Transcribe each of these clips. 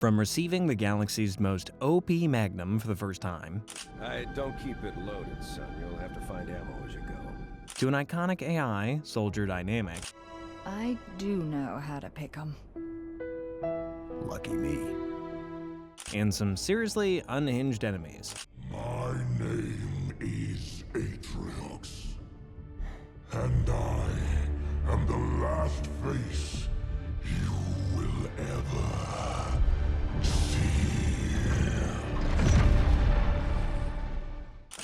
From receiving the galaxy's most OP magnum for the first time, Don't keep it loaded, son. You'll have to find ammo as you go. to an iconic AI, Soldier Dynamic, I do know how to pick 'em. Lucky me. and some seriously unhinged enemies. My name is Atriox, and I am the last face you will ever see.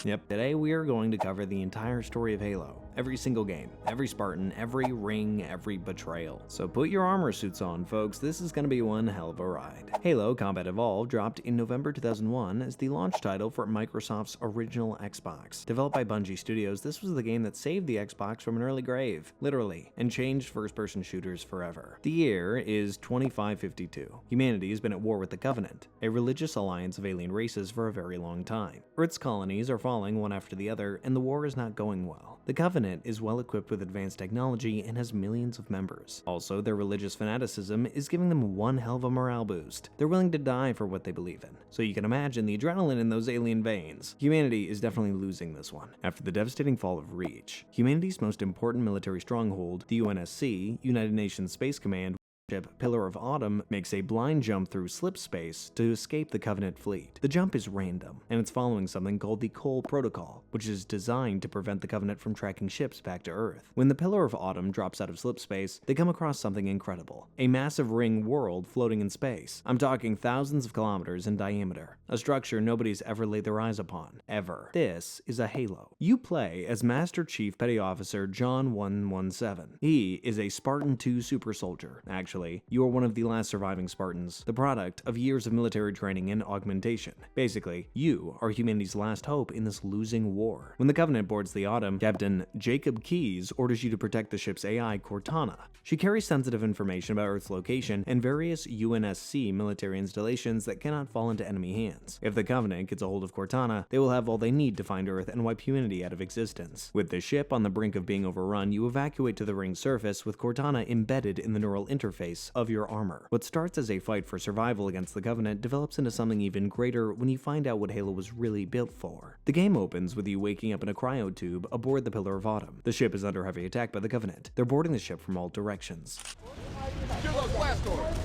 Yep, today we are going to cover the entire story of Halo. Every single game, every Spartan, every ring, every betrayal. So put your armor suits on, folks, this is gonna be one hell of a ride. Halo Combat Evolved dropped in November 2001 as the launch title for Microsoft's original Xbox. Developed by Bungie Studios, this was the game that saved the Xbox from an early grave, literally, and changed first-person shooters forever. The year is 2552. Humanity has been at war with the Covenant, a religious alliance of alien races for a very long time. Earth's colonies are falling one after the other, and the war is not going well. The Covenant is well equipped with advanced technology and has millions of members. Also, their religious fanaticism is giving them one hell of a morale boost. They're willing to die for what they believe in. So you can imagine the adrenaline in those alien veins. Humanity is definitely losing this one. After the devastating fall of Reach, humanity's most important military stronghold, the UNSC, United Nations Space Command, ship Pillar of Autumn makes a blind jump through slip space to escape the Covenant fleet. The jump is random, and it's following something called the Cole Protocol, which is designed to prevent the Covenant from tracking ships back to Earth. When the Pillar of Autumn drops out of slip space, they come across something incredible. A massive ring world floating in space. I'm talking thousands of kilometers in diameter. A structure nobody's ever laid their eyes upon. Ever. This is a Halo. You play as Master Chief Petty Officer John 117. He is a Spartan 2 super soldier. Actually, you are one of the last surviving Spartans, the product of years of military training and augmentation. Basically, you are humanity's last hope in this losing war. When the Covenant boards the Autumn, Captain Jacob Keyes orders you to protect the ship's AI, Cortana. She carries sensitive information about Earth's location and various UNSC military installations that cannot fall into enemy hands. If the Covenant gets a hold of Cortana, they will have all they need to find Earth and wipe humanity out of existence. With the ship on the brink of being overrun, you evacuate to the ring's surface with Cortana embedded in the neural interface of your armor. What starts as a fight for survival against the Covenant develops into something even greater when you find out what Halo was really built for. The game opens with you waking up in a cryo tube aboard the Pillar of Autumn. The ship is under heavy attack by the Covenant. They're boarding the ship from all directions. Give those blast orders!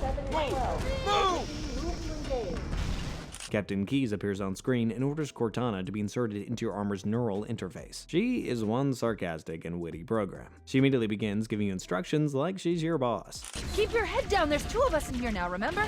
Move! Captain Keyes appears on screen and orders Cortana to be inserted into your armor's neural interface. She is one sarcastic and witty program. She immediately begins giving you instructions like she's your boss. Keep your head down, there's 2 of us in here now, remember?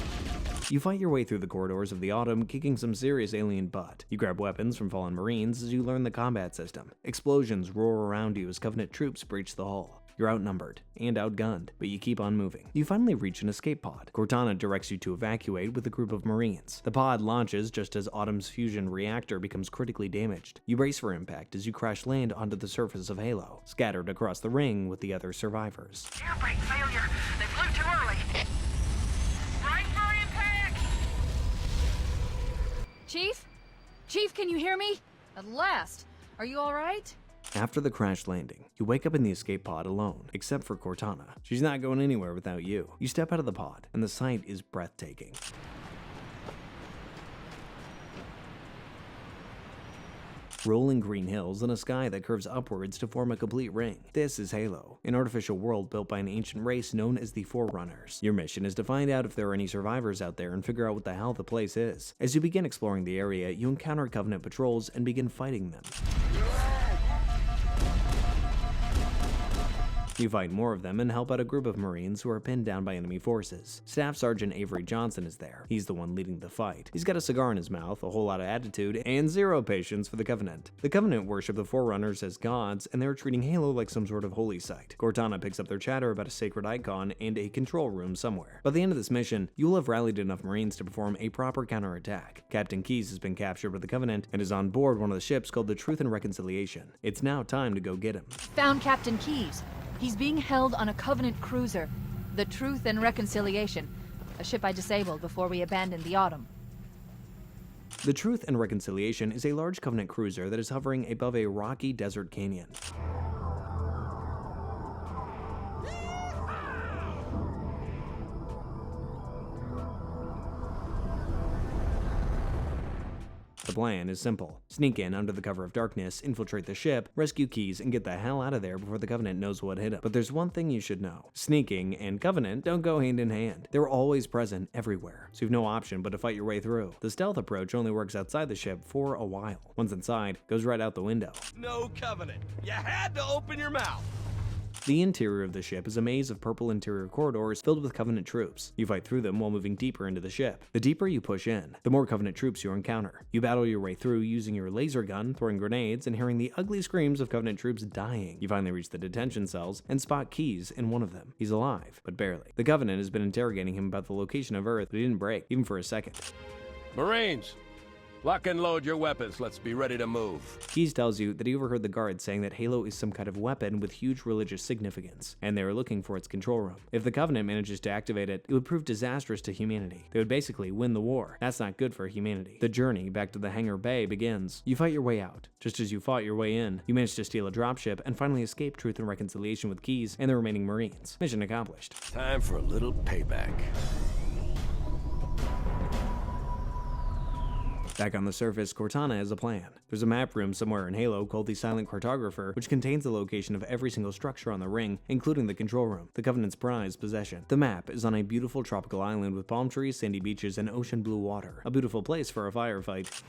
You fight your way through the corridors of the Autumn, kicking some serious alien butt. You grab weapons from fallen Marines as you learn the combat system. Explosions roar around you as Covenant troops breach the hull. You're outnumbered and outgunned, but you keep on moving. You finally reach an escape pod. Cortana directs you to evacuate with a group of Marines. The pod launches just as Autumn's fusion reactor becomes critically damaged. You brace for impact as you crash land onto the surface of Halo, scattered across the ring with the other survivors. Airbrake failure. They flew too early. Right for impact. Chief? Chief, can you hear me? At last. Are you alright? After the crash landing, you wake up in the escape pod alone, except for Cortana. She's not going anywhere without you. You step out of the pod, and the sight is breathtaking. Rolling green hills and a sky that curves upwards to form a complete ring. This is Halo, an artificial world built by an ancient race known as the Forerunners. Your mission is to find out if there are any survivors out there and figure out what the hell the place is. As you begin exploring the area, you encounter Covenant patrols and begin fighting them. You fight more of them and help out a group of Marines who are pinned down by enemy forces. Staff Sergeant Avery Johnson is there. He's the one leading the fight. He's got a cigar in his mouth, a whole lot of attitude, and zero patience for the Covenant. The Covenant worship the Forerunners as gods, and they're treating Halo like some sort of holy site. Cortana picks up their chatter about a sacred icon and a control room somewhere. By the end of this mission, you will have rallied enough Marines to perform a proper counterattack. Captain Keyes has been captured by the Covenant and is on board one of the ships called the Truth and Reconciliation. It's now time to go get him. Found Captain Keyes. He's being held on a Covenant cruiser, the Truth and Reconciliation, a ship I disabled before we abandoned the Autumn. The Truth and Reconciliation is a large Covenant cruiser that is hovering above a rocky desert canyon. The plan is simple. Sneak in under the cover of darkness, infiltrate the ship, rescue Keyes, and get the hell out of there before the Covenant knows what hit him. But there's one thing you should know. Sneaking and Covenant don't go hand in hand. They're always present everywhere, so you've no option but to fight your way through. The stealth approach only works outside the ship for a while. Once inside, goes right out the window. No Covenant. You had to open your mouth. The interior of the ship is a maze of purple interior corridors filled with Covenant troops. You fight through them while moving deeper into the ship. The deeper you push in, the more Covenant troops you encounter. You battle your way through using your laser gun, throwing grenades, and hearing the ugly screams of Covenant troops dying. You finally reach the detention cells and spot Keyes in one of them. He's alive, but barely. The Covenant has been interrogating him about the location of Earth, but he didn't break, even for a second. Marines, lock and load your weapons. Let's be ready to move. Keyes tells you that he overheard the guards saying that Halo is some kind of weapon with huge religious significance, and they are looking for its control room. If the Covenant manages to activate it, it would prove disastrous to humanity. They would basically win the war. That's not good for humanity. The journey back to the hangar bay begins. You fight your way out. Just as you fought your way in, you manage to steal a dropship and finally escape Truth and Reconciliation with Keyes and the remaining Marines. Mission accomplished. Time for a little payback. Back on the surface, Cortana has a plan. There's a map room somewhere in Halo called the Silent Cartographer, which contains the location of every single structure on the ring, including the control room, the Covenant's prized possession. The map is on a beautiful tropical island with palm trees, sandy beaches, and ocean blue water. A beautiful place for a firefight.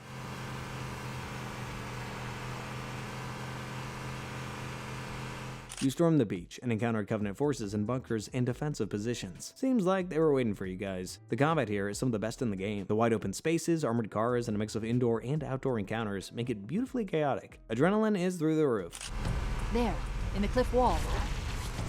You storm the beach and encounter Covenant forces in bunkers and defensive positions. Seems like they were waiting for you guys. The combat here is some of the best in the game. The wide open spaces, armored cars, and a mix of indoor and outdoor encounters make it beautifully chaotic. Adrenaline is through the roof. There, in the cliff wall.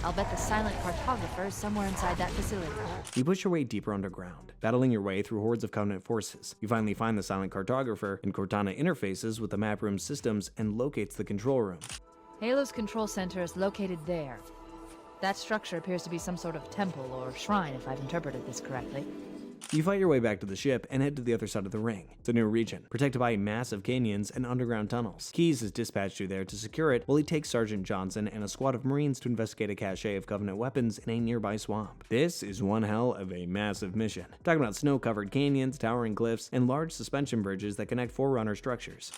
I'll bet the Silent Cartographer is somewhere inside that facility. You push your way deeper underground, battling your way through hordes of Covenant forces. You finally find the Silent Cartographer, and Cortana interfaces with the map room systems and locates the control room. Halo's control center is located there. That structure appears to be some sort of temple or shrine, if I've interpreted this correctly. You fight your way back to the ship and head to the other side of the ring. It's a new region, protected by massive canyons and underground tunnels. Keyes is dispatched you there to secure it while he takes Sergeant Johnson and a squad of Marines to investigate a cache of Covenant weapons in a nearby swamp. This is one hell of a massive mission. Talking about snow-covered canyons, towering cliffs, and large suspension bridges that connect Forerunner structures.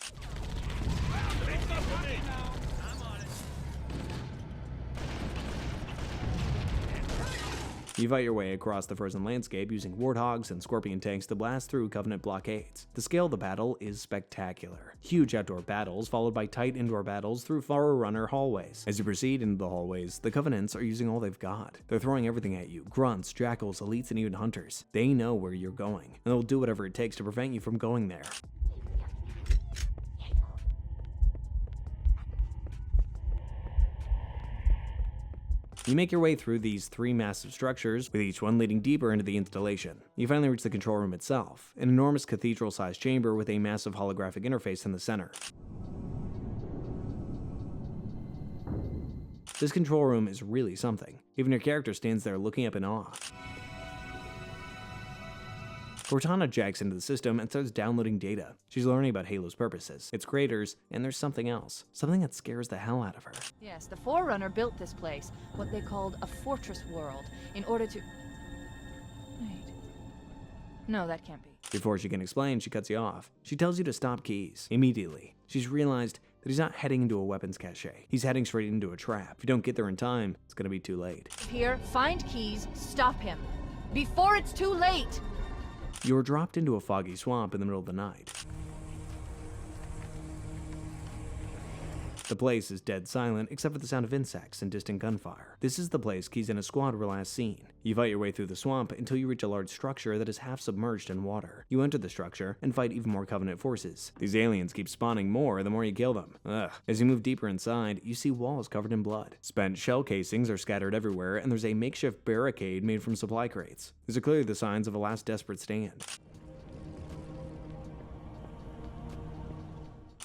You fight your way across the frozen landscape using warthogs and scorpion tanks to blast through Covenant blockades. The scale of the battle is spectacular. Huge outdoor battles followed by tight indoor battles through Forerunner hallways. As you proceed into the hallways, the Covenants are using all they've got. They're throwing everything at you: grunts, jackals, elites, and even hunters. They know where you're going, and they'll do whatever it takes to prevent you from going there. You make your way through these 3 massive structures, with each one leading deeper into the installation. You finally reach the control room itself, an enormous cathedral-sized chamber with a massive holographic interface in the center. This control room is really something. Even your character stands there looking up in awe. Cortana jacks into the system and starts downloading data. She's learning about Halo's purposes, its creators, and there's something else. Something that scares the hell out of her. Yes, the Forerunner built this place, what they called a fortress world, in order to... Wait. No, that can't be. Before she can explain, she cuts you off. She tells you to stop Keyes immediately. She's realized that he's not heading into a weapons cache. He's heading straight into a trap. If you don't get there in time, it's gonna be too late. Here, find Keyes, stop him. Before it's too late! You are dropped into a foggy swamp in the middle of the night. The place is dead silent except for the sound of insects and distant gunfire. This is the place Keyes and his squad were last seen. You fight your way through the swamp until you reach a large structure that is half submerged in water. You enter the structure and fight even more Covenant forces. These aliens keep spawning more the more you kill them. Ugh. As you move deeper inside, you see walls covered in blood. Spent shell casings are scattered everywhere, and there's a makeshift barricade made from supply crates. These are clearly the signs of a last desperate stand.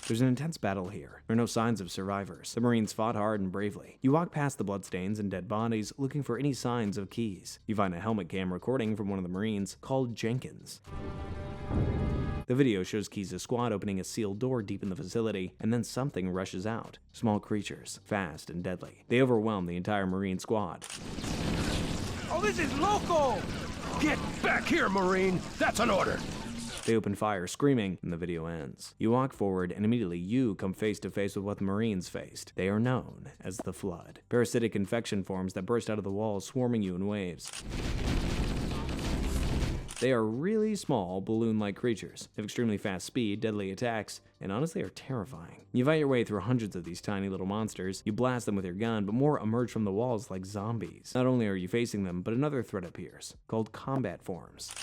There's an intense battle here. There are no signs of survivors. The Marines fought hard and bravely. You walk past the bloodstains and dead bodies, looking for any signs of Keyes. You find a helmet cam recording from one of the Marines called Jenkins. The video shows Keyes' squad opening a sealed door deep in the facility, and then something rushes out. Small creatures, fast and deadly. They overwhelm the entire Marine squad. Oh, this is local! Get back here, Marine! That's an order! They open fire, screaming, and the video ends. You walk forward, and immediately you come face to face with what the Marines faced. They are known as the Flood. Parasitic infection forms that burst out of the walls, swarming you in waves. They are really small, balloon-like creatures. They have extremely fast speed, deadly attacks, and honestly are terrifying. You fight your way through hundreds of these tiny little monsters. You blast them with your gun, but more emerge from the walls like zombies. Not only are you facing them, but another threat appears, called combat forms.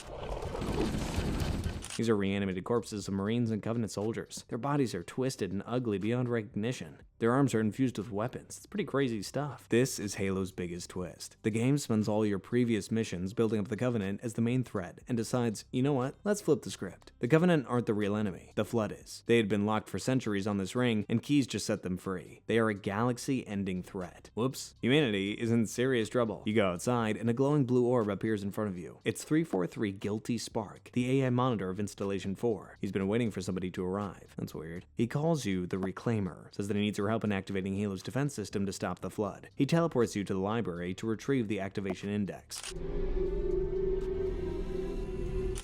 These are reanimated corpses of Marines and Covenant soldiers. Their bodies are twisted and ugly beyond recognition. Their arms are infused with weapons. It's pretty crazy stuff. This is Halo's biggest twist. The game spends all your previous missions building up the Covenant as the main threat and decides, you know what, let's flip the script. The Covenant aren't the real enemy. The Flood is. They had been locked for centuries on this ring, and Keyes just set them free. They are a galaxy-ending threat. Whoops. Humanity is in serious trouble. You go outside, and a glowing blue orb appears in front of you. It's 343 Guilty Spark, the AI monitor of Installation 4. He's been waiting for somebody to arrive. That's weird. He calls you the Reclaimer, says that he needs your help in activating Halo's defense system to stop the Flood. He teleports you to the library to retrieve the activation index.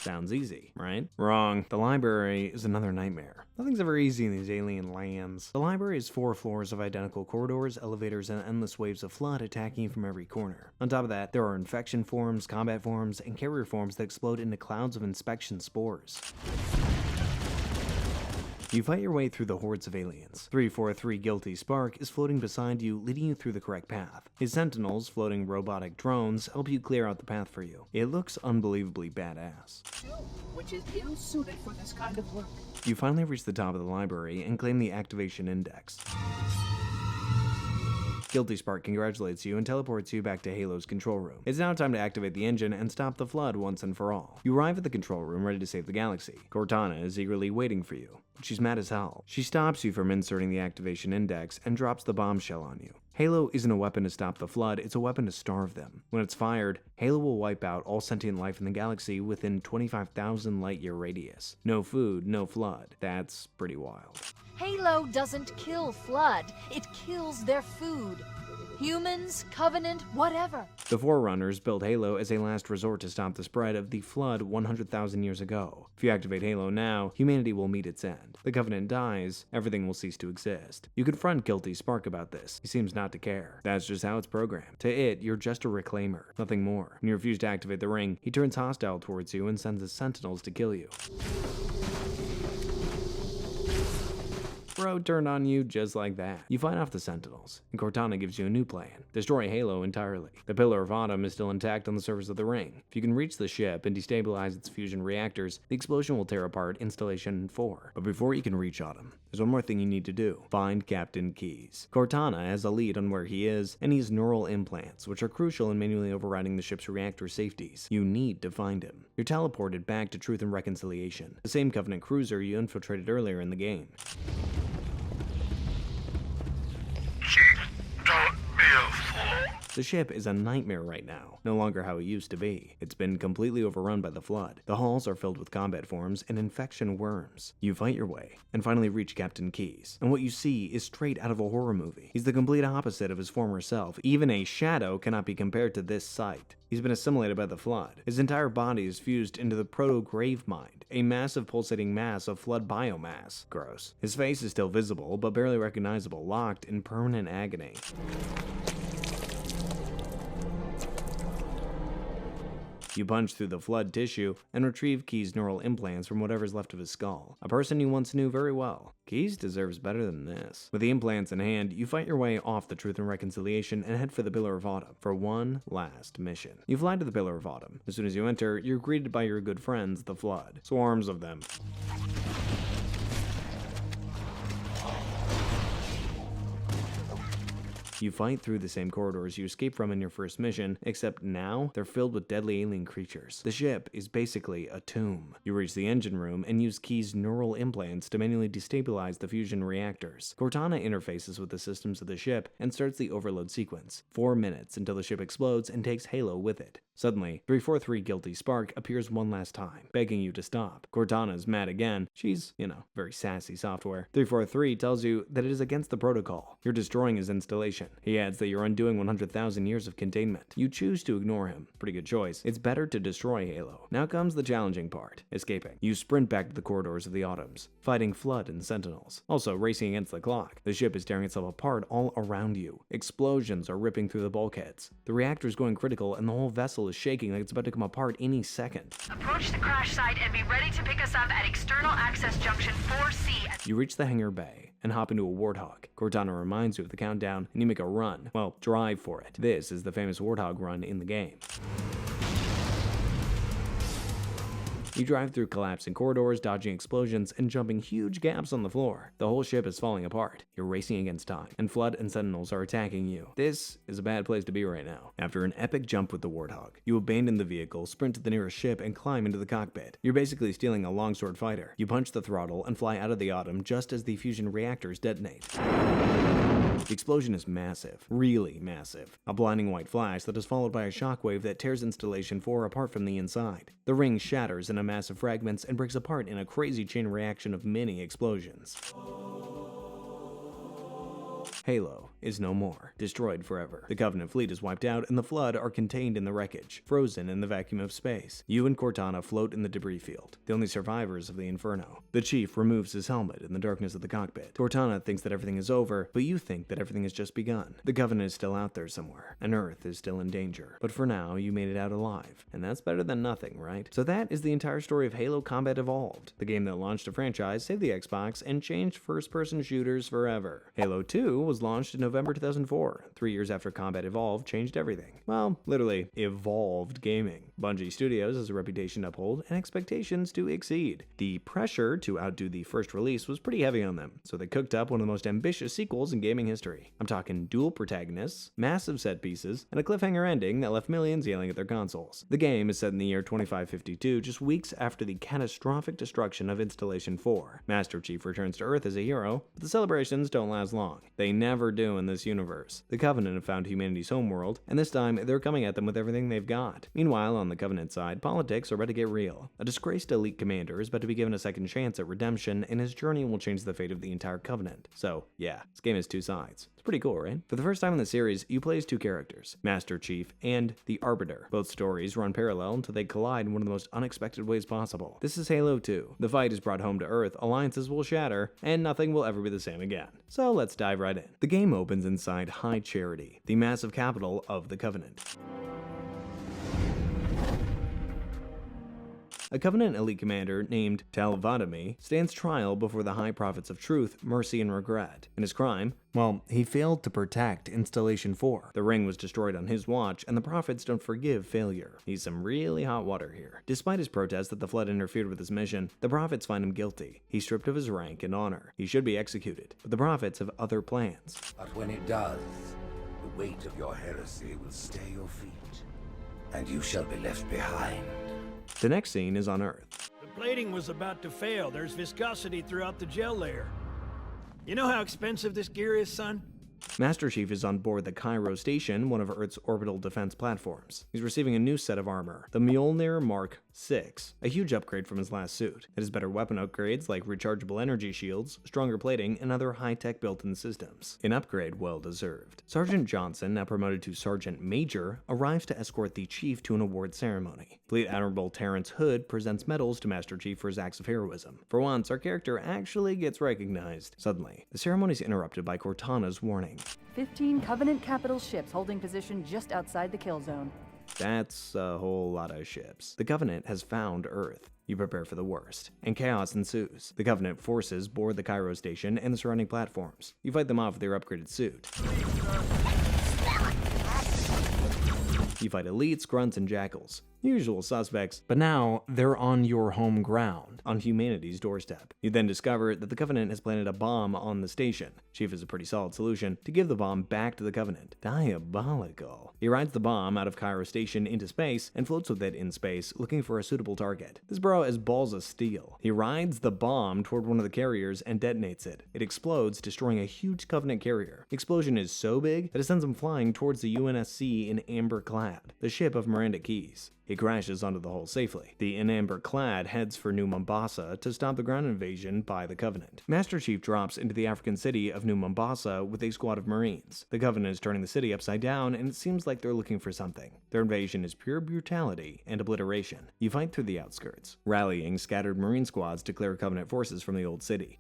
Sounds easy, right? Wrong. The library is another nightmare. Nothing's ever easy in these alien lands. The library is 4 floors of identical corridors, elevators, and endless waves of Flood attacking you from every corner. On top of that, there are infection forms, combat forms, and carrier forms that explode into clouds of inspection spores. You fight your way through the hordes of aliens. 343 Guilty Spark is floating beside you, leading you through the correct path. His sentinels, floating robotic drones, help you clear out the path for you. It looks unbelievably badass. Which is ill-suited for this kind of work. You finally reach the top of the library and claim the activation index. Guilty Spark congratulates you and teleports you back to Halo's control room. It's now time to activate the engine and stop the Flood once and for all. You arrive at the control room ready to save the galaxy. Cortana is eagerly waiting for you. She's mad as hell. She stops you from inserting the activation index and drops the bombshell on you. Halo isn't a weapon to stop the Flood, it's a weapon to starve them. When it's fired, Halo will wipe out all sentient life in the galaxy within 25,000 light-year radius. No food, no Flood. That's pretty wild. Halo doesn't kill Flood. It kills their food. Humans, Covenant, whatever. The Forerunners built Halo as a last resort to stop the spread of the Flood 100,000 years ago. If you activate Halo now, humanity will meet its end. The Covenant dies, everything will cease to exist. You confront Guilty Spark about this. He seems not to care. That's just how it's programmed. To it, you're just a reclaimer, nothing more. When you refuse to activate the ring, he turns hostile towards you and sends his sentinels to kill you. Bro turned on you just like that. You fight off the Sentinels, and Cortana gives you a new plan. Destroy Halo entirely. The Pillar of Autumn is still intact on the surface of the ring. If you can reach the ship and destabilize its fusion reactors, the explosion will tear apart Installation 4. But before you can reach Autumn, there's one more thing you need to do. Find Captain Keyes. Cortana has a lead on where he is, and he has neural implants, which are crucial in manually overriding the ship's reactor safeties. You need to find him. You're teleported back to Truth and Reconciliation, the same Covenant cruiser you infiltrated earlier in the game. The ship is a nightmare right now, no longer how it used to be. It's been completely overrun by the Flood. The halls are filled with combat forms and infection worms. You fight your way, and finally reach Captain Keyes. And what you see is straight out of a horror movie. He's the complete opposite of his former self. Even a shadow cannot be compared to this sight. He's been assimilated by the Flood. His entire body is fused into the proto-Gravemind, a massive pulsating mass of Flood biomass. Gross. His face is still visible, but barely recognizable, locked in permanent agony. You punch through the Flood tissue and retrieve Keyes' neural implants from whatever's left of his skull. A person you once knew very well. Keyes deserves better than this. With the implants in hand, you fight your way off the Truth and Reconciliation and head for the Pillar of Autumn for one last mission. You fly to the Pillar of Autumn. As soon as you enter, you're greeted by your good friends, the Flood. Swarms of them. You fight through the same corridors you escaped from in your first mission, except now they're filled with deadly alien creatures. The ship is basically a tomb. You reach the engine room and use Keyes' neural implants to manually destabilize the fusion reactors. Cortana interfaces with the systems of the ship and starts the overload sequence. 4 minutes until the ship explodes and takes Halo with it. Suddenly, 343 Guilty Spark appears one last time, begging you to stop. Cortana's mad again. She's, very sassy software. 343 tells you that it is against the protocol. You're destroying his installation. He adds that you're undoing 100,000 years of containment. You choose to ignore him. Pretty good choice. It's better to destroy Halo. Now comes the challenging part, escaping. You sprint back to the corridors of the Autumns, fighting Flood and Sentinels. Also racing against the clock. The ship is tearing itself apart all around you. Explosions are ripping through the bulkheads. The reactor is going critical and the whole vessel is shaking like it's about to come apart any second. Approach the crash site and be ready to pick us up at External Access Junction 4C. You reach the hangar bay and hop into a Warthog. Cortana reminds you of the countdown and you make a run. Well, drive for it. This is the famous Warthog run in the game. You drive through collapsing corridors, dodging explosions, and jumping huge gaps on the floor. The whole ship is falling apart. You're racing against time, and Flood and Sentinels are attacking you. This is a bad place to be right now. After an epic jump with the Warthog, you abandon the vehicle, sprint to the nearest ship, and climb into the cockpit. You're basically stealing a longsword fighter. You punch the throttle and fly out of the Autumn just as the fusion reactors detonate. The explosion is massive, really massive. A blinding white flash that is followed by a shockwave that tears Installation 4 apart from the inside. The ring shatters into massive fragments and breaks apart in a crazy chain reaction of many explosions. Halo is no more, destroyed forever. The Covenant fleet is wiped out and the Flood are contained in the wreckage, frozen in the vacuum of space. You and Cortana float in the debris field, the only survivors of the Inferno. The Chief removes his helmet in the darkness of the cockpit. Cortana thinks that everything is over, but you think that everything has just begun. The Covenant is still out there somewhere, and Earth is still in danger. But for now, you made it out alive, and that's better than nothing, right? So that is the entire story of Halo Combat Evolved, the game that launched a franchise, saved the Xbox, and changed first-person shooters forever. Halo 2 was launched in November 2004, 3 years after Combat Evolved changed everything. Well, literally, evolved gaming. Bungie Studios has a reputation to uphold and expectations to exceed. The pressure to outdo the first release was pretty heavy on them, so they cooked up one of the most ambitious sequels in gaming history. I'm talking dual protagonists, massive set pieces, and a cliffhanger ending that left millions yelling at their consoles. The game is set in the year 2552, just weeks after the catastrophic destruction of Installation 4. Master Chief returns to Earth as a hero, but the celebrations don't last long. They never do in this universe. The Covenant have found humanity's homeworld, and this time they're coming at them with everything they've got. Meanwhile, on the Covenant side, politics are about to get real. A disgraced elite commander is about to be given a second chance at redemption, and his journey will change the fate of the entire Covenant. So, yeah, this game has two sides. It's pretty cool, right? For the first time in the series, you play as two characters, Master Chief and the Arbiter. Both stories run parallel until they collide in one of the most unexpected ways possible. This is Halo 2. The fight is brought home to Earth, alliances will shatter, and nothing will ever be the same again. So let's dive right in. The game opens inside High Charity, the massive capital of the Covenant. A Covenant elite commander named Talvadami stands trial before the High Prophets of Truth, Mercy, and Regret. And his crime? Well, he failed to protect Installation 4. The ring was destroyed on his watch, and the Prophets don't forgive failure. He's some really hot water here. Despite his protest that the Flood interfered with his mission, the Prophets find him guilty. He's stripped of his rank and honor. He should be executed, but the Prophets have other plans. But when it does, the weight of your heresy will stay your feet, and you shall be left behind. The next scene is on Earth. The plating was about to fail. There's viscosity throughout the gel layer. You know how expensive this gear is, son? Master Chief is on board the Cairo station, one of Earth's orbital defense platforms. He's receiving a new set of armor, the Mjolnir Mark 6, a huge upgrade from his last suit. It has better weapon upgrades like rechargeable energy shields, stronger plating, and other high-tech built-in systems. An upgrade well deserved. Sergeant Johnson, now promoted to Sergeant Major, arrives to escort the Chief to an award ceremony. Fleet Admiral Terrence Hood presents medals to Master Chief for his acts of heroism. For once, our character actually gets recognized. Suddenly, the ceremony is interrupted by Cortana's warning. 15 Covenant capital ships holding position just outside the kill zone. That's a whole lot of ships. The Covenant has found Earth. You prepare for the worst, and chaos ensues. The Covenant forces board the Cairo station and the surrounding platforms. You fight them off with your upgraded suit. You fight elites, grunts, and jackals. Usual suspects, but now they're on your home ground. on humanity's doorstep. You then discover that the Covenant has planted a bomb on the station. Chief has a pretty solid solution to give the bomb back to the Covenant. Diabolical. He rides the bomb out of Cairo Station into space and floats with it in space, looking for a suitable target. This bro has balls of steel. He rides the bomb toward one of the carriers and detonates it. It explodes, destroying a huge Covenant carrier. The explosion is so big that it sends him flying towards the UNSC in amber clad, the ship of Miranda Keys. He crashes onto the hull safely. The in amber clad heads for New Mombasa to stop the ground invasion by the Covenant. Master Chief drops into the African city of New Mombasa with a squad of Marines. The Covenant is turning the city upside down, and it seems like they're looking for something. Their invasion is pure brutality and obliteration. You fight through the outskirts, rallying scattered Marine squads to clear Covenant forces from the old city.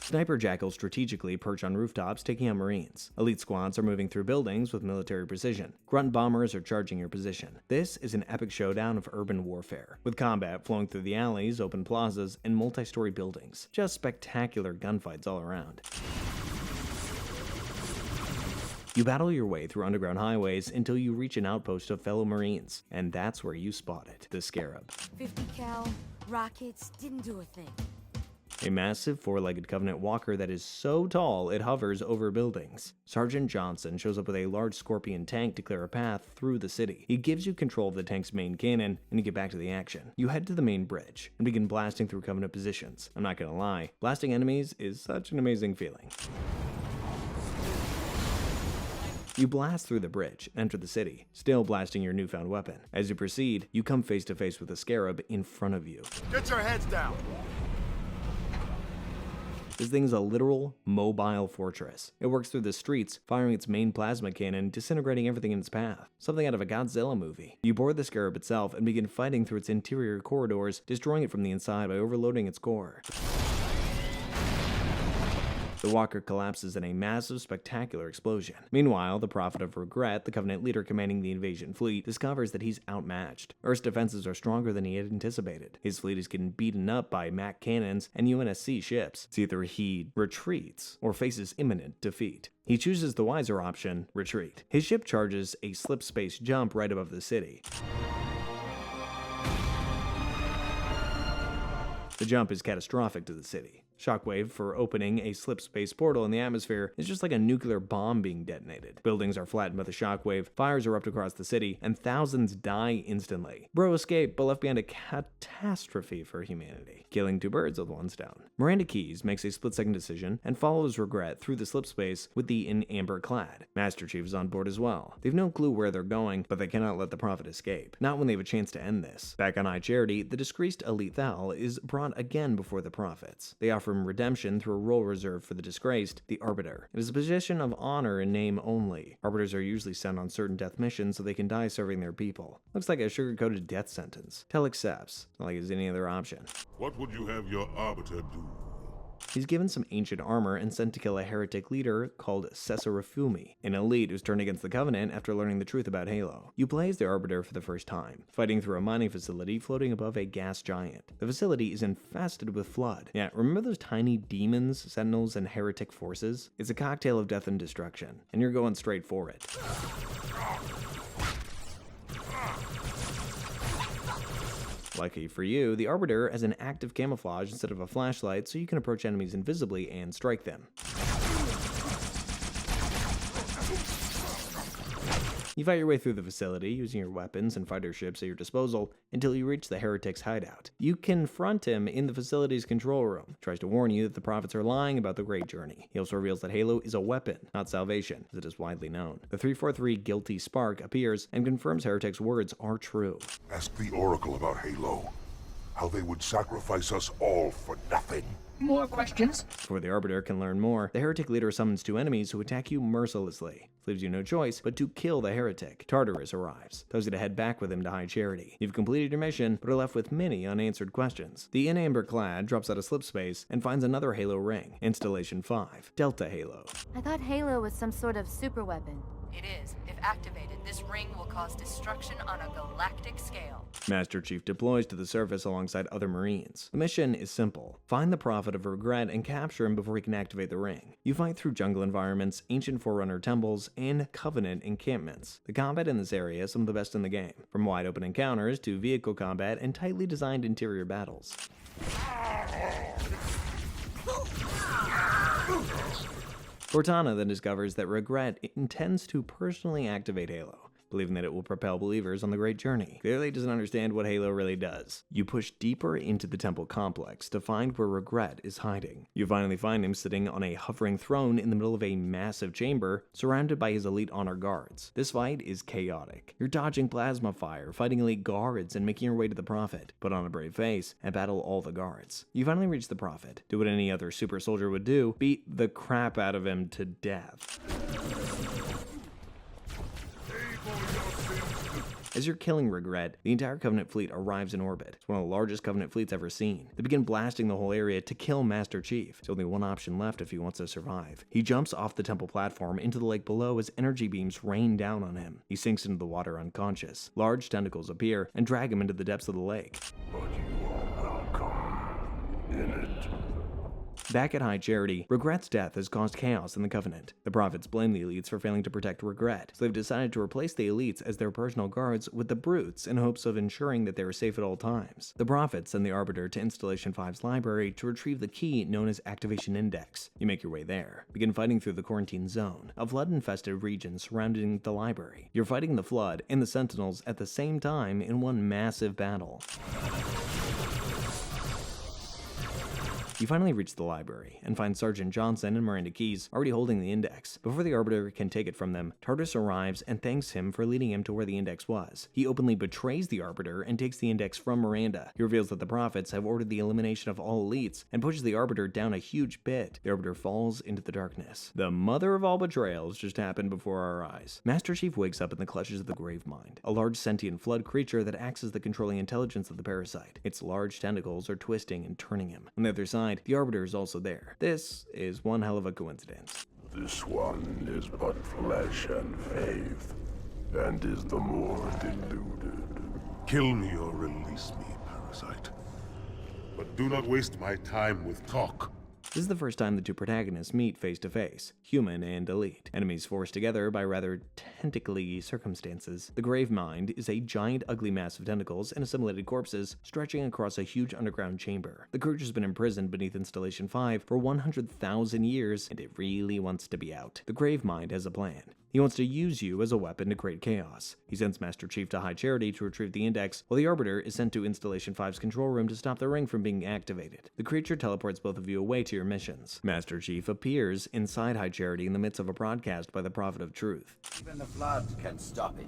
Sniper jackals strategically perch on rooftops, taking out Marines. Elite squads are moving through buildings with military precision. Grunt bombers are charging your position. This is an epic showdown of urban warfare, with combat flowing through the alleys, open plazas, and multi-story buildings. Just spectacular gunfights all around. You battle your way through underground highways until you reach an outpost of fellow Marines, and that's where you spot it, the Scarab. 50 cal, rockets, didn't do a thing. A massive four-legged Covenant walker that is so tall it hovers over buildings. Sergeant Johnson shows up with a large Scorpion tank to clear a path through the city. He gives you control of the tank's main cannon, and you get back to the action. You head to the main bridge and begin blasting through Covenant positions. I'm not gonna lie, blasting enemies is such an amazing feeling. You blast through the bridge, enter the city, still blasting your newfound weapon. As you proceed, you come face to face with the Scarab in front of you. Get your heads down! This thing is a literal mobile fortress. It works through the streets, firing its main plasma cannon, disintegrating everything in its path. Something out of a Godzilla movie. You board the Scarab itself and begin fighting through its interior corridors, destroying it from the inside by overloading its core. The walker collapses in a massive, spectacular explosion. Meanwhile, the Prophet of Regret, the Covenant leader commanding the invasion fleet, discovers that he's outmatched. Earth's defenses are stronger than he had anticipated. His fleet is getting beaten up by MAC cannons and UNSC ships. It's either he retreats or faces imminent defeat. He chooses the wiser option, retreat. His ship charges a slip space jump right above the city. The jump is catastrophic to the city. Shockwave for opening a slip space portal in the atmosphere is just like a nuclear bomb being detonated. Buildings are flattened by the shockwave, fires erupt across the city, and thousands die instantly. Bro escaped, but left behind a catastrophe for humanity, killing two birds with one stone. Miranda Keys makes a split-second decision and follows Regret through the slip space with the in amber clad. Master Chief is on board as well. They've no clue where they're going, but they cannot let the Prophet escape. Not when they have a chance to end this. Back on High Charity, the disgraced Elite Thal is brought again before the Prophets. They offer him redemption through a role reserved for the disgraced, the Arbiter. It is a position of honor in name only. Arbiters are usually sent on certain death missions so they can die serving their people. Looks like a sugar-coated death sentence. Tell accepts, not like there's any other option. What would you have your Arbiter do? He's given some ancient armor and sent to kill a heretic leader called Sesarafumi, an elite who's turned against the Covenant after learning the truth about Halo. You play as the Arbiter for the first time, fighting through a mining facility floating above a gas giant. The facility is infested with flood. Yeah, remember those tiny demons, sentinels, and heretic forces? It's a cocktail of death and destruction, and you're going straight for it. Lucky for you, the Arbiter has an active camouflage instead of a flashlight, so you can approach enemies invisibly and strike them. You fight your way through the facility, using your weapons and fighter ships at your disposal, until you reach the heretic's hideout. You confront him in the facility's control room. He tries to warn you that the Prophets are lying about the Great Journey. He also reveals that Halo is a weapon, not salvation, as it is widely known. The 343 Guilty Spark appears and confirms Heretic's words are true. Ask the Oracle about Halo. How they would sacrifice us all for nothing. More questions? Before the Arbiter can learn more, the Heretic leader summons two enemies who attack you mercilessly. Leaves you no choice but to kill the Heretic. Tartarus arrives, tells you to head back with him to High Charity. You've completed your mission, but are left with many unanswered questions. The in amber clad drops out of slip space and finds another Halo ring, Installation 5, Delta Halo. I thought Halo was some sort of super weapon. It is. If activated, this ring will cause destruction on a galactic scale. Master Chief deploys to the surface alongside other Marines. The mission is simple. Find the Prophet of Regret and capture him before he can activate the ring. You fight through jungle environments, ancient Forerunner temples, and Covenant encampments. The combat in this area is some of the best in the game, from wide open encounters to vehicle combat and tightly designed interior battles. Cortana then discovers that Regret intends to personally activate Halo, believing that it will propel believers on the great journey. Clearly doesn't understand what Halo really does. You push deeper into the temple complex to find where Regret is hiding. You finally find him sitting on a hovering throne in the middle of a massive chamber, surrounded by his elite honor guards. This fight is chaotic. You're dodging plasma fire, fighting elite guards, and making your way to the Prophet. Put on a brave face and battle all the guards. You finally reach the Prophet. Do what any other super soldier would do, beat the crap out of him to death. As you're killing Regret, the entire Covenant fleet arrives in orbit. It's one of the largest Covenant fleets ever seen. They begin blasting the whole area to kill Master Chief. There's only one option left if he wants to survive. He jumps off the temple platform into the lake below as energy beams rain down on him. He sinks into the water unconscious. Large tentacles appear and drag him into the depths of the lake. But you are welcome in it. Back at High Charity, Regret's death has caused chaos in the Covenant. The Prophets blame the elites for failing to protect Regret, so they've decided to replace the elites as their personal guards with the brutes in hopes of ensuring that they are safe at all times. The Prophets send the Arbiter to Installation 5's library to retrieve the key known as Activation Index. You make your way there. Begin fighting through the Quarantine Zone, a flood-infested region surrounding the library. You're fighting the Flood and the Sentinels at the same time in one massive battle. You finally reach the library and find Sergeant Johnson and Miranda Keyes already holding the index. Before the Arbiter can take it from them, Tartarus arrives and thanks him for leading him to where the index was. He openly betrays the Arbiter and takes the index from Miranda. He reveals that the Prophets have ordered the elimination of all elites and pushes the Arbiter down a huge pit. The Arbiter falls into the darkness. The mother of all betrayals just happened before our eyes. Master Chief wakes up in the clutches of the Gravemind, a large sentient flood creature that acts as the controlling intelligence of the parasite. Its large tentacles are twisting and turning him. On the other side, the Arbiter is also there. This is one hell of a coincidence. This one is but flesh and faith, and is the more deluded. Kill me or release me, parasite. But do not waste my time with talk. This is the first time the two protagonists meet face to face, human and elite. Enemies forced together by rather tentacly circumstances. The Gravemind is a giant ugly mass of tentacles and assimilated corpses stretching across a huge underground chamber. The creature's been imprisoned beneath Installation 5 for 100,000 years, and it really wants to be out. The Gravemind has a plan. He wants to use you as a weapon to create chaos. He sends Master Chief to High Charity to retrieve the index, while the Arbiter is sent to Installation 5's control room to stop the ring from being activated. The creature teleports both of you away to your missions. Master Chief appears inside High Charity in the midst of a broadcast by the Prophet of Truth. Even the Flood can stop it.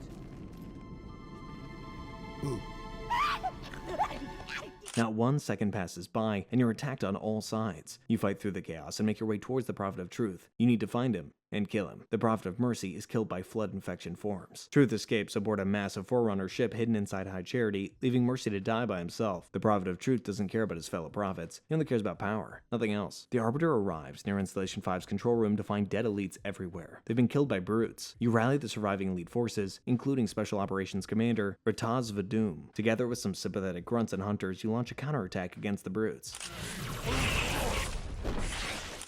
Not 1 second passes by, and you're attacked on all sides. You fight through the chaos and make your way towards the Prophet of Truth. You need to find him and kill him. The Prophet of Mercy is killed by flood infection forms. Truth escapes aboard a massive Forerunner ship hidden inside High Charity, leaving Mercy to die by himself. The Prophet of Truth doesn't care about his fellow prophets. He only cares about power, nothing else. The Arbiter arrives near Installation 5's control room to find dead elites everywhere. They've been killed by brutes. You rally the surviving elite forces, including Special Operations Commander Rataz Vadum. Together with some sympathetic grunts and hunters, you launch a counterattack against the brutes.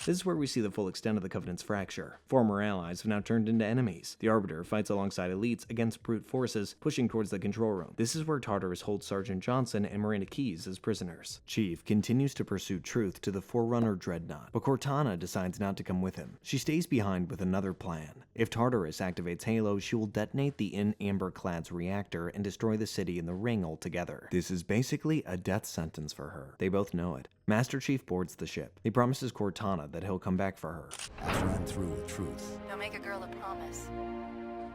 This is where we see the full extent of the Covenant's fracture. Former allies have now turned into enemies. The Arbiter fights alongside elites against brute forces, pushing towards the control room. This is where Tartarus holds Sergeant Johnson and Miranda Keyes as prisoners. Chief continues to pursue Truth to the Forerunner Dreadnought, but Cortana decides not to come with him. She stays behind with another plan. If Tartarus activates Halo, she will detonate the In Amber Clad's reactor and destroy the city and the ring altogether. This is basically a death sentence for her. They both know it. Master Chief boards the ship. He promises Cortana that he'll come back for her. I've run through with Truth. Don't make a girl a promise.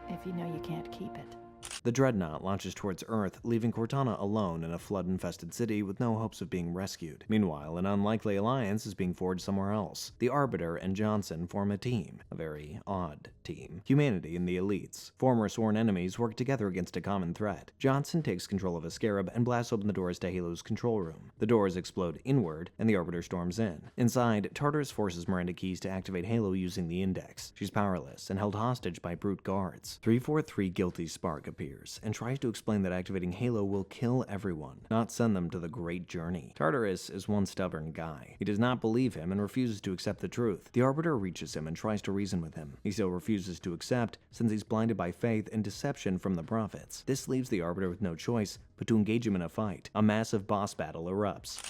If you know you can't keep it. The Dreadnought launches towards Earth, leaving Cortana alone in a flood-infested city with no hopes of being rescued. Meanwhile, an unlikely alliance is being forged somewhere else. The Arbiter and Johnson form a team. A very odd team. Humanity and the elites, former sworn enemies, work together against a common threat. Johnson takes control of a scarab and blasts open the doors to Halo's control room. The doors explode inward, and the Arbiter storms in. Inside, Tartarus forces Miranda Keyes to activate Halo using the Index. She's powerless and held hostage by brute guards. 343 Guilty Spark appears and tries to explain that activating Halo will kill everyone, not send them to the Great Journey. Tartarus is one stubborn guy. He does not believe him and refuses to accept the truth. The Arbiter reaches him and tries to reason with him. He still refuses to accept, since he's blinded by faith and deception from the prophets. This leaves the Arbiter with no choice but to engage him in a fight. A massive boss battle erupts.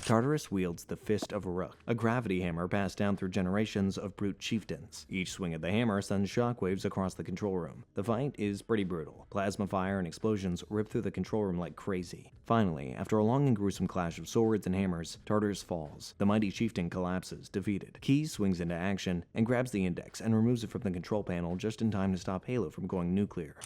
Tartarus wields the Fist of Rook, a gravity hammer passed down through generations of brute chieftains. Each swing of the hammer sends shockwaves across the control room. The fight is pretty brutal. Plasma fire and explosions rip through the control room like crazy. Finally, after a long and gruesome clash of swords and hammers, Tartarus falls. The mighty chieftain collapses, defeated. Keyes swings into action and grabs the Index and removes it from the control panel just in time to stop Halo from going nuclear.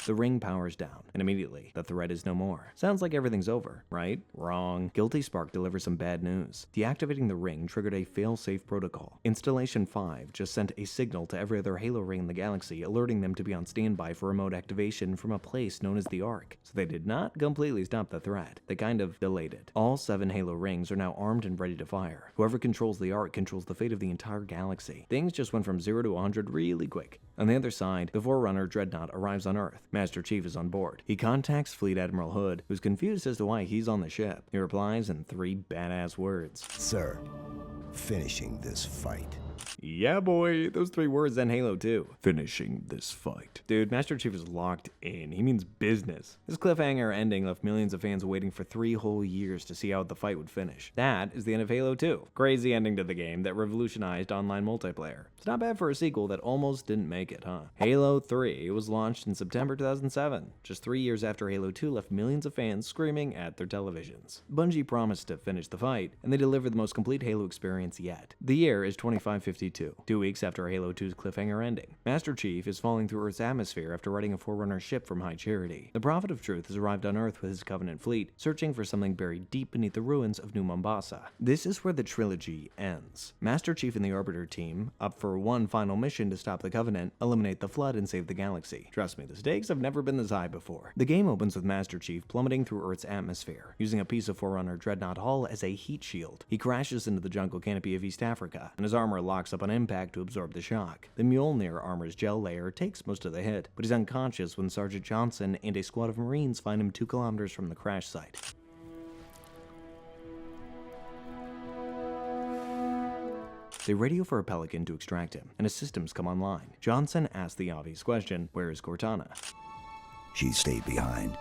The ring powers down, and immediately, the threat is no more. Sounds like everything's over, right? Wrong. Guilty Spark delivers some bad news. Deactivating the ring triggered a fail-safe protocol. Installation 5 just sent a signal to every other Halo ring in the galaxy, alerting them to be on standby for remote activation from a place known as the Ark. So they did not completely stop the threat. They kind of delayed it. All 7 Halo rings are now armed and ready to fire. Whoever controls the Ark controls the fate of the entire galaxy. Things just went from 0 to 100 really quick. On the other side, the Forerunner Dreadnought arrives on Earth. Master Chief is on board. He contacts Fleet Admiral Hood, who's confused as to why he's on the ship. He replies in 3 badass words. Sir, finishing this fight. Yeah, boy. Those 3 words end Halo 2. Finishing this fight. Dude, Master Chief is locked in. He means business. This cliffhanger ending left millions of fans waiting for 3 whole years to see how the fight would finish. That is the end of Halo 2. Crazy ending to the game that revolutionized online multiplayer. It's not bad for a sequel that almost didn't make it, huh? Halo 3 was launched in September 2007, just 3 years after Halo 2 left millions of fans screaming at their televisions. Bungie promised to finish the fight, and they delivered the most complete Halo experience yet. The year is 2552. 2 weeks after Halo 2's cliffhanger ending. Master Chief is falling through Earth's atmosphere after riding a Forerunner ship from High Charity. The Prophet of Truth has arrived on Earth with his Covenant fleet, searching for something buried deep beneath the ruins of New Mombasa. This is where the trilogy ends. Master Chief and the Arbiter team, up for one final mission to stop the Covenant, eliminate the Flood, and save the galaxy. Trust me, the stakes have never been this high before. The game opens with Master Chief plummeting through Earth's atmosphere, using a piece of Forerunner Dreadnought hull as a heat shield. He crashes into the jungle canopy of East Africa, and his armor locks up on impact to absorb the shock. The Mjolnir armor's gel layer takes most of the hit, but he's unconscious when Sergeant Johnson and a squad of Marines find him 2 kilometers from the crash site. They radio for a Pelican to extract him, and his systems come online. Johnson asks the obvious question, where is Cortana? She stayed behind.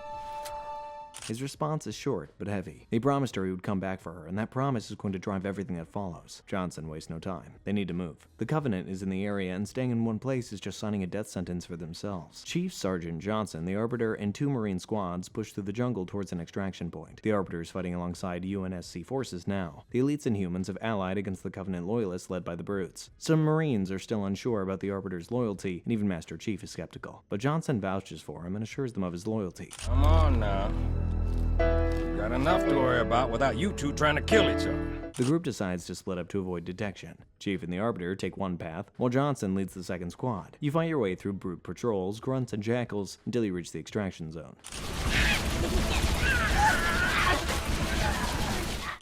His response is short, but heavy. He promised her he would come back for her, and that promise is going to drive everything that follows. Johnson wastes no time. They need to move. The Covenant is in the area, and staying in one place is just signing a death sentence for themselves. Chief Sergeant Johnson, the Arbiter, and 2 Marine squads push through the jungle towards an extraction point. The Arbiter is fighting alongside UNSC forces now. The elites and humans have allied against the Covenant loyalists led by the Brutes. Some Marines are still unsure about the Arbiter's loyalty, and even Master Chief is skeptical. But Johnson vouches for him and assures them of his loyalty. Come on now. Got enough to worry about without you 2 trying to kill each other. The group decides to split up to avoid detection. Chief and the Arbiter take one path, while Johnson leads the second squad. You fight your way through brute patrols, grunts, and jackals until you reach the extraction zone.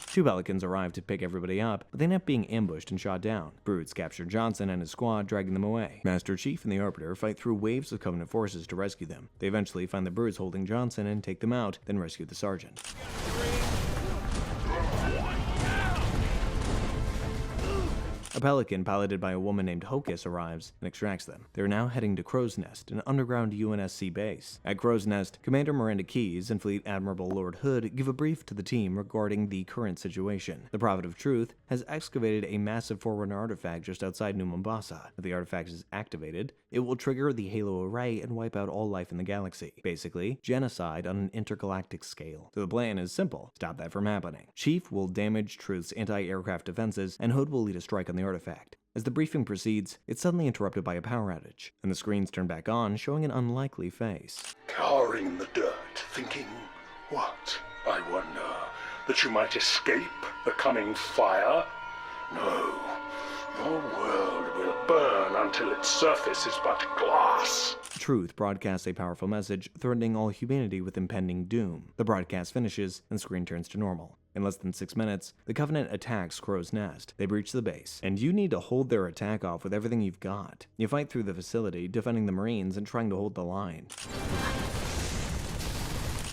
2 Pelicans arrive to pick everybody up, but they end up being ambushed and shot down. Brutes capture Johnson and his squad, dragging them away. Master Chief and the Arbiter fight through waves of Covenant forces to rescue them. They eventually find the Brutes holding Johnson and take them out, then rescue the Sergeant. A Pelican piloted by a woman named Hocus arrives and extracts them. They're now heading to Crow's Nest, an underground UNSC base. At Crow's Nest, Commander Miranda Keyes and Fleet Admiral Lord Hood give a brief to the team regarding the current situation. The Prophet of Truth has excavated a massive Forerunner artifact just outside New Mombasa. If the artifact is activated, it will trigger the Halo array and wipe out all life in the galaxy. Basically, genocide on an intergalactic scale. So the plan is simple: stop that from happening. Chief will damage Truth's anti-aircraft defenses, and Hood will lead a strike on the artifact. As the briefing proceeds, it's suddenly interrupted by a power outage, and the screens turn back on, showing an unlikely face. Cowering in the dirt, thinking, what? I wonder that you might escape the coming fire? No, your world will burn until its surface is but glass. Truth broadcasts a powerful message threatening all humanity with impending doom. The broadcast finishes, and the screen turns to normal. In less than 6 minutes, the Covenant attacks Crow's Nest. They breach the base, and you need to hold their attack off with everything you've got. You fight through the facility, defending the Marines and trying to hold the line.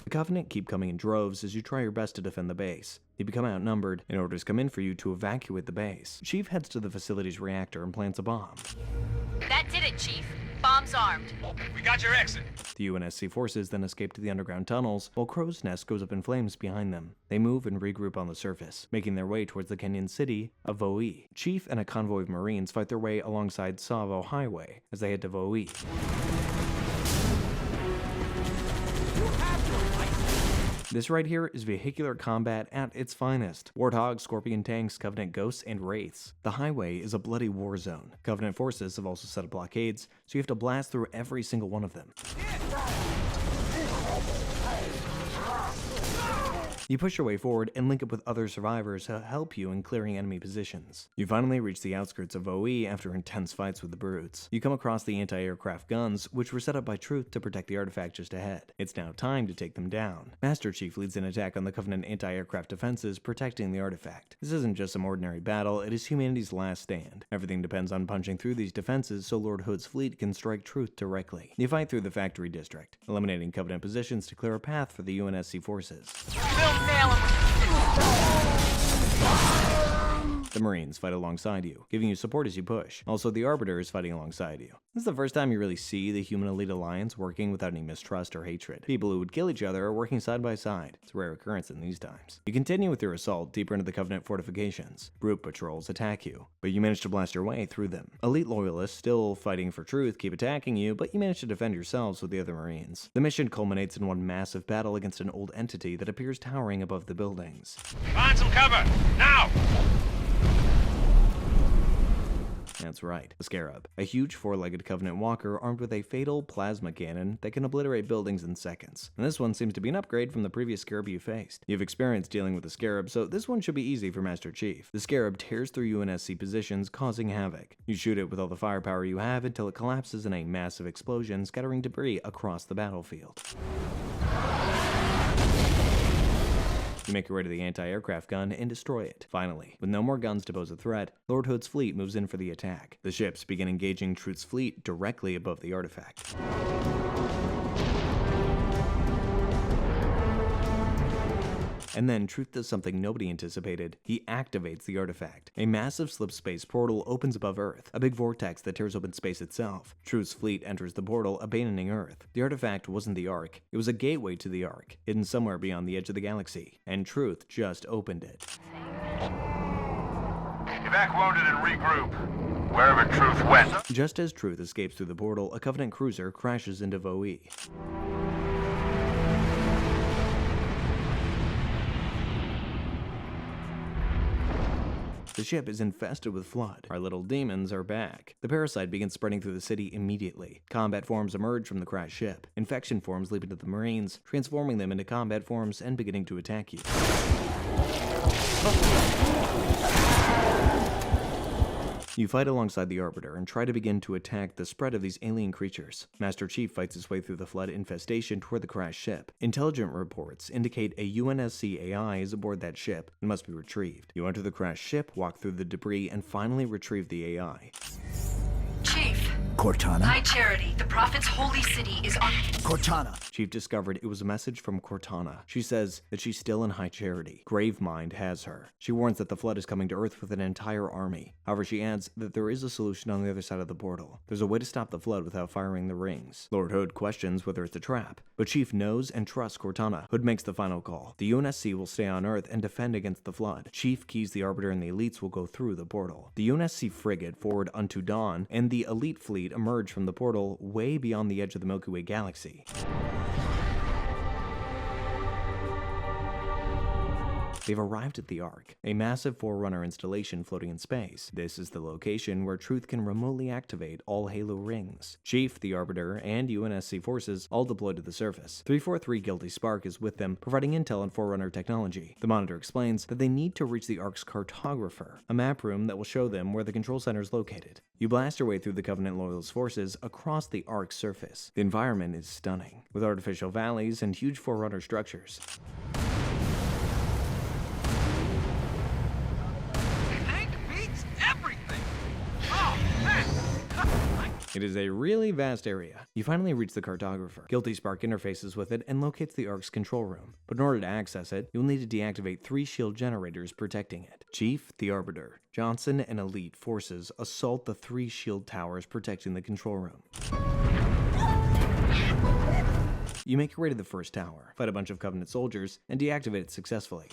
The Covenant keep coming in droves as you try your best to defend the base. You become outnumbered, and orders come in for you to evacuate the base. Chief heads to the facility's reactor and plants a bomb. That did it, Chief. Bomb's armed. We got your exit. The UNSC forces then escape to the underground tunnels, while Crow's Nest goes up in flames behind them. They move and regroup on the surface, making their way towards the Kenyan city of Voi. Chief and a convoy of Marines fight their way alongside Savo Highway as they head to Voi. This right here is vehicular combat at its finest. Warthogs, Scorpion tanks, Covenant ghosts, and wraiths. The highway is a bloody war zone. Covenant forces have also set up blockades, so you have to blast through every single one of them. You push your way forward and link up with other survivors to help you in clearing enemy positions. You finally reach the outskirts of Voi after intense fights with the brutes. You come across the anti-aircraft guns, which were set up by Truth to protect the artifact just ahead. It's now time to take them down. Master Chief leads an attack on the Covenant anti-aircraft defenses, protecting the artifact. This isn't just some ordinary battle, it is humanity's last stand. Everything depends on punching through these defenses so Lord Hood's fleet can strike Truth directly. You fight through the factory district, eliminating Covenant positions to clear a path for the UNSC forces. The Marines fight alongside you, giving you support as you push. Also, the Arbiter is fighting alongside you. This is the first time you really see the Human Elite Alliance working without any mistrust or hatred. People who would kill each other are working side by side. It's a rare occurrence in these times. You continue with your assault deeper into the Covenant fortifications. Brute patrols attack you, but you manage to blast your way through them. Elite Loyalists, still fighting for Truth, keep attacking you, but you manage to defend yourselves with the other Marines. The mission culminates in one massive battle against an old entity that appears towering above the buildings. Find some cover, now! That's right, the Scarab, a huge four-legged Covenant walker armed with a fatal plasma cannon that can obliterate buildings in seconds. And this one seems to be an upgrade from the previous Scarab you faced. You've experience dealing with the Scarab, so this one should be easy for Master Chief. The Scarab tears through UNSC positions, causing havoc. You shoot it with all the firepower you have until it collapses in a massive explosion, scattering debris across the battlefield. You make your way to the anti-aircraft gun and destroy it. Finally, with no more guns to pose a threat, Lord Hood's fleet moves in for the attack. The ships begin engaging Truth's fleet directly above the artifact. And then Truth does something nobody anticipated. He activates the artifact. A massive slip space portal opens above Earth, a big vortex that tears open space itself. Truth's fleet enters the portal, abandoning Earth. The artifact wasn't the Ark. It was a gateway to the Ark, hidden somewhere beyond the edge of the galaxy. And Truth just opened it. Evac wounded and regroup. Wherever Truth went. Just as Truth escapes through the portal, a Covenant cruiser crashes into Voi. The ship is infested with flood. Our little demons are back. The parasite begins spreading through the city immediately. Combat forms emerge from the crashed ship. Infection forms leap into the Marines, transforming them into combat forms and beginning to attack you. You fight alongside the Arbiter and try to begin to attack the spread of these alien creatures. Master Chief fights his way through the flood infestation toward the crashed ship. Intelligent reports indicate a UNSC AI is aboard that ship and must be retrieved. You enter the crashed ship, walk through the debris, and finally retrieve the AI. Chief, Cortana? High Charity, the Prophet's holy city is on... Cortana! Chief discovered it was a message from Cortana. She says that she's still in High Charity. Gravemind has her. She warns that the Flood is coming to Earth with an entire army. However, she adds that there is a solution on the other side of the portal. There's a way to stop the Flood without firing the rings. Lord Hood questions whether it's a trap, but Chief knows and trusts Cortana. Hood makes the final call. The UNSC will stay on Earth and defend against the Flood. Chief keys the Arbiter and the elites will go through the portal. The UNSC frigate forward unto dawn, and the elite fleet emerge from the portal way beyond the edge of the Milky Way galaxy. They've arrived at the Ark, a massive Forerunner installation floating in space. This is the location where Truth can remotely activate all Halo rings. Chief, the Arbiter, and UNSC forces all deployed to the surface. 343 Guilty Spark is with them, providing intel on Forerunner technology. The Monitor explains that they need to reach the Ark's cartographer, a map room that will show them where the control center is located. You blast your way through the Covenant Loyalist forces across the Ark's surface. The environment is stunning, with artificial valleys and huge Forerunner structures. It is a really vast area. You finally reach the cartographer. Guilty Spark interfaces with it and locates the Ark's control room. But in order to access it, you'll need to deactivate 3 shield generators protecting it. Chief, the Arbiter, Johnson, and elite forces assault the 3 shield towers protecting the control room. You make your way to the first tower, fight a bunch of Covenant soldiers, and deactivate it successfully.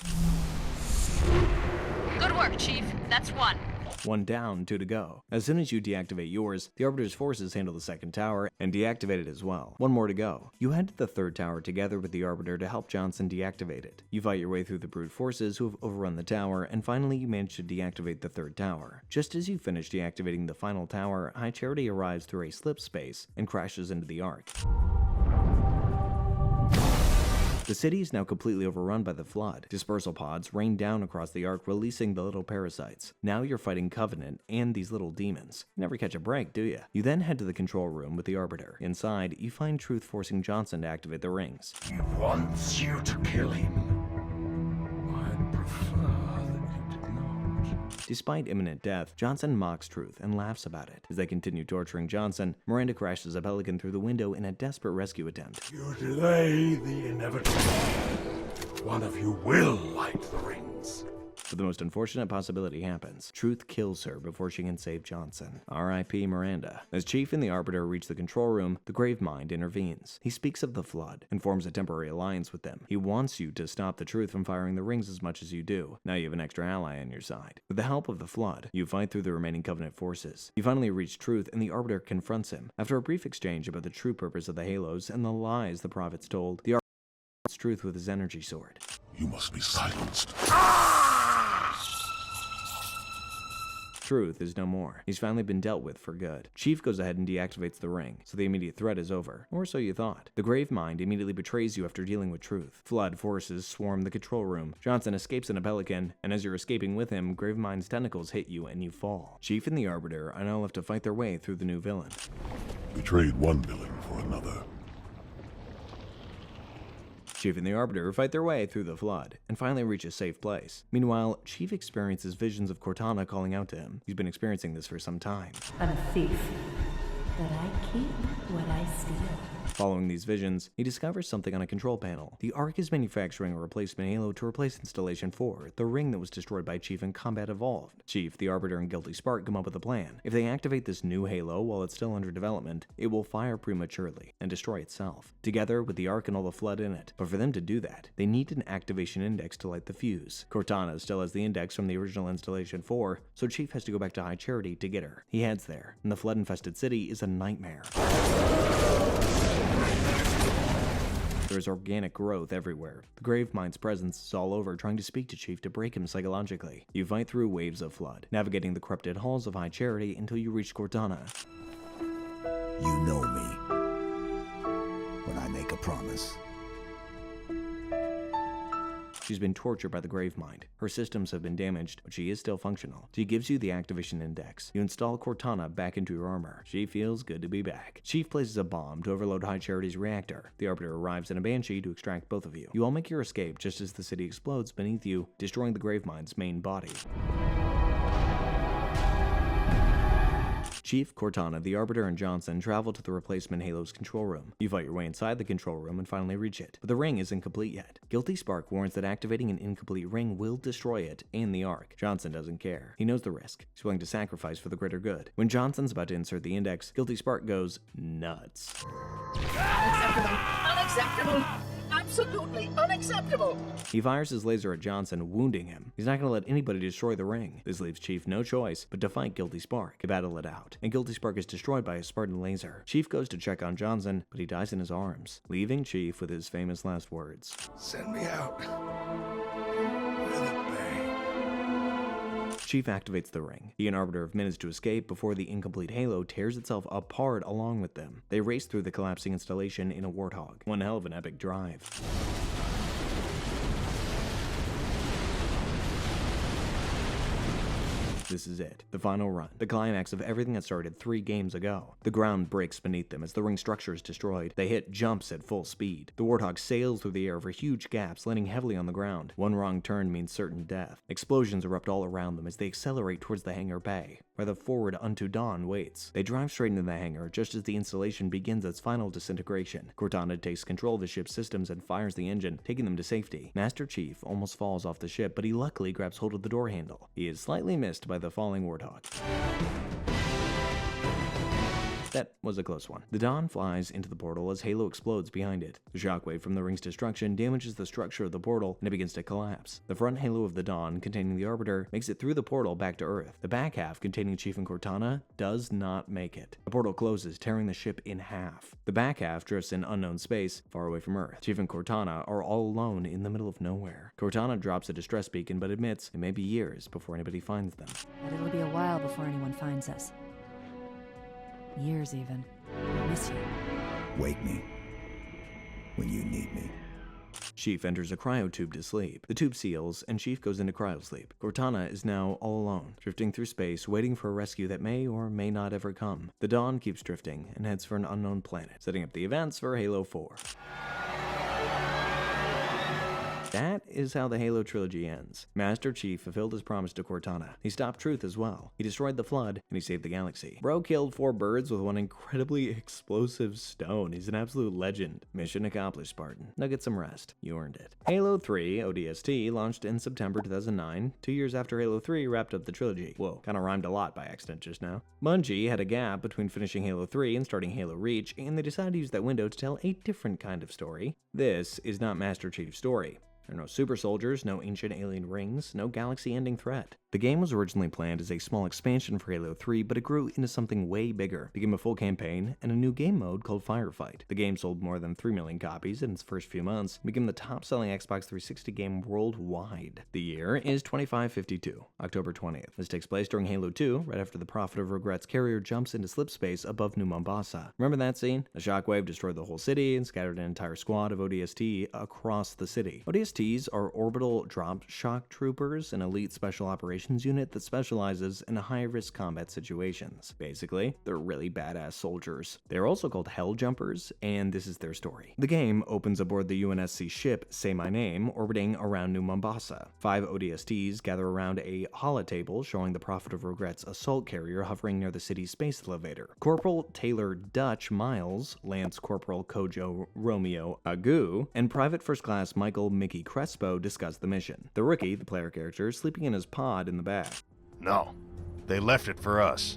Good work, Chief. That's 1. 1 down, 2 to go. As soon as you deactivate yours, the Arbiter's forces handle the second tower and deactivate it as well. 1 more to go. You head to the third tower together with the Arbiter to help Johnson deactivate it. You fight your way through the brute forces who have overrun the tower, and finally you manage to deactivate the third tower. Just as you finish deactivating the final tower, High Charity arrives through a slip space and crashes into the Ark. The city is now completely overrun by the Flood. Dispersal pods rain down across the Ark, releasing the little parasites. Now you're fighting Covenant and these little demons. You never catch a break, do you? You then head to the control room with the Arbiter. Inside, you find Truth forcing Johnson to activate the rings. He wants you to kill him. I'd prefer that you did not. Despite imminent death, Johnson mocks Truth and laughs about it. As they continue torturing Johnson, Miranda crashes a Pelican through the window in a desperate rescue attempt. You delay the inevitable. One of you will light the rings. But the most unfortunate possibility happens. Truth kills her before she can save Johnson. R.I.P. Miranda. As Chief and the Arbiter reach the control room, the Gravemind intervenes. He speaks of the Flood and forms a temporary alliance with them. He wants you to stop the Truth from firing the rings as much as you do. Now you have an extra ally on your side. With the help of the Flood, you fight through the remaining Covenant forces. You finally reach Truth and the Arbiter confronts him. After a brief exchange about the true purpose of the Halos and the lies the prophets told, the Arbiter fights Truth with his energy sword. You must be silenced. Truth is no more. He's finally been dealt with for good. Chief goes ahead and deactivates the ring, so the immediate threat is over. Or so you thought. The Gravemind immediately betrays you after dealing with Truth. Flood forces swarm the control room. Johnson escapes in a Pelican, and as you're escaping with him, Gravemind's tentacles hit you and you fall. Chief and the Arbiter are now left to fight their way through the new villain. We trade one villain for another. Chief and the Arbiter fight their way through the Flood, and finally reach a safe place. Meanwhile, Chief experiences visions of Cortana calling out to him. He's been experiencing this for some time. I'm a thief, but I keep what I steal. Following these visions, he discovers something on a control panel. The Ark is manufacturing a replacement Halo to replace Installation 4, the ring that was destroyed by Chief in Combat Evolved. Chief, the Arbiter, and Guilty Spark come up with a plan. If they activate this new Halo while it's still under development, it will fire prematurely and destroy itself, together with the Ark and all the Flood in it. But for them to do that, they need an activation index to light the fuse. Cortana still has the index from the original Installation 4, so Chief has to go back to High Charity to get her. He heads there, and the Flood-infested city is a nightmare. There's organic growth everywhere. The Gravemind's presence is all over, trying to speak to Chief to break him psychologically. You fight through waves of Flood, navigating the corrupted halls of High Charity until you reach Cortana. You know me. When I make a promise. She's been tortured by the Gravemind. Her systems have been damaged, but she is still functional. She gives you the activation index. You install Cortana back into your armor. She feels good to be back. Chief places a bomb to overload High Charity's reactor. The Arbiter arrives in a Banshee to extract both of you. You all make your escape just as the city explodes beneath you, destroying the Gravemind's main body. Chief, Cortana, the Arbiter, and Johnson travel to the replacement Halo's control room. You fight your way inside the control room and finally reach it, but the ring isn't complete yet. Guilty Spark warns that activating an incomplete ring will destroy it and the Ark. Johnson doesn't care. He knows the risk. He's willing to sacrifice for the greater good. When Johnson's about to insert the index, Guilty Spark goes nuts. Unacceptable! Unacceptable! Absolutely unacceptable! He fires his laser at Johnson, wounding him. He's not going to let anybody destroy the ring. This leaves Chief no choice but to fight Guilty Spark. They battle it out, and Guilty Spark is destroyed by a Spartan laser. Chief goes to check on Johnson, but he dies in his arms, leaving Chief with his famous last words. Send me out. With a bang. Chief activates the ring. He and Arbiter have minutes to escape before the incomplete Halo tears itself apart along with them. They race through the collapsing installation in a Warthog. One hell of an epic drive. This is it, the final run, the climax of everything that started 3 games ago. The ground breaks beneath them as the ring structure is destroyed. They hit jumps at full speed. The Warthog sails through the air over huge gaps, landing heavily on the ground. One wrong turn means certain death. Explosions erupt all around them as they accelerate towards the hangar bay, where the forward Unto Dawn waits. They drive straight into the hangar just as the installation begins its final disintegration. Cortana takes control of the ship's systems and fires the engine, taking them to safety. Master Chief almost falls off the ship, but he luckily grabs hold of the door handle. He is slightly missed by the falling Warthog. That was a close one. The Dawn flies into the portal as Halo explodes behind it. The shockwave from the ring's destruction damages the structure of the portal and it begins to collapse. The front halo of the Dawn, containing the Arbiter, makes it through the portal back to Earth. The back half, containing Chief and Cortana, does not make it. The portal closes, tearing the ship in half. The back half drifts in unknown space, far away from Earth. Chief and Cortana are all alone in the middle of nowhere. Cortana drops a distress beacon but admits it may be years before anybody finds them. But it'll be a while before anyone finds us. Years even. I miss you. Wake me when you need me. Chief enters a cryotube to sleep. The tube seals, and Chief goes into cryosleep. Cortana is now all alone, drifting through space, waiting for a rescue that may or may not ever come. The Dawn keeps drifting and heads for an unknown planet, setting up the events for Halo 4. That is how the Halo trilogy ends. Master Chief fulfilled his promise to Cortana. He stopped Truth as well. He destroyed the Flood, and he saved the galaxy. Bro killed 4 birds with one incredibly explosive stone. He's an absolute legend. Mission accomplished, Spartan. Now get some rest. You earned it. Halo 3 ODST launched in September 2009, 2 years after Halo 3 wrapped up the trilogy. Whoa, kinda rhymed a lot by accident just now. Bungie had a gap between finishing Halo 3 and starting Halo Reach, and they decided to use that window to tell a different kind of story. This is not Master Chief's story. There are no super soldiers, no ancient alien rings, no galaxy-ending threat. The game was originally planned as a small expansion for Halo 3, but it grew into something way bigger, became a full campaign, and a new game mode called Firefight. The game sold more than 3 million copies in its first few months, and became the top-selling Xbox 360 game worldwide. The year is 2552, October 20th. This takes place during Halo 2, right after the Prophet of Regret's carrier jumps into slipspace above New Mombasa. Remember that scene? A shockwave destroyed the whole city and scattered an entire squad of ODST across the city. ODSTs are Orbital Drop Shock Troopers, an elite special operations unit that specializes in high-risk combat situations. Basically, they're really badass soldiers. They're also called Hell Jumpers, and this is their story. The game opens aboard the UNSC ship Say My Name, orbiting around New Mombasa. 5 ODSTs gather around a holotable showing the Prophet of Regret's assault carrier hovering near the city's space elevator. Corporal Taylor Dutch Miles, Lance Corporal Kojo Romeo Agu, and Private First Class Michael Mickey Crespo discuss the mission. The rookie, the player character, sleeping in his pod in the back. No, they left it for us.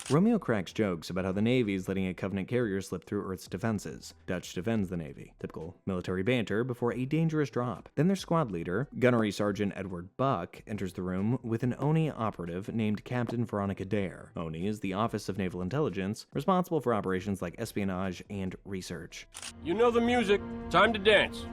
Romeo cracks jokes about how the Navy is letting a Covenant carrier slip through Earth's defenses. Dutch defends the Navy. Typical military banter before a dangerous drop. Then their squad leader, Gunnery Sergeant Edward Buck, enters the room with an ONI operative named Captain Veronica Dare. ONI is the Office of Naval Intelligence, responsible for operations like espionage and research. You know the music. Time to dance.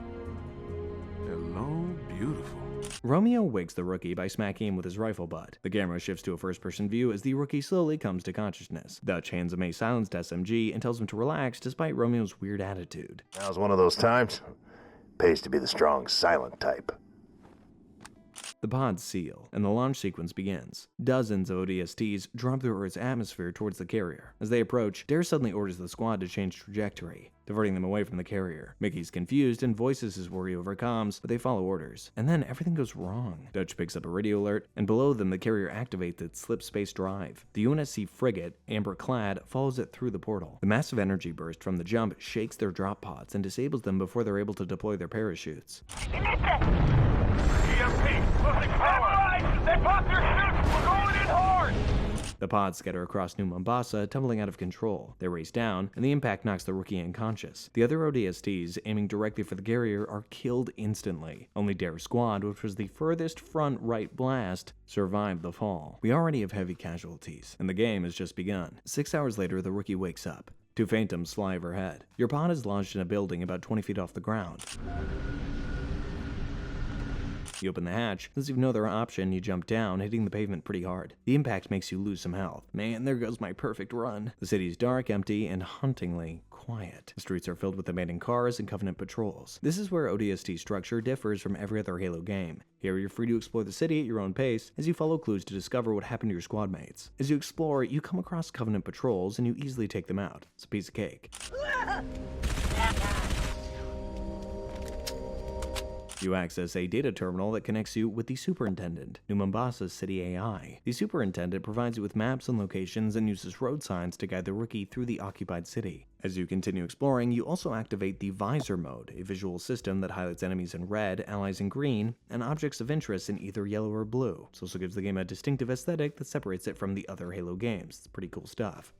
Hello, beautiful. Romeo wakes the rookie by smacking him with his rifle butt. The camera shifts to a first-person view as the rookie slowly comes to consciousness. Dutch hands him a silenced SMG and tells him to relax despite Romeo's weird attitude. Now's one of those times. Pays to be the strong, silent type. The pods seal, and the launch sequence begins. Dozens of ODSTs drop through Earth's atmosphere towards the carrier. As they approach, Dare suddenly orders the squad to change trajectory. diverting them away from the carrier. Mickey's confused and voices his worry over comms, but they follow orders. And then everything goes wrong. Dutch picks up a radio alert, and below them the carrier activates its slip space drive. The UNSC frigate, amber-clad, follows it through the portal. The massive energy burst from the jump shakes their drop pods and disables them before they're able to deploy their parachutes. They popped their chutes! We're going in hard! The pods scatter across New Mombasa, tumbling out of control. They race down, and the impact knocks the rookie unconscious. The other ODSTs, aiming directly for the carrier, are killed instantly. Only Dare's squad, which was the furthest front right blast, survived the fall. We already have heavy casualties, and the game has just begun. 6 hours later, the rookie wakes up. Two phantoms fly overhead. Your pod is lodged in a building about 20 feet off the ground. You open the hatch. As you've no other option, you jump down, hitting the pavement pretty hard. The impact makes you lose some health. Man, there goes my perfect run. The city's dark, empty, and hauntingly quiet. The streets are filled with abandoned cars and Covenant patrols. This is where ODST structure differs from every other Halo game. Here you're free to explore the city at your own pace as you follow clues to discover what happened to your squad mates. As you explore, you come across Covenant patrols and you easily take them out. It's a piece of cake. You access a data terminal that connects you with the Superintendent, New Mombasa's city AI. The Superintendent provides you with maps and locations and uses road signs to guide the rookie through the occupied city. As you continue exploring, you also activate the Visor mode, a visual system that highlights enemies in red, allies in green, and objects of interest in either yellow or blue. This also gives the game a distinctive aesthetic that separates it from the other Halo games. It's pretty cool stuff.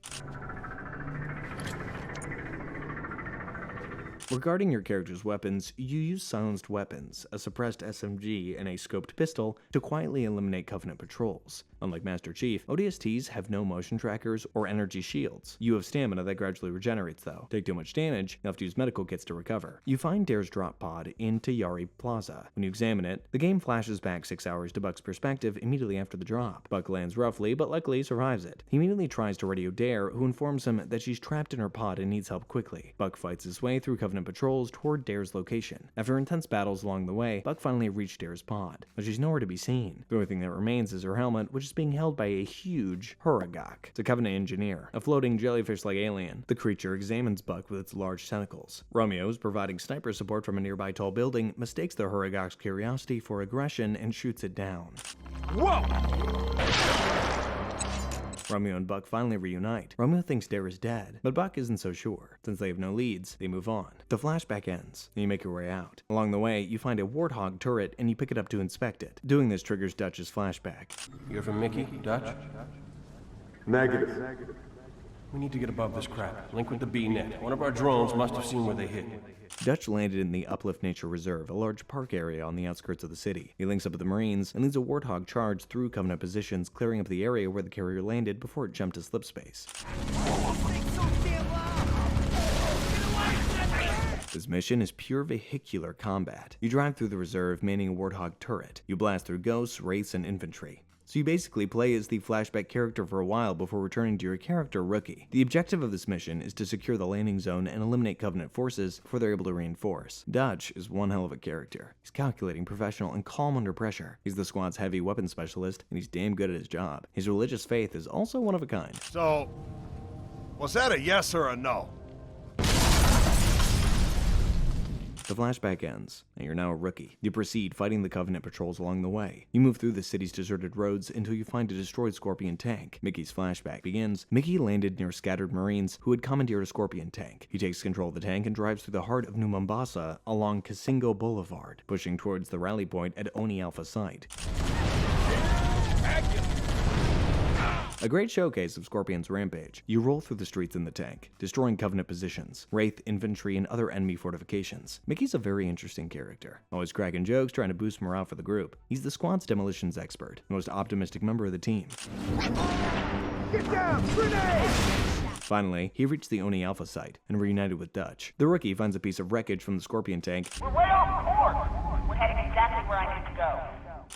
Regarding your character's weapons, you use silenced weapons, a suppressed SMG, and a scoped pistol to quietly eliminate Covenant patrols. Unlike Master Chief, ODSTs have no motion trackers or energy shields. You have stamina that gradually regenerates though. Take too much damage, you'll have to use medical kits to recover. You find Dare's drop pod in Tayari Plaza. When you examine it, the game flashes back 6 hours to Buck's perspective immediately after the drop. Buck lands roughly, but luckily survives it. He immediately tries to radio Dare, who informs him that she's trapped in her pod and needs help quickly. Buck fights his way through Covenant patrols toward Dare's location. After intense battles along the way, Buck finally reached Dare's pod, but she's nowhere to be seen. The only thing that remains is her helmet, which is being held by a huge Huragok. It's a Covenant engineer, a floating jellyfish-like alien. The creature examines Buck with its large tentacles. Romeo, providing sniper support from a nearby tall building, mistakes the Huragok's curiosity for aggression and shoots it down. Whoa! Romeo and Buck finally reunite. Romeo thinks Dare is dead, but Buck isn't so sure. Since they have no leads, they move on. The flashback ends, and you make your way out. Along the way, you find a Warthog turret, and you pick it up to inspect it. Doing this triggers Dutch's flashback. You're from Mickey, Dutch? Negative. We need to get above this crap. Link with the B-net. One of our drones must have seen where they hit. Dutch landed in the Uplift Nature Reserve, a large park area on the outskirts of the city. He links up with the Marines and leads a Warthog charge through Covenant positions, clearing up the area where the carrier landed before it jumped to slip space. This mission is pure vehicular combat. You drive through the reserve, manning a Warthog turret. You blast through ghosts, wraiths, and infantry. So you basically play as the flashback character for a while before returning to your character Rookie. The objective of this mission is to secure the landing zone and eliminate Covenant forces before they're able to reinforce. Dutch is one hell of a character. He's calculating, professional, and calm under pressure. He's the squad's heavy weapons specialist, and he's damn good at his job. His religious faith is also one of a kind. So, was that a yes or a no? The flashback ends, and you're now a rookie. You proceed fighting the Covenant patrols along the way. You move through the city's deserted roads until you find a destroyed Scorpion tank. Mickey's flashback begins. Mickey landed near scattered Marines who had commandeered a Scorpion tank. He takes control of the tank and drives through the heart of New Mombasa along Kasingo Boulevard, pushing towards the rally point at Oni Alpha site. A great showcase of Scorpion's rampage. You roll through the streets in the tank, destroying Covenant positions, Wraith, infantry, and other enemy fortifications. Mickey's a very interesting character, always cracking jokes, trying to boost morale for the group. He's the squad's demolitions expert, the most optimistic member of the team. Get down! Grenade! Finally, he reached the Oni Alpha site and reunited with Dutch. The rookie finds a piece of wreckage from the Scorpion tank. We're way off course! We're heading exactly where I need to go.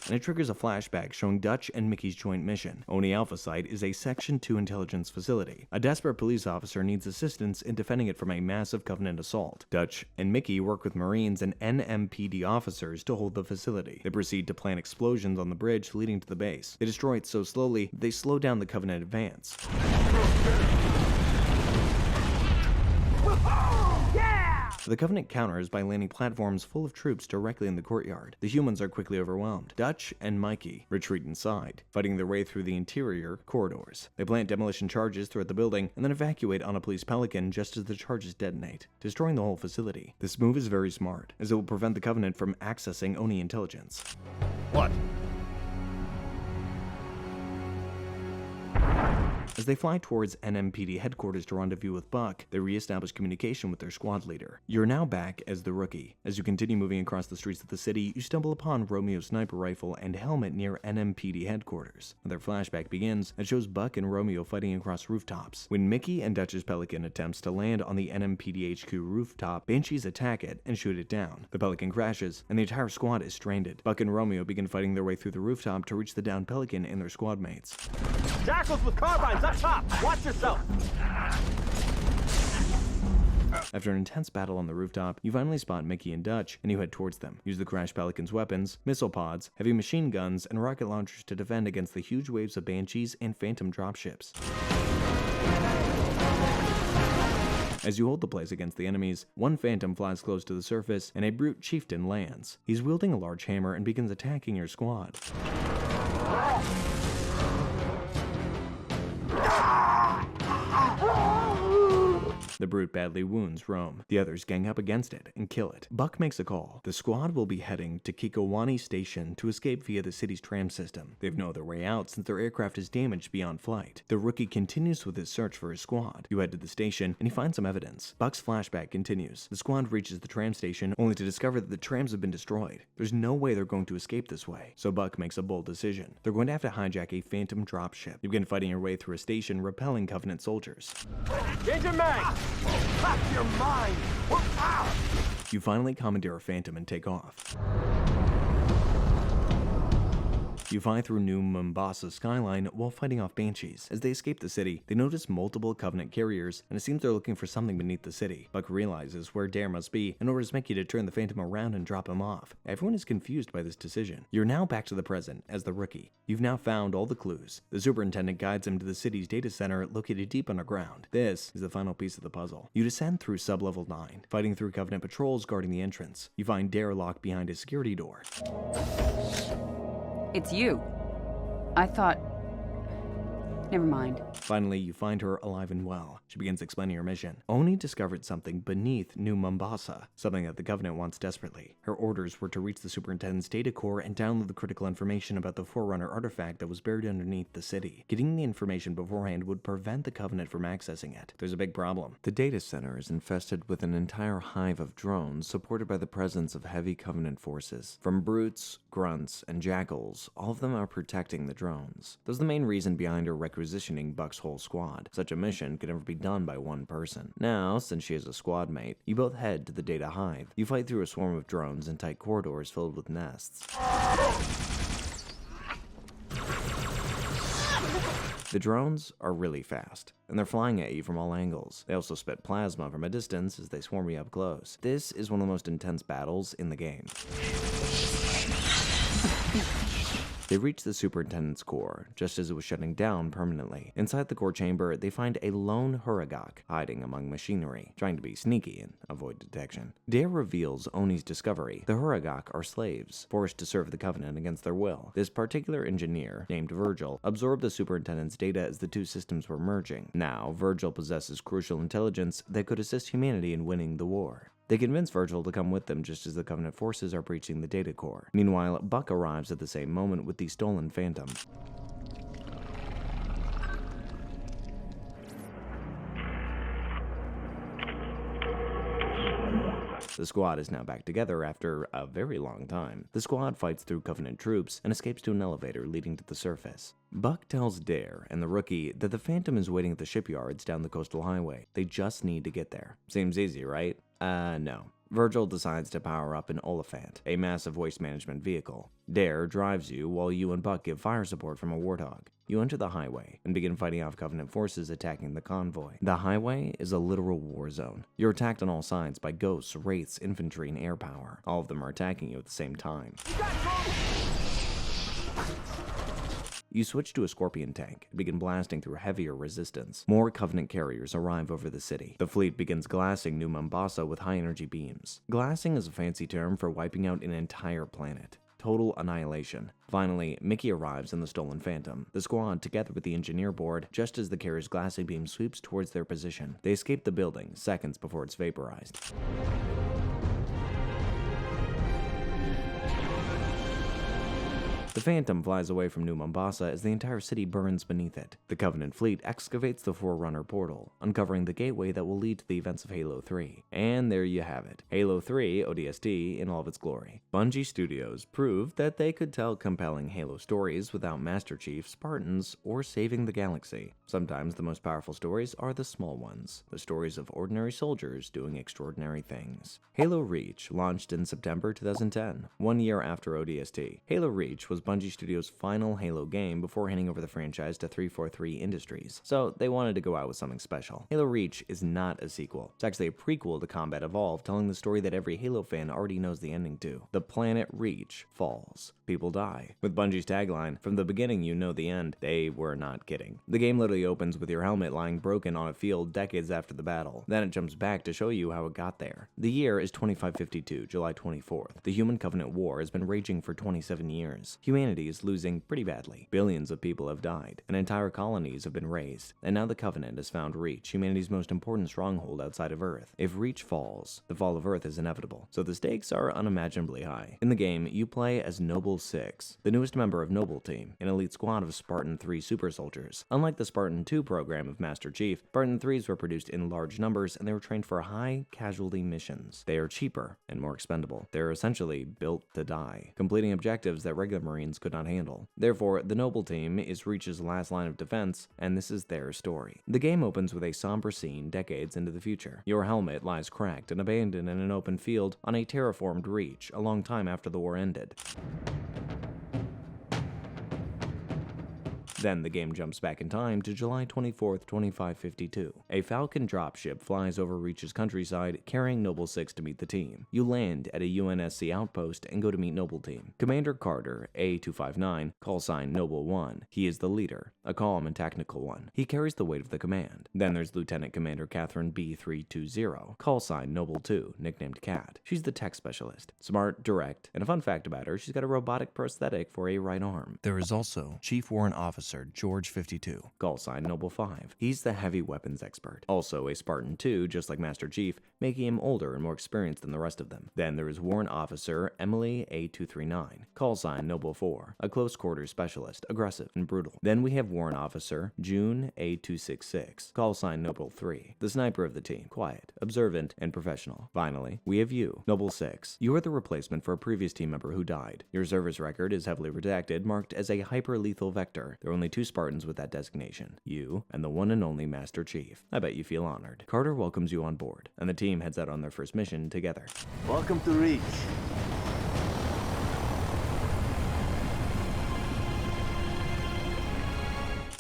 And it triggers a flashback showing Dutch and Mickey's joint mission. Oni Alpha site is a Section 2 intelligence facility. A desperate police officer needs assistance in defending it from a massive Covenant assault. Dutch and Mickey work with Marines and NMPD officers to hold the facility. They proceed to plant explosions on the bridge leading to the base. They destroy it so slowly, they slow down the Covenant advance. Yeah! The Covenant counters by landing platforms full of troops directly in the courtyard. The humans are quickly overwhelmed. Dutch and Mikey retreat inside, fighting their way through the interior corridors. They plant demolition charges throughout the building and then evacuate on a police Pelican just as the charges detonate, destroying the whole facility. This move is very smart, as it will prevent the Covenant from accessing Oni intelligence. What? As they fly towards NMPD headquarters to rendezvous with Buck, they re-establish communication with their squad leader. You're now back as the Rookie. As you continue moving across the streets of the city, you stumble upon Romeo's sniper rifle and helmet near NMPD headquarters. Their flashback begins and shows Buck and Romeo fighting across rooftops. When Mickey and Dutch's Pelican attempts to land on the NMPD HQ rooftop, Banshees attack it and shoot it down. The Pelican crashes, and the entire squad is stranded. Buck and Romeo begin fighting their way through the rooftop to reach the downed Pelican and their squad mates. Jackals with carbines up top! Watch yourself! After an intense battle on the rooftop, you finally spot Mickey and Dutch, and you head towards them. Use the crashed Pelican's weapons, missile pods, heavy machine guns, and rocket launchers to defend against the huge waves of Banshees and Phantom dropships. As you hold the place against the enemies, one Phantom flies close to the surface, and a brute chieftain lands. He's wielding a large hammer and begins attacking your squad. The brute badly wounds Rome. The others gang up against it and kill it. Buck makes a call. The squad will be heading to Kikowani Station to escape via the city's tram system. They have no other way out since their aircraft is damaged beyond flight. The Rookie continues with his search for his squad. You head to the station and he finds some evidence. Buck's flashback continues. The squad reaches the tram station only to discover that the trams have been destroyed. There's no way they're going to escape this way. So Buck makes a bold decision. They're going to have to hijack a Phantom dropship. You begin fighting your way through a station, repelling Covenant soldiers. Change your mag! Fuck your mind! You finally commandeer a Phantom and take off. You fly through New Mombasa's skyline while fighting off Banshees. As they escape the city, they notice multiple Covenant carriers, and it seems they're looking for something beneath the city. Buck realizes where Dare must be and orders Mickey to turn the Phantom around and drop him off. Everyone is confused by this decision. You're now back to the present as the Rookie. You've now found all the clues. The superintendent guides him to the city's data center located deep underground. This is the final piece of the puzzle. You descend through sub-level 9, fighting through Covenant patrols guarding the entrance. You find Dare locked behind a security door. It's you. I thought... Never mind. Finally, you find her alive and well. She begins explaining her mission. Oni discovered something beneath New Mombasa, something that the Covenant wants desperately. Her orders were to reach the Superintendent's data core and download the critical information about the Forerunner artifact that was buried underneath the city. Getting the information beforehand would prevent the Covenant from accessing it. There's a big problem. The data center is infested with an entire hive of drones supported by the presence of heavy Covenant forces. From brutes, grunts, and jackals, all of them are protecting the drones. That's the main reason behind her requisitioning Buck's whole squad. Such a mission could never be done by one person. Now, since she is a squad mate, you both head to the data hive. You fight through a swarm of drones in tight corridors filled with nests. The drones are really fast, and they're flying at you from all angles. They also spit plasma from a distance as they swarm you up close. This is one of the most intense battles in the game. They reach the Superintendent's core, just as it was shutting down permanently. Inside the core chamber, they find a lone Huragok hiding among machinery, trying to be sneaky and avoid detection. Dare reveals Oni's discovery. The Huragok are slaves, forced to serve the Covenant against their will. This particular engineer, named Virgil, absorbed the Superintendent's data as the two systems were merging. Now, Virgil possesses crucial intelligence that could assist humanity in winning the war. They convince Virgil to come with them just as the Covenant forces are breaching the data core. Meanwhile, Buck arrives at the same moment with the stolen Phantom. The squad is now back together after a very long time. The squad fights through Covenant troops and escapes to an elevator leading to the surface. Buck tells Dare and the Rookie that the Phantom is waiting at the shipyards down the coastal highway. They just need to get there. Seems easy, right? No. Virgil decides to power up an Oliphant, a massive waste management vehicle. Dare drives you while you and Buck give fire support from a Warthog. You enter the highway and begin fighting off Covenant forces attacking the convoy. The highway is a literal war zone. You're attacked on all sides by ghosts, wraiths, infantry, and air power. All of them are attacking you at the same time. You switch to a Scorpion tank and begin blasting through heavier resistance. More Covenant carriers arrive over the city. The fleet begins glassing New Mombasa with high-energy beams. Glassing is a fancy term for wiping out an entire planet. Total annihilation. Finally, Mickey arrives in the stolen Phantom. The squad, together with the engineer board, just as the carrier's glassing beam sweeps towards their position. They escape the building seconds before it's vaporized. The Phantom flies away from New Mombasa as the entire city burns beneath it. The Covenant fleet excavates the Forerunner portal, uncovering the gateway that will lead to the events of Halo 3. And there you have it. Halo 3 ODST in all of its glory. Bungie Studios proved that they could tell compelling Halo stories without Master Chief, Spartans, or saving the galaxy. Sometimes the most powerful stories are the small ones, the stories of ordinary soldiers doing extraordinary things. Halo Reach launched in September 2010, 1 year after ODST. Halo Reach was Bungie Studios' final Halo game before handing over the franchise to 343 Industries, so they wanted to go out with something special. Halo Reach is not a sequel. It's actually a prequel to Combat Evolved, telling the story that every Halo fan already knows the ending to. The planet Reach falls. People die. With Bungie's tagline, "From the beginning you know the end," they were not kidding. The game literally opens with your helmet lying broken on a field decades after the battle. Then it jumps back to show you how it got there. The year is 2552, July 24th. The Human Covenant War has been raging for 27 years. Humanity is losing pretty badly. Billions of people have died, and entire colonies have been razed. And now the Covenant has found Reach, humanity's most important stronghold outside of Earth. If Reach falls, the fall of Earth is inevitable, so the stakes are unimaginably high. In the game, you play as Noble 6, the newest member of Noble Team, an elite squad of Spartan 3 super soldiers. Unlike the Spartan 2 program of Master Chief, Spartan 3s were produced in large numbers and they were trained for high casualty missions. They are cheaper and more expendable. They are essentially built to die, completing objectives that regular Marines could not handle. Therefore, the Noble Team is Reach's last line of defense, and this is their story. The game opens with a somber scene decades into the future. Your helmet lies cracked and abandoned in an open field on a terraformed Reach a long time after the war ended. Then the game jumps back in time to July 24th, 2552. A Falcon dropship flies over Reach's countryside, carrying Noble 6 to meet the team. You land at a UNSC outpost and go to meet Noble Team. Commander Carter, A259, call sign Noble 1. He is the leader, a calm and technical one. He carries the weight of the command. Then there's Lieutenant Commander Catherine B320, call sign Noble 2, nicknamed Cat. She's the tech specialist. Smart, direct, and a fun fact about her, she's got a robotic prosthetic for a right arm. There is also Chief Warrant Officer George 52, call sign Noble 5. He's the heavy weapons expert. Also a Spartan 2, just like Master Chief, making him older and more experienced than the rest of them. Then there is Warrant Officer Emily A239, call sign Noble 4, a close quarters specialist, aggressive and brutal. Then we have Warrant Officer June A266, call sign Noble 3, the sniper of the team, quiet, observant, and professional. Finally, we have you, Noble 6. You are the replacement for a previous team member who died. Your service record is heavily redacted, marked as a hyper-lethal vector. There are only 2 Spartans with that designation, you and the one and only Master Chief. I bet you feel honored. Carter welcomes you on board, and the team heads out on their first mission together. Welcome to Reach.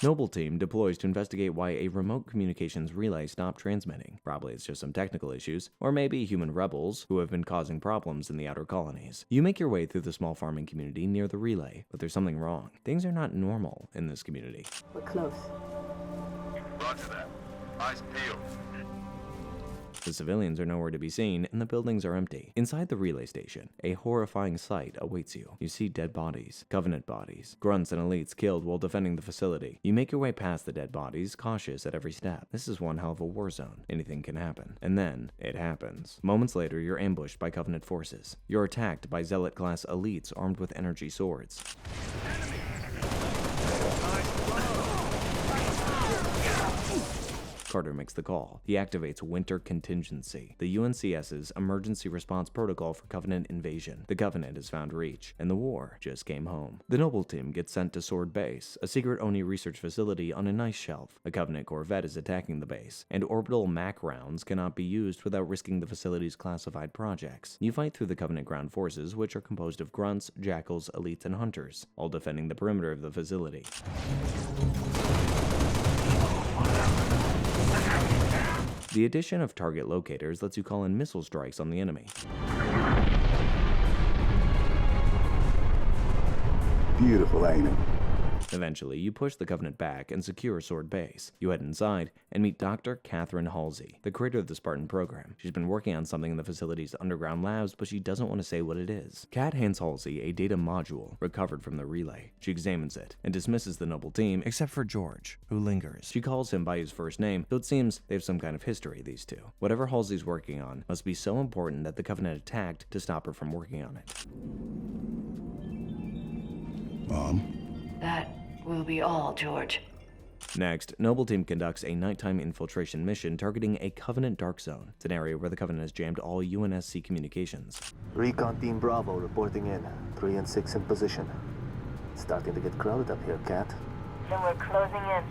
Noble Team deploys to investigate why a remote communications relay stopped transmitting. Probably it's just some technical issues, or maybe human rebels who have been causing problems in the outer colonies. You make your way through the small farming community near the relay, but there's something wrong. Things are not normal in this community. We're close. Roger that. Eyes peeled. The civilians are nowhere to be seen, and the buildings are empty. Inside the relay station, a horrifying sight awaits you. You see dead bodies, Covenant bodies, grunts and elites killed while defending the facility. You make your way past the dead bodies, cautious at every step. This is one hell of a war zone. Anything can happen. And then, it happens. Moments later, you're ambushed by Covenant forces. You're attacked by Zealot-class elites armed with energy swords. Carter makes the call. He activates Winter Contingency, the UNCS's emergency response protocol for Covenant invasion. The Covenant has found Reach, and the war just came home. The Noble Team gets sent to Sword Base, a secret Oni research facility on an ice shelf. A Covenant Corvette is attacking the base, and orbital MAC rounds cannot be used without risking the facility's classified projects. You fight through the Covenant ground forces, which are composed of grunts, jackals, elites, and hunters, all defending the perimeter of the facility. The addition of target locators lets you call in missile strikes on the enemy. Beautiful, ain't it? Eventually, you push the Covenant back and secure Sword Base. You head inside and meet Dr. Catherine Halsey, the creator of the Spartan program. She's been working on something in the facility's underground labs, but she doesn't want to say what it is. Cat hands Halsey a data module recovered from the relay. She examines it and dismisses the noble team, except for George, who lingers. She calls him by his first name, though it seems they have some kind of history, these two. Whatever Halsey's working on must be so important that the Covenant attacked to stop her from working on it. Mom? That will be all, George. Next, Noble Team conducts a nighttime infiltration mission targeting a Covenant Dark Zone. It's an area where the Covenant has jammed all UNSC communications. Recon Team Bravo reporting in. 3 and 6 in position. It's starting to get crowded up here, Cat. Then we're closing in.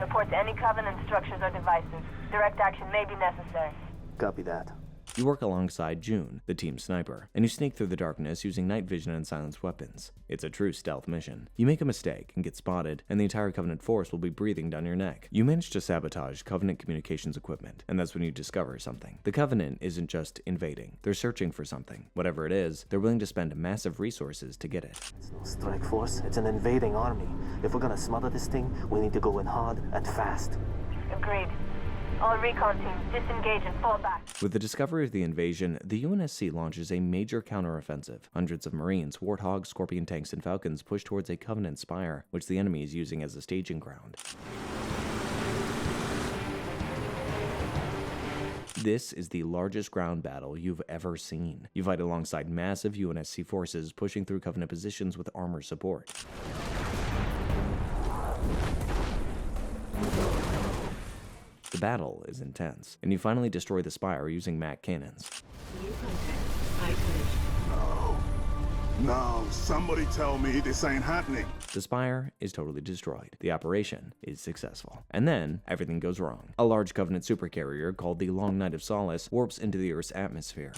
Report to any Covenant structures or devices. Direct action may be necessary. Copy that. You work alongside June, the team sniper, and you sneak through the darkness using night vision and silenced weapons. It's a true stealth mission. You make a mistake and get spotted, and the entire Covenant force will be breathing down your neck. You manage to sabotage Covenant communications equipment, and that's when you discover something. The Covenant isn't just invading. They're searching for something. Whatever it is, they're willing to spend massive resources to get it. It's no strike force, it's an invading army. If we're gonna smother this thing, we need to go in hard and fast. Agreed. All recon teams, disengage and fall back. With the discovery of the invasion, the UNSC launches a major counteroffensive. Hundreds of Marines, Warthogs, Scorpion tanks, and Falcons push towards a Covenant spire, which the enemy is using as a staging ground. This is the largest ground battle you've ever seen. You fight alongside massive UNSC forces pushing through Covenant positions with armor support. The battle is intense, and you finally destroy the spire using MAC cannons. No, somebody tell me this ain't happening. The spire is totally destroyed. The operation is successful. And then, everything goes wrong. A large Covenant supercarrier called the Long Night of Solace warps into the Earth's atmosphere.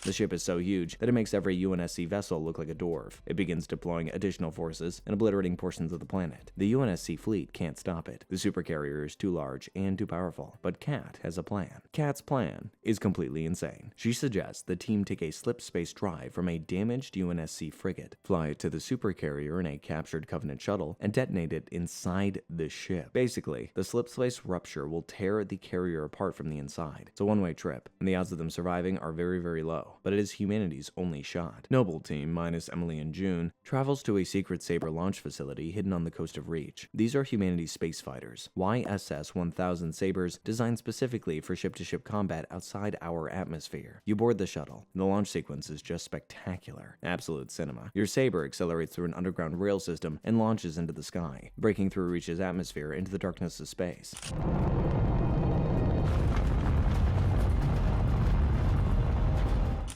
The ship is so huge that it makes every UNSC vessel look like a dwarf. It begins deploying additional forces and obliterating portions of the planet. The UNSC fleet can't stop it. The supercarrier is too large and too powerful. But Cat has a plan. Cat's plan is completely insane. She suggests the team take a slip space drive from a damaged UNSC frigate, fly it to the supercarrier in a captured Covenant shuttle, and detonate it inside the ship. Basically, the slip space rupture will tear the carrier apart from the inside. It's a one-way trip, and the odds of them surviving are very, very low. But it is humanity's only shot. Noble Team, minus Emily and June, travels to a secret Saber launch facility hidden on the coast of Reach. These are humanity's space fighters, YSS-1000 Sabers designed specifically for ship-to-ship combat outside our atmosphere. You board the shuttle. The launch sequence is just spectacular. Absolute cinema. Your Saber accelerates through an underground rail system and launches into the sky, breaking through Reach's atmosphere into the darkness of space.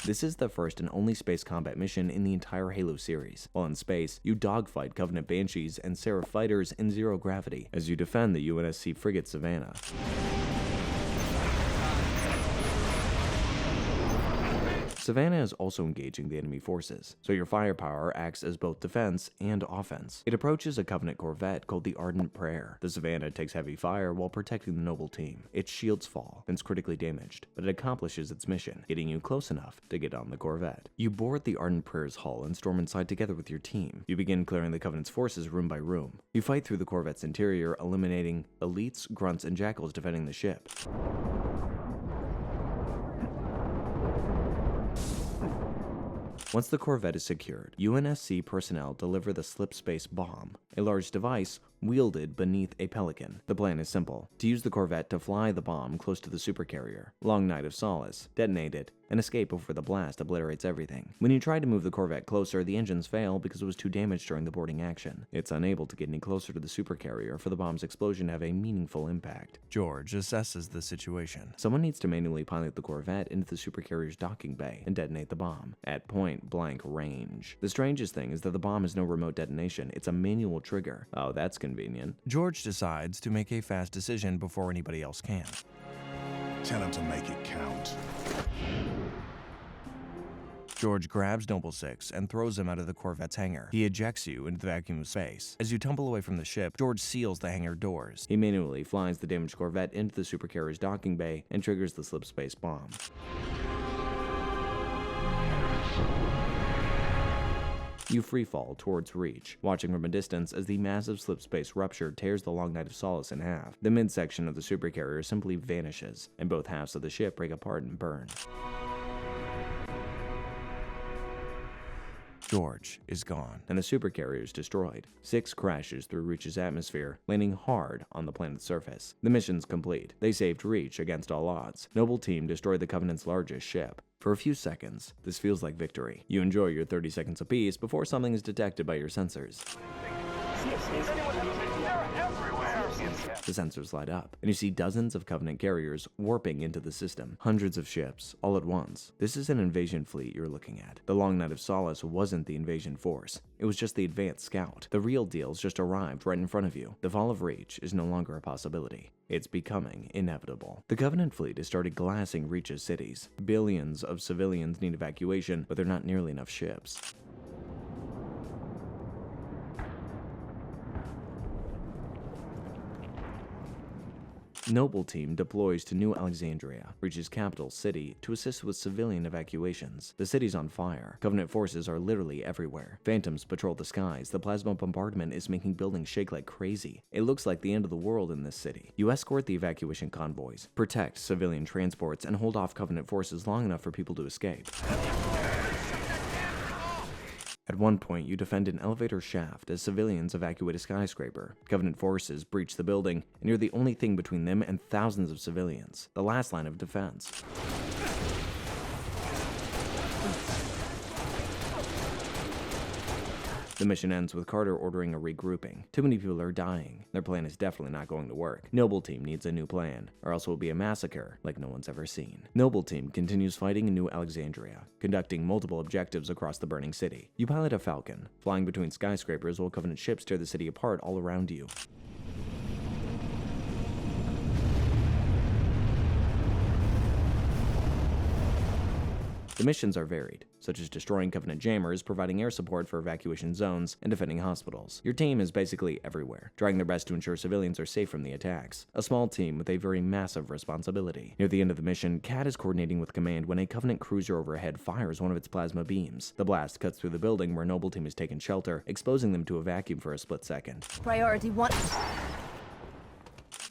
This is the first and only space combat mission in the entire Halo series. While in space, you dogfight Covenant Banshees and Seraph fighters in zero gravity as you defend the UNSC frigate Savannah. Savannah is also engaging the enemy forces, so your firepower acts as both defense and offense. It approaches a Covenant corvette called the Ardent Prayer. The Savannah takes heavy fire while protecting the Noble Team. Its shields fall, and it's critically damaged, but it accomplishes its mission, getting you close enough to get on the corvette. You board the Ardent Prayer's hull and storm inside together with your team. You begin clearing the Covenant's forces room by room. You fight through the corvette's interior, eliminating elites, grunts, and jackals defending the ship. Once the corvette is secured, UNSC personnel deliver the slip space bomb, a large device wielded beneath a Pelican. The plan is simple: to use the corvette to fly the bomb close to the supercarrier, Long Night of Solace, detonate it, and escape before the blast obliterates everything. When you try to move the corvette closer, the engines fail because it was too damaged during the boarding action. It's unable to get any closer to the supercarrier for the bomb's explosion to have a meaningful impact. George assesses the situation. Someone needs to manually pilot the corvette into the supercarrier's docking bay and detonate the bomb at point-blank range. The strangest thing is that the bomb has no remote detonation. It's a manual trigger. Oh, that's convenient. George decides to make a fast decision before anybody else can. Tell him to make it count. George grabs Noble 6 and throws him out of the Corvette's hangar. He ejects you into the vacuum of space. As you tumble away from the ship, George seals the hangar doors. He manually flies the damaged Corvette into the supercarrier's docking bay and triggers the slip space bomb. You freefall towards Reach, watching from a distance as the massive slipspace rupture tears the Long Night of Solace in half. The midsection of the supercarrier simply vanishes, and both halves of the ship break apart and burn. George is gone, and the supercarrier is destroyed. 6 crashes through Reach's atmosphere, landing hard on the planet's surface. The mission's complete. They saved Reach against all odds. Noble Team destroyed the Covenant's largest ship. For a few seconds, this feels like victory. You enjoy your 30 seconds apiece before something is detected by your sensors. The sensors light up, and you see dozens of Covenant carriers warping into the system. Hundreds of ships, all at once. This is an invasion fleet you're looking at. The Long Night of Solace wasn't the invasion force. It was just the advanced scout. The real deal's just arrived right in front of you. The fall of Reach is no longer a possibility. It's becoming inevitable. The Covenant fleet has started glassing Reach's cities. Billions of civilians need evacuation, but there are not nearly enough ships. Noble Team deploys to New Alexandria, Reach's capital city, to assist with civilian evacuations. The city's on fire. Covenant forces are literally everywhere. Phantoms patrol the skies. The plasma bombardment is making buildings shake like crazy. It looks like the end of the world in this city. You escort the evacuation convoys, protect civilian transports, and hold off Covenant forces long enough for people to escape. At one point, you defend an elevator shaft as civilians evacuate a skyscraper. Covenant forces breach the building, and you're the only thing between them and thousands of civilians. The last line of defense. The mission ends with Carter ordering a regrouping. Too many people are dying. Their plan is definitely not going to work. Noble Team needs a new plan, or else it will be a massacre like no one's ever seen. Noble Team continues fighting in New Alexandria, conducting multiple objectives across the burning city. You pilot a Falcon, flying between skyscrapers while Covenant ships tear the city apart all around you. The missions are varied, such as destroying Covenant jammers, providing air support for evacuation zones, and defending hospitals. Your team is basically everywhere, trying their best to ensure civilians are safe from the attacks. A small team with a very massive responsibility. Near the end of the mission, Cat is coordinating with command when a Covenant cruiser overhead fires one of its plasma beams. The blast cuts through the building where Noble Team has taken shelter, exposing them to a vacuum for a split second. Priority 1.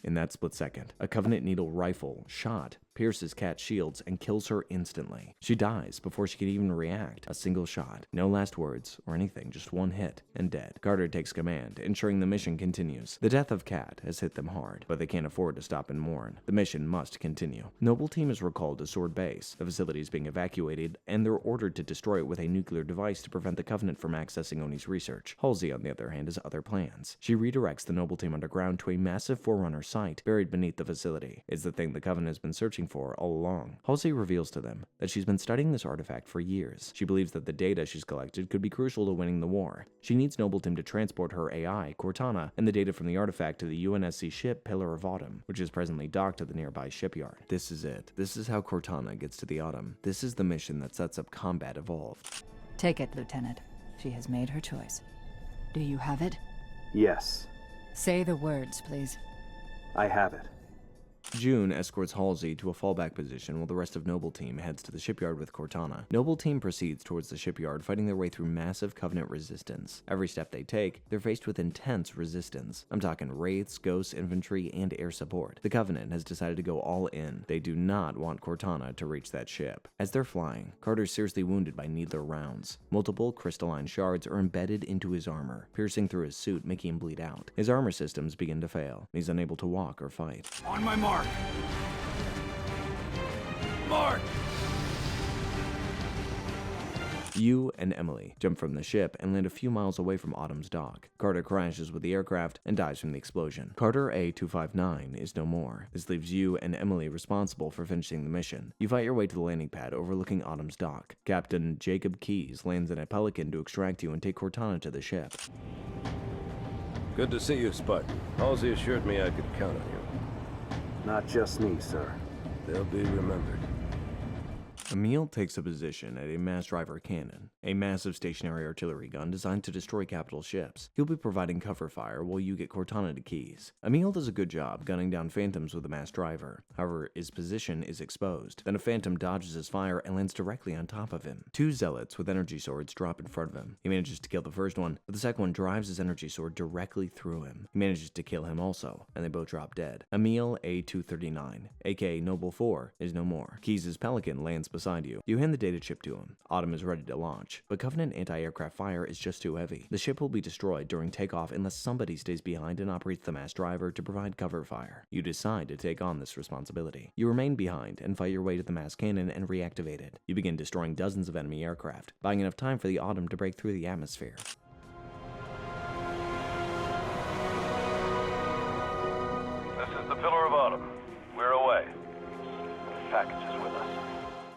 In that split second, a Covenant needle rifle shot pierces Cat's shields and kills her instantly. She dies before she can even react. A single shot, no last words or anything, just one hit, and dead. Carter takes command, ensuring the mission continues. The death of Cat has hit them hard, but they can't afford to stop and mourn. The mission must continue. Noble Team is recalled to Sword Base. The facility is being evacuated, and they're ordered to destroy it with a nuclear device to prevent the Covenant from accessing Oni's research. Halsey, on the other hand, has other plans. She redirects the Noble Team underground to a massive Forerunner site buried beneath the facility. It's the thing the Covenant has been searching for all along. Halsey reveals to them that she's been studying this artifact for years. She believes that the data she's collected could be crucial to winning the war. She needs Noble Team to transport her AI, Cortana, and the data from the artifact to the UNSC ship Pillar of Autumn, which is presently docked at the nearby shipyard. This is it. This is how Cortana gets to the Autumn. This is the mission that sets up Combat Evolved. Take it, Lieutenant. She has made her choice. Do you have it? Yes. Say the words, please. I have it. June escorts Halsey to a fallback position while the rest of Noble Team heads to the shipyard with Cortana. Noble Team proceeds towards the shipyard, fighting their way through massive Covenant resistance. Every step they take, they're faced with intense resistance. I'm talking wraiths, ghosts, infantry, and air support. The Covenant has decided to go all in. They do not want Cortana to reach that ship. As they're flying, Carter's seriously wounded by needler rounds. Multiple crystalline shards are embedded into his armor, piercing through his suit, making him bleed out. His armor systems begin to fail. He's unable to walk or fight. On my mark! Mark! You and Emily jump from the ship and land a few miles away from Autumn's dock. Carter crashes with the aircraft and dies from the explosion. Carter A-259 is no more. This leaves you and Emily responsible for finishing the mission. You fight your way to the landing pad overlooking Autumn's dock. Captain Jacob Keyes lands in a Pelican to extract you and take Cortana to the ship. Good to see you, Spud. Halsey assured me I could count on you. Not just me, sir. They'll be remembered. Emil takes a position at a mass driver cannon, a massive stationary artillery gun designed to destroy capital ships. He'll be providing cover fire while you get Cortana to keys. Emil does a good job gunning down phantoms with a mass driver. However, his position is exposed. Then a phantom dodges his fire and lands directly on top of him. Two zealots with energy swords drop in front of him. He manages to kill the first one, but the second one drives his energy sword directly through him. He manages to kill him also, and they both drop dead. Emil A239, aka Noble 4, is no more. Keys' Pelican lands beside you. You hand the data chip to him. Autumn is ready to launch, but Covenant anti-aircraft fire is just too heavy. The ship will be destroyed during takeoff unless somebody stays behind and operates the mass driver to provide cover fire. You decide to take on this responsibility. You remain behind and fight your way to the mass cannon and reactivate it. You begin destroying dozens of enemy aircraft, buying enough time for the Autumn to break through the atmosphere. This is the Pillar of Autumn. We're away. The package is with us.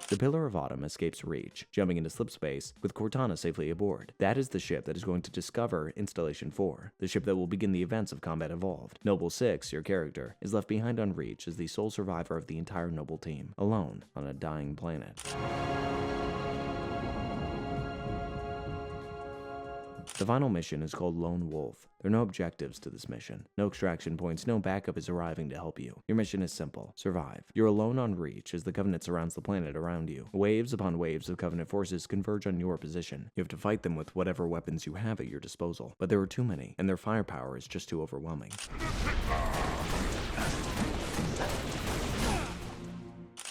The Pillar of Autumn escapes Reach, jumping into slipspace with Cortana safely aboard. That is the ship that is going to discover Installation 4, the ship that will begin the events of Combat Evolved. Noble 6, your character, is left behind on Reach as the sole survivor of the entire Noble team, alone on a dying planet. The final mission is called Lone Wolf. There are no objectives to this mission. No extraction points, no backup is arriving to help you. Your mission is simple: survive. You're alone on Reach as the Covenant surrounds the planet around you. Waves upon waves of Covenant forces converge on your position. You have to fight them with whatever weapons you have at your disposal. But there are too many, and their firepower is just too overwhelming.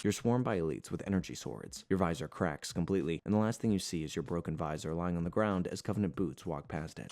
You're swarmed by elites with energy swords. Your visor cracks completely, and the last thing you see is your broken visor lying on the ground as Covenant boots walk past it.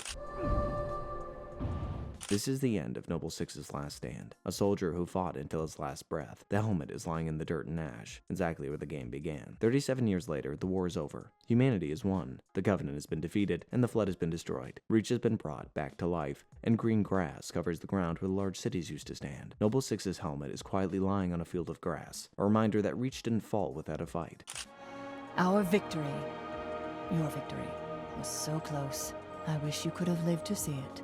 This is the end of Noble 6's last stand. A soldier who fought until his last breath. The helmet is lying in the dirt and ash, exactly where the game began. 37 years later, the war is over. Humanity has won. The Covenant has been defeated, and the Flood has been destroyed. Reach has been brought back to life, and green grass covers the ground where the large cities used to stand. Noble 6's helmet is quietly lying on a field of grass, a reminder that Reach didn't fall without a fight. Our victory, your victory, was so close. I wish you could have lived to see it.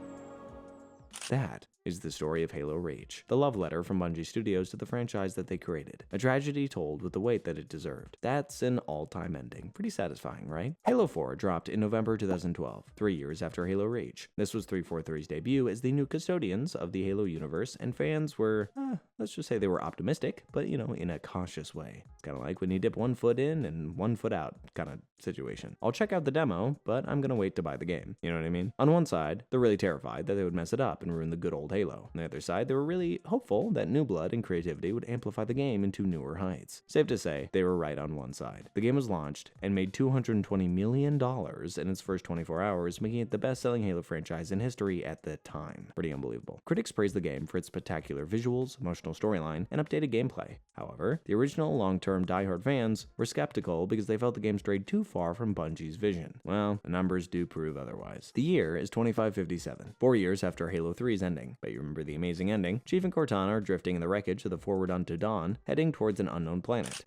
That is the story of Halo Reach, the love letter from Bungie Studios to the franchise that they created. A tragedy told with the weight that it deserved. That's an all-time ending. Pretty satisfying, right? Halo 4 dropped in November 2012, 3 years after Halo Reach. This was 343's debut as the new custodians of the Halo universe, and fans were, let's just say they were optimistic, but in a cautious way. It's kind of like when you dip one foot in and one foot out kind of situation. I'll check out the demo, but I'm gonna wait to buy the game. You know what I mean? On one side, they're really terrified that they would mess it up and ruin the good old Halo. On the other side, they were really hopeful that new blood and creativity would amplify the game into newer heights. Safe to say, they were right on one side. The game was launched and made $220 million in its first 24 hours, making it the best-selling Halo franchise in history at the time. Pretty unbelievable. Critics praised the game for its spectacular visuals, emotional storyline, and updated gameplay. However, the original long-term diehard fans were skeptical because they felt the game strayed too far from Bungie's vision. Well, the numbers do prove otherwise. The year is 2557, 4 years after Halo 3's ending. But you remember the amazing ending? Chief and Cortana are drifting in the wreckage of the Forward Unto Dawn, heading towards an unknown planet.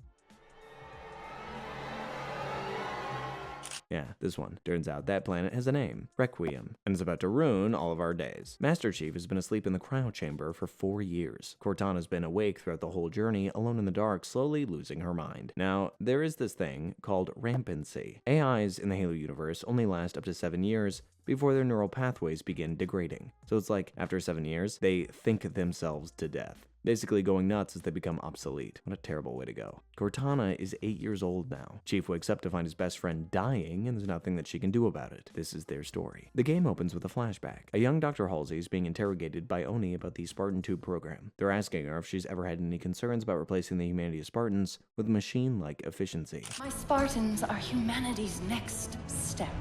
Yeah, this one. Turns out that planet has a name, Requiem, and is about to ruin all of our days. Master Chief has been asleep in the cryo chamber for 4 years. Cortana's been awake throughout the whole journey, alone in the dark, slowly losing her mind. Now, there is this thing called rampancy. AIs in the Halo universe only last up to 7 years before their neural pathways begin degrading. So it's like, after 7 years, they think themselves to death, basically going nuts as they become obsolete. What a terrible way to go. Cortana is 8 years old now. Chief wakes up to find his best friend dying, and there's nothing that she can do about it. This is their story. The game opens with a flashback. A young Dr. Halsey is being interrogated by Oni about the Spartan 2 program. They're asking her if she's ever had any concerns about replacing the humanity of Spartans with machine-like efficiency. My Spartans are humanity's next step.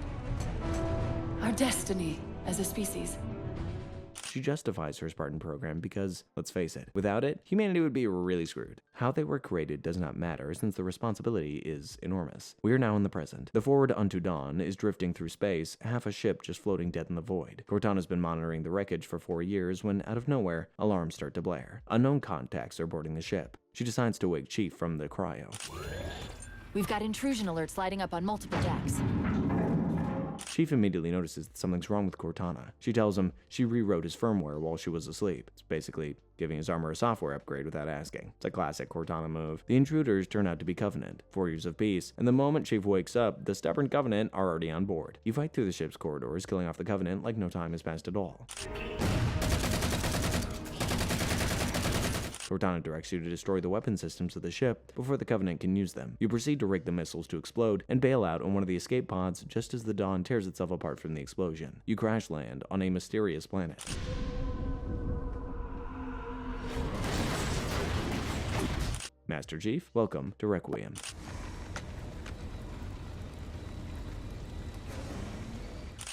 Our destiny as a species. She justifies her Spartan program because, let's face it, without it, humanity would be really screwed. How they were created does not matter since the responsibility is enormous. We are now in the present. The Forward Unto Dawn is drifting through space, half a ship just floating dead in the void. Cortana's been monitoring the wreckage for 4 years when, out of nowhere, alarms start to blare. Unknown contacts are boarding the ship. She decides to wake Chief from the cryo. We've got intrusion alerts lighting up on multiple decks. Chief immediately notices that something's wrong with Cortana. She tells him she rewrote his firmware while she was asleep. It's basically giving his armor a software upgrade without asking. It's a classic Cortana move. The intruders turn out to be Covenant, warriors of peace, and the moment Chief wakes up, the stubborn Covenant are already on board. You fight through the ship's corridors, killing off the Covenant like no time has passed at all. Cortana directs you to destroy the weapon systems of the ship before the Covenant can use them. You proceed to rig the missiles to explode and bail out on one of the escape pods just as the Dawn tears itself apart from the explosion. You crash land on a mysterious planet. Master Chief, welcome to Requiem.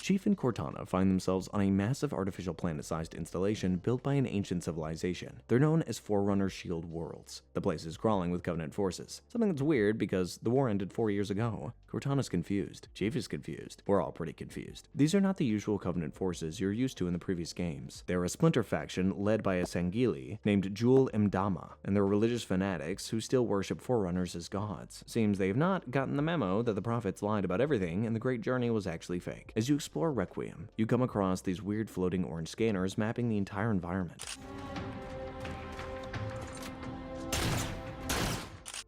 Chief and Cortana find themselves on a massive artificial planet-sized installation built by an ancient civilization. They're known as Forerunner Shield Worlds. The place is crawling with Covenant forces. Something that's weird because the war ended 4 years ago. Cortana's confused. Chief is confused. We're all pretty confused. These are not the usual Covenant forces you're used to in the previous games. They're a splinter faction led by a Sangili named Jul Mdama, and they're religious fanatics who still worship Forerunners as gods. Seems they have not gotten the memo that the prophets lied about everything and the Great Journey was actually fake. As you explore Requiem, you come across these weird floating orange scanners mapping the entire environment.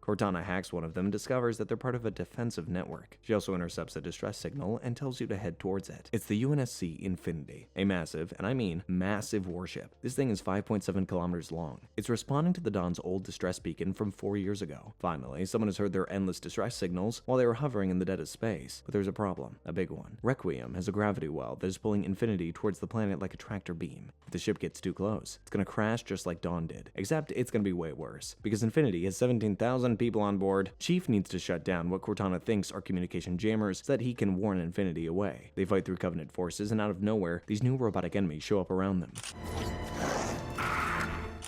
Cortana hacks one of them and discovers that they're part of a defensive network. She also intercepts a distress signal and tells you to head towards it. It's the UNSC Infinity, a massive, and I mean massive warship. This thing is 5.7 kilometers long. It's responding to the Dawn's old distress beacon from 4 years ago. Finally, someone has heard their endless distress signals while they were hovering in the dead of space. But there's a problem, a big one. Requiem has a gravity well that is pulling Infinity towards the planet like a tractor beam. If the ship gets too close, it's gonna crash just like Dawn did. Except it's gonna be way worse, because Infinity has 17,000 people on board. Chief needs to shut down what Cortana thinks are communication jammers so that he can warn Infinity away. They fight through Covenant forces, and out of nowhere, these new robotic enemies show up around them.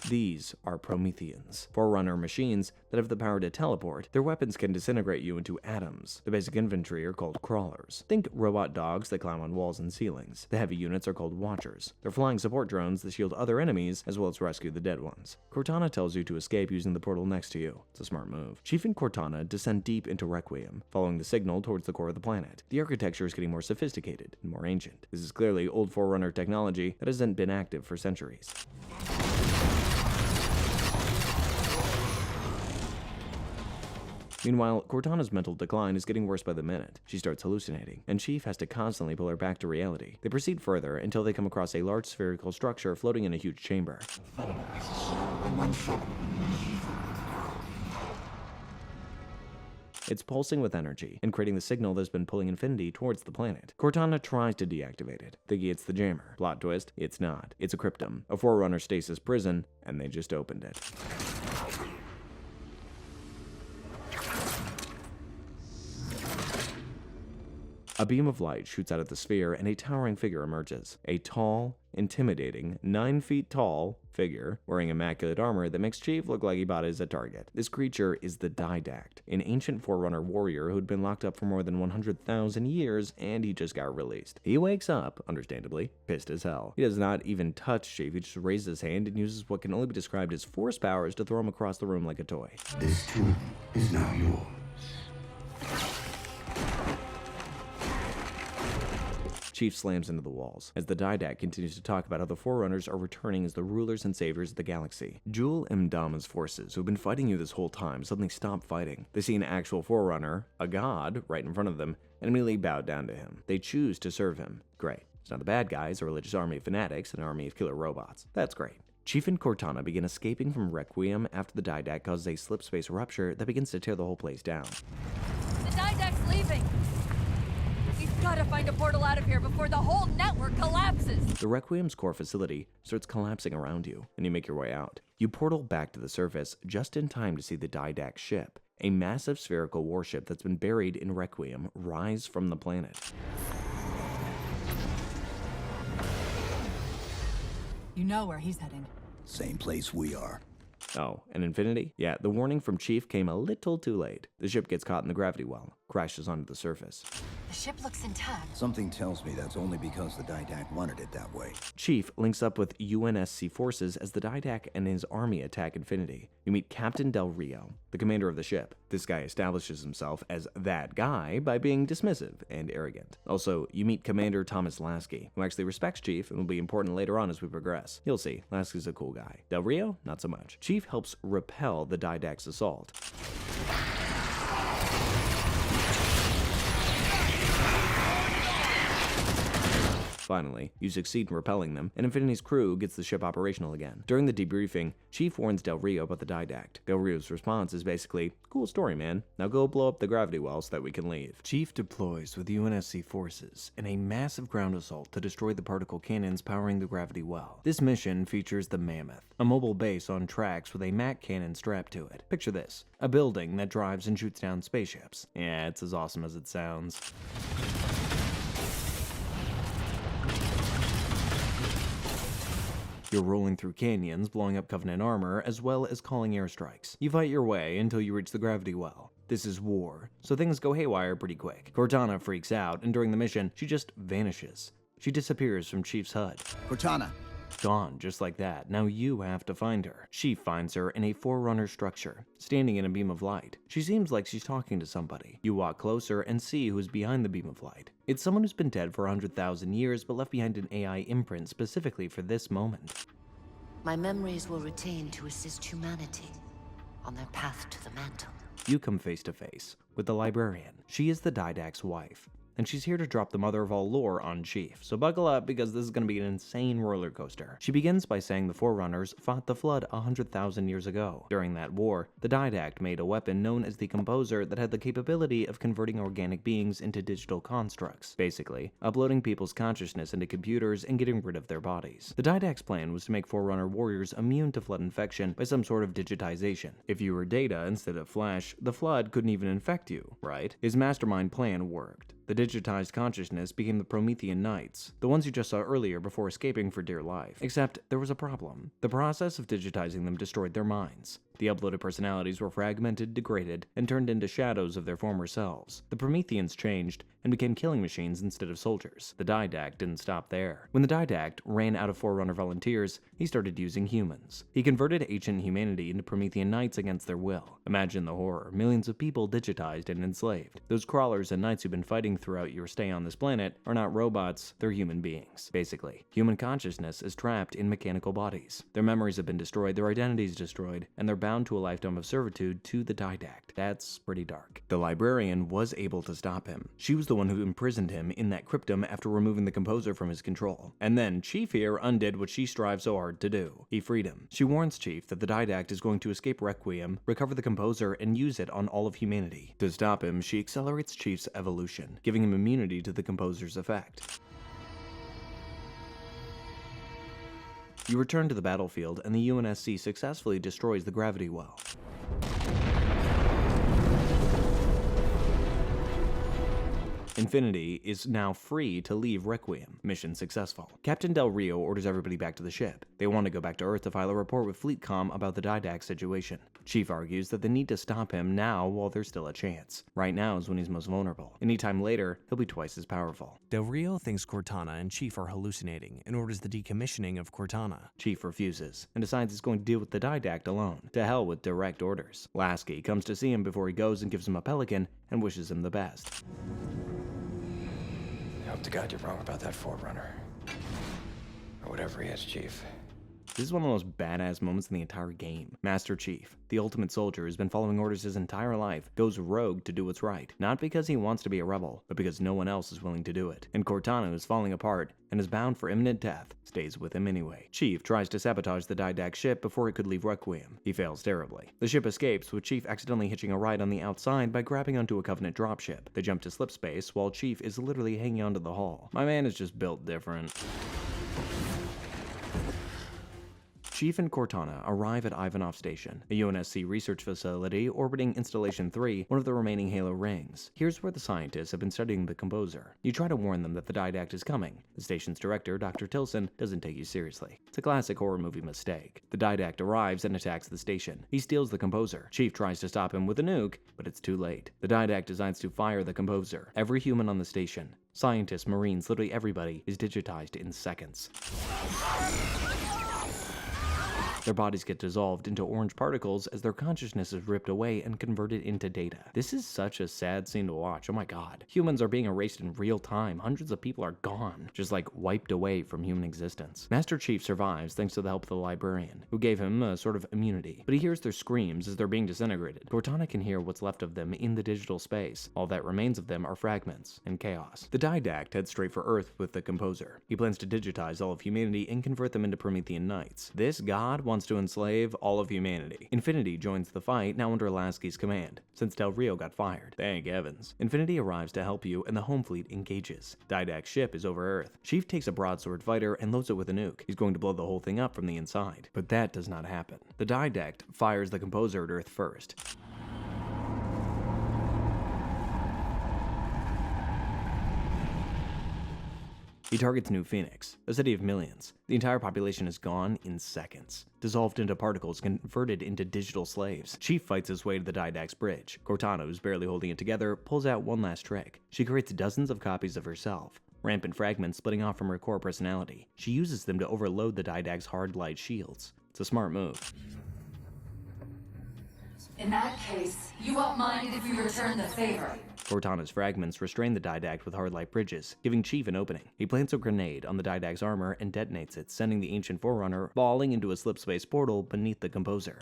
These are Prometheans, Forerunner machines that have the power to teleport. Their weapons can disintegrate you into atoms. The basic infantry are called crawlers. Think robot dogs that climb on walls and ceilings. The heavy units are called watchers. They're flying support drones that shield other enemies as well as rescue the dead ones. Cortana tells you to escape using the portal next to you. It's a smart move. Chief and Cortana descend deep into Requiem, following the signal towards the core of the planet. The architecture is getting more sophisticated and more ancient. This is clearly old Forerunner technology that hasn't been active for centuries. Meanwhile, Cortana's mental decline is getting worse by the minute. She starts hallucinating, and Chief has to constantly pull her back to reality. They proceed further until they come across a large spherical structure floating in a huge chamber. It's pulsing with energy and creating the signal that's been pulling Infinity towards the planet. Cortana tries to deactivate it, thinking it's the jammer. Plot twist, it's not. It's a cryptum, a Forerunner stasis prison, and they just opened it. A beam of light shoots out of the sphere and a towering figure emerges. A tall, intimidating, 9 feet tall figure wearing immaculate armor that makes Chief look like he bought his at Target. This creature is the Didact, an ancient Forerunner warrior who'd been locked up for more than 100,000 years, and he just got released. He wakes up, understandably, pissed as hell. He does not even touch Chief, he just raises his hand and uses what can only be described as force powers to throw him across the room like a toy. This tomb is now yours. Chief slams into the walls, as the Didact continues to talk about how the Forerunners are returning as the rulers and saviors of the galaxy. Jul Mdama's forces, who've been fighting you this whole time, suddenly stop fighting. They see an actual Forerunner, a god, right in front of them, and immediately bow down to him. They choose to serve him. Great. It's not the bad guys, a religious army of fanatics, an army of killer robots. That's great. Chief and Cortana begin escaping from Requiem after the Didact causes a slip-space rupture that begins to tear the whole place down. The Didact's leaving! We've gotta find a portal out of here before the whole network collapses! The Requiem's core facility starts collapsing around you, and you make your way out. You portal back to the surface just in time to see the Didact ship, a massive spherical warship that's been buried in Requiem, rise from the planet. You know where he's heading. Same place we are. Oh, and Infinity? Yeah, the warning from Chief came a little too late. The ship gets caught in the gravity well. crashes onto the surface. The ship looks intact. Something tells me that's only because the Didact wanted it that way. Chief links up with UNSC forces as the Didact and his army attack Infinity. You meet Captain Del Rio, the commander of the ship. This guy establishes himself as that guy by being dismissive and arrogant. Also, you meet Commander Thomas Lasky, who actually respects Chief and will be important later on as we progress. You'll see, Lasky's a cool guy. Del Rio, not so much. Chief helps repel the Didact's assault. Finally, you succeed in repelling them, and Infinity's crew gets the ship operational again. During the debriefing, Chief warns Del Rio about the Didact. Del Rio's response is basically, "Cool story, man. Now go blow up the gravity well so that we can leave." Chief deploys with UNSC forces in a massive ground assault to destroy the particle cannons powering the gravity well. This mission features the Mammoth, a mobile base on tracks with a MAC cannon strapped to it. Picture this, a building that drives and shoots down spaceships. Yeah, it's as awesome as it sounds. You're rolling through canyons, blowing up Covenant armor, as well as calling airstrikes. You fight your way until you reach the gravity well. This is war, so things go haywire pretty quick. Cortana freaks out, and during the mission, she just vanishes. She disappears from Chief's HUD. Cortana! Gone, just like that. Now you have to find her. Chief finds her in a Forerunner structure, standing in a beam of light. She seems like she's talking to somebody. You walk closer and see who's behind the beam of light. It's someone who's been dead for 100,000 years, but left behind an AI imprint specifically for this moment. My memories were retained to assist humanity on their path to the mantle. You come face to face with the Librarian. She is the Didact's wife, and she's here to drop the mother of all lore on Chief, so buckle up because this is going to be an insane roller coaster. She begins by saying the Forerunners fought the Flood 100,000 years ago. During that war, the Didact made a weapon known as the Composer that had the capability of converting organic beings into digital constructs, basically, uploading people's consciousness into computers and getting rid of their bodies. The Didact's plan was to make Forerunner warriors immune to Flood infection by some sort of digitization. If you were data instead of flesh, the Flood couldn't even infect you, right? His mastermind plan worked. The digitized consciousness became the Promethean Knights, the ones you just saw earlier before escaping for dear life. Except there was a problem. The process of digitizing them destroyed their minds. The uploaded personalities were fragmented, degraded, and turned into shadows of their former selves. The Prometheans changed and became killing machines instead of soldiers. The Didact didn't stop there. When the Didact ran out of Forerunner volunteers, he started using humans. He converted ancient humanity into Promethean Knights against their will. Imagine the horror, millions of people digitized and enslaved. Those crawlers and knights who've been fighting throughout your stay on this planet are not robots, they're human beings. Basically, human consciousness is trapped in mechanical bodies. Their memories have been destroyed, their identities destroyed, and they're bound to a lifetime of servitude to the Didact. That's pretty dark. The Librarian was able to stop him. She was the one who imprisoned him in that cryptum after removing the Composer from his control. And then Chief here undid what she strived so hard to do. He freed him. She warns Chief that the Didact is going to escape Requiem, recover the Composer, and use it on all of humanity. To stop him, she accelerates Chief's evolution, giving him immunity to the Composer's effect. You return to the battlefield, and the UNSC successfully destroys the gravity well. Infinity is now free to leave Requiem. Mission successful. Captain Del Rio orders everybody back to the ship. They want to go back to Earth to file a report with FleetCom about the Didact situation. Chief argues that they need to stop him now while there's still a chance. Right now is when he's most vulnerable. Anytime later, he'll be twice as powerful. Del Rio thinks Cortana and Chief are hallucinating and orders the decommissioning of Cortana. Chief refuses and decides he's going to deal with the Didact alone. To hell with direct orders. Lasky comes to see him before he goes and gives him a pelican and wishes him the best. I hope to God you're wrong about that Forerunner. Or whatever he is, Chief. This is one of the most badass moments in the entire game. Master Chief, the ultimate soldier who's been following orders his entire life, goes rogue to do what's right. Not because he wants to be a rebel, but because no one else is willing to do it. And Cortana, who's falling apart and is bound for imminent death, stays with him anyway. Chief tries to sabotage the Didact ship before it could leave Requiem. He fails terribly. The ship escapes, with Chief accidentally hitching a ride on the outside by grabbing onto a Covenant dropship. They jump to slip space while Chief is literally hanging onto the hull. My man is just built different. Chief and Cortana arrive at Ivanov Station, a UNSC research facility orbiting Installation 3, one of the remaining Halo rings. Here's where the scientists have been studying the composer. You try to warn them that the didact is coming. The station's director, Dr. Tilson, doesn't take you seriously. It's a classic horror movie mistake. The didact arrives and attacks the station. He steals the composer. Chief tries to stop him with a nuke, but it's too late. The didact decides to fire the composer. Every human on the station, scientists, Marines, literally everybody, is digitized in seconds. Their bodies get dissolved into orange particles as their consciousness is ripped away and converted into data. This is such a sad scene to watch, oh my god. Humans are being erased in real time, hundreds of people are gone, just like wiped away from human existence. Master Chief survives thanks to the help of the librarian, who gave him a sort of immunity, but he hears their screams as they're being disintegrated. Cortana can hear what's left of them in the digital space. All that remains of them are fragments and chaos. The didact heads straight for Earth with the composer. He plans to digitize all of humanity and convert them into Promethean knights. This god wants to enslave all of humanity. Infinity joins the fight, now under Lasky's command, since Del Rio got fired. Thank heavens. Infinity arrives to help you, and the home fleet engages. Didact's ship is over Earth. Chief takes a broadsword fighter and loads it with a nuke. He's going to blow the whole thing up from the inside. But that does not happen. The didact fires the composer at Earth first. He targets New Phoenix, a city of millions. The entire population is gone in seconds, dissolved into particles converted into digital slaves. Chief fights his way to the didact's bridge. Cortana, who's barely holding it together, pulls out one last trick. She creates dozens of copies of herself, rampant fragments splitting off from her core personality. She uses them to overload the didact's hard light shields. It's a smart move. In that case, you won't mind if we return the favor. Cortana's fragments restrain the didact with hard light bridges, giving Chief an opening. He plants a grenade on the didact's armor and detonates it, sending the ancient Forerunner falling into a slip-space portal beneath the composer.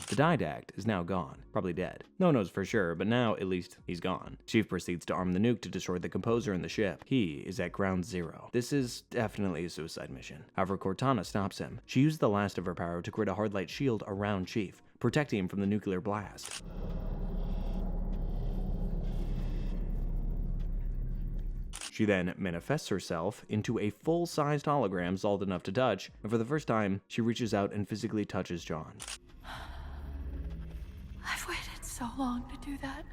The didact is now gone, probably dead. No one knows for sure, but now at least he's gone. Chief proceeds to arm the nuke to destroy the composer and the ship. He is at ground zero. This is definitely a suicide mission. However, Cortana stops him. She used the last of her power to create a hard light shield around Chief, protecting him from the nuclear blast. She then manifests herself into a full-sized hologram solid enough to touch, and for the first time, she reaches out and physically touches John. I've waited so long to do that.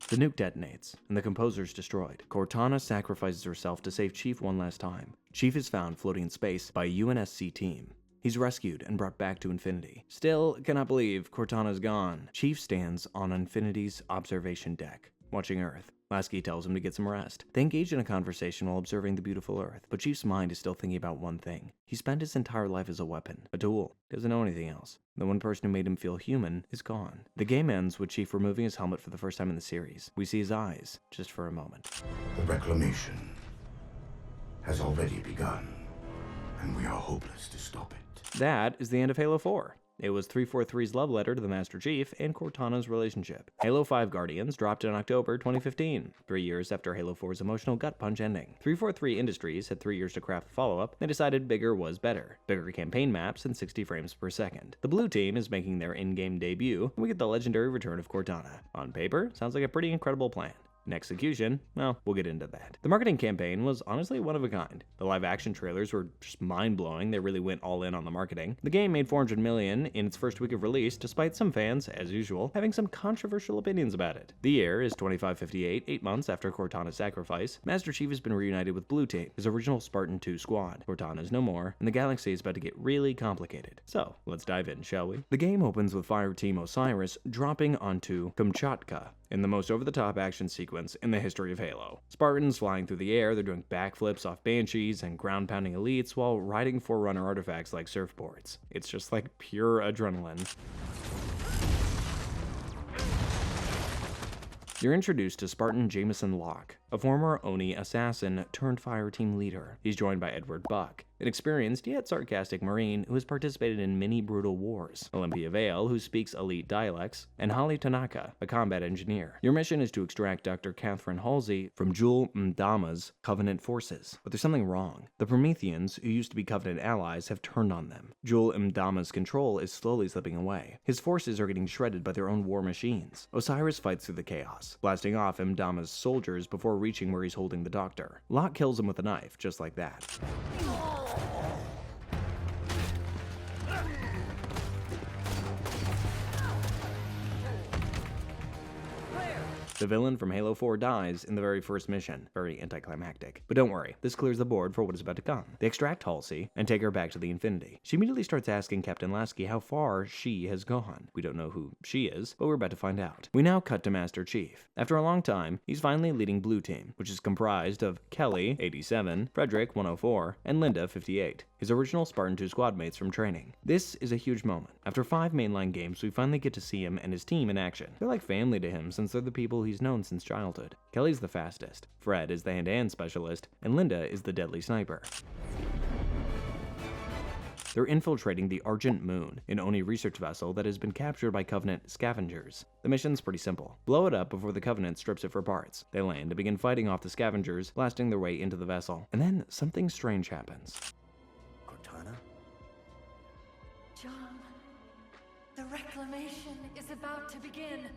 The nuke detonates, and the composer's destroyed. Cortana sacrifices herself to save Chief one last time. Chief is found floating in space by a UNSC team. He's rescued and brought back to Infinity. Still cannot believe Cortana's gone. Chief stands on Infinity's observation deck, watching Earth. Lasky tells him to get some rest. They engage in a conversation while observing the beautiful Earth, but Chief's mind is still thinking about one thing. He spent his entire life as a weapon, a tool. Doesn't know anything else. The one person who made him feel human is gone. The game ends with Chief removing his helmet for the first time in the series. We see his eyes, just for a moment. The reclamation has already begun, and we are hopeless to stop it. That is the end of Halo 4. It was 343's love letter to the Master Chief and Cortana's relationship. Halo 5 Guardians dropped in October 2015, 3 years after Halo 4's emotional gut punch ending. 343 Industries had 3 years to craft the follow-up. They decided bigger was better. Bigger campaign maps and 60 frames per second. The blue team is making their in-game debut, and we get the legendary return of Cortana. On paper, sounds like a pretty incredible plan. In execution, well, we'll get into that. The marketing campaign was honestly one of a kind. The live-action trailers were just mind-blowing. They really went all in on the marketing. The game made $400 million in its first week of release, despite some fans, as usual, having some controversial opinions about it. The year is 2558, 8 months after Cortana's sacrifice. Master Chief has been reunited with Blue Team, his original Spartan 2 squad. Cortana is no more, and the galaxy is about to get really complicated. So, let's dive in, shall we? The game opens with Fire Team Osiris dropping onto Kamchatka, in the most over-the-top action sequence in the history of Halo. Spartans flying through the air, they're doing backflips off Banshees and ground-pounding elites while riding Forerunner artifacts like surfboards. It's just like pure adrenaline. You're introduced to Spartan Jameson Locke, a former Oni assassin turned fire team leader. He's joined by Edward Buck, an experienced yet sarcastic Marine who has participated in many brutal wars, Olympia Vale, who speaks elite dialects, and Holly Tanaka, a combat engineer. Your mission is to extract Dr. Catherine Halsey from Jul Mdama's Covenant forces. But there's something wrong. The Prometheans, who used to be Covenant allies, have turned on them. Jul Mdama's control is slowly slipping away. His forces are getting shredded by their own war machines. Osiris fights through the chaos, blasting off Mdama's soldiers before reaching where he's holding the doctor. Locke kills him with a knife, just like that. The villain from Halo 4 dies in the very first mission. Very anticlimactic. But don't worry, this clears the board for what is about to come. They extract Halsey and take her back to the Infinity. She immediately starts asking Captain Lasky how far she has gone. We don't know who she is, but we're about to find out. We now cut to Master Chief. After a long time, he's finally leading Blue Team, which is comprised of Kelly, 87, Frederick, 104, and Linda, 58, his original Spartan 2 squad mates from training. This is a huge moment. After 5 mainline games, we finally get to see him and his team in action. They're like family to him since they're the people he's known since childhood. Kelly's the fastest, Fred is the hand-to-hand specialist, and Linda is the deadly sniper. They're infiltrating the Argent Moon, an Oni research vessel that has been captured by Covenant scavengers. The mission's pretty simple. Blow it up before the Covenant strips it for parts. They land and begin fighting off the scavengers, blasting their way into the vessel. And then something strange happens. Cortana? John, the reclamation is about to begin.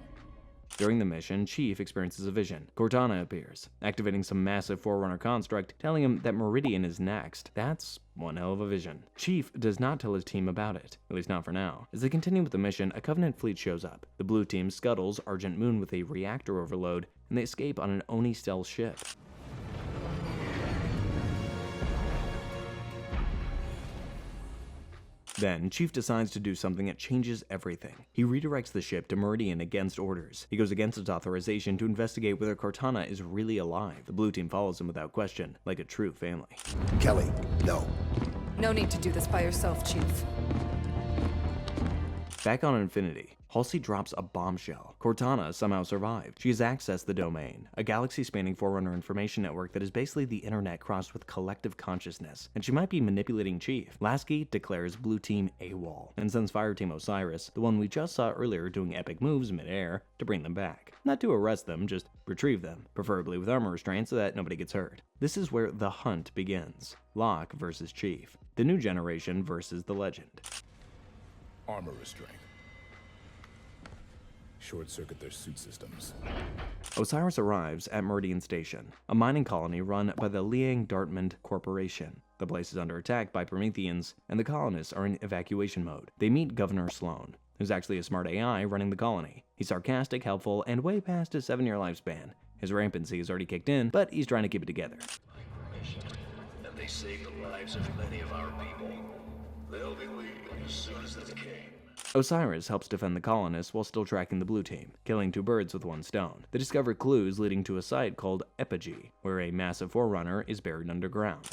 During the mission, Chief experiences a vision. Cortana appears, activating some massive Forerunner construct, telling him that Meridian is next. That's one hell of a vision. Chief does not tell his team about it, at least not for now. As they continue with the mission, a Covenant fleet shows up. The Blue Team scuttles Argent Moon with a reactor overload, and they escape on an Oni stealth ship. Then, Chief decides to do something that changes everything. He redirects the ship to Meridian against orders. He goes against its authorization to investigate whether Cortana is really alive. The Blue Team follows him without question, like a true family. Kelly, no. No need to do this by yourself, Chief. Back on Infinity, Halsey drops a bombshell. Cortana somehow survived. She has accessed the Domain, a galaxy-spanning Forerunner information network that is basically the internet crossed with collective consciousness, and she might be manipulating Chief. Lasky declares Blue Team AWOL, and sends Fireteam Osiris, the one we just saw earlier doing epic moves mid-air, to bring them back. Not to arrest them, just retrieve them, preferably with armor restraint so that nobody gets hurt. This is where the hunt begins. Locke versus Chief. The new generation versus the legend. Armor restraint. Short-circuit their suit systems. Osiris arrives at Meridian Station, a mining colony run by the Liang Dartmouth Corporation. The place is under attack by Prometheans, and the colonists are in evacuation mode. They meet Governor Sloan, who's actually a smart AI running the colony. He's sarcastic, helpful, and way past his 7-year lifespan. His rampancy has already kicked in, but he's trying to keep it together. And they saved the lives of many of our people. They'll be leaving as soon as they came. Osiris helps defend the colonists while still tracking the Blue Team, killing 2 birds with 1 stone. They discover clues leading to a site called Epigee, where a massive Forerunner is buried underground.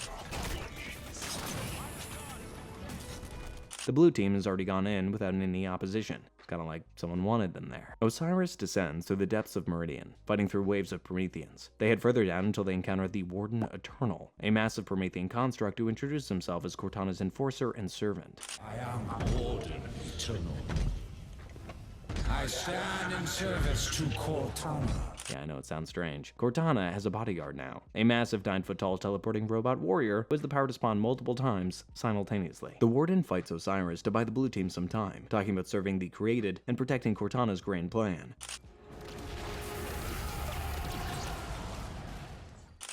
The Blue Team has already gone in without any opposition. It's kind of like someone wanted them there. Osiris descends through the depths of Meridian, fighting through waves of Prometheans. They head further down until they encounter the Warden Eternal, a massive Promethean construct who introduces himself as Cortana's enforcer and servant. I am Warden Eternal. I stand in service to Cortana. Yeah, I know it sounds strange. Cortana has a bodyguard now, a massive 9-foot-tall teleporting robot warrior who has the power to spawn multiple times simultaneously. The Warden fights Osiris to buy the Blue Team some time, talking about serving the created and protecting Cortana's grand plan.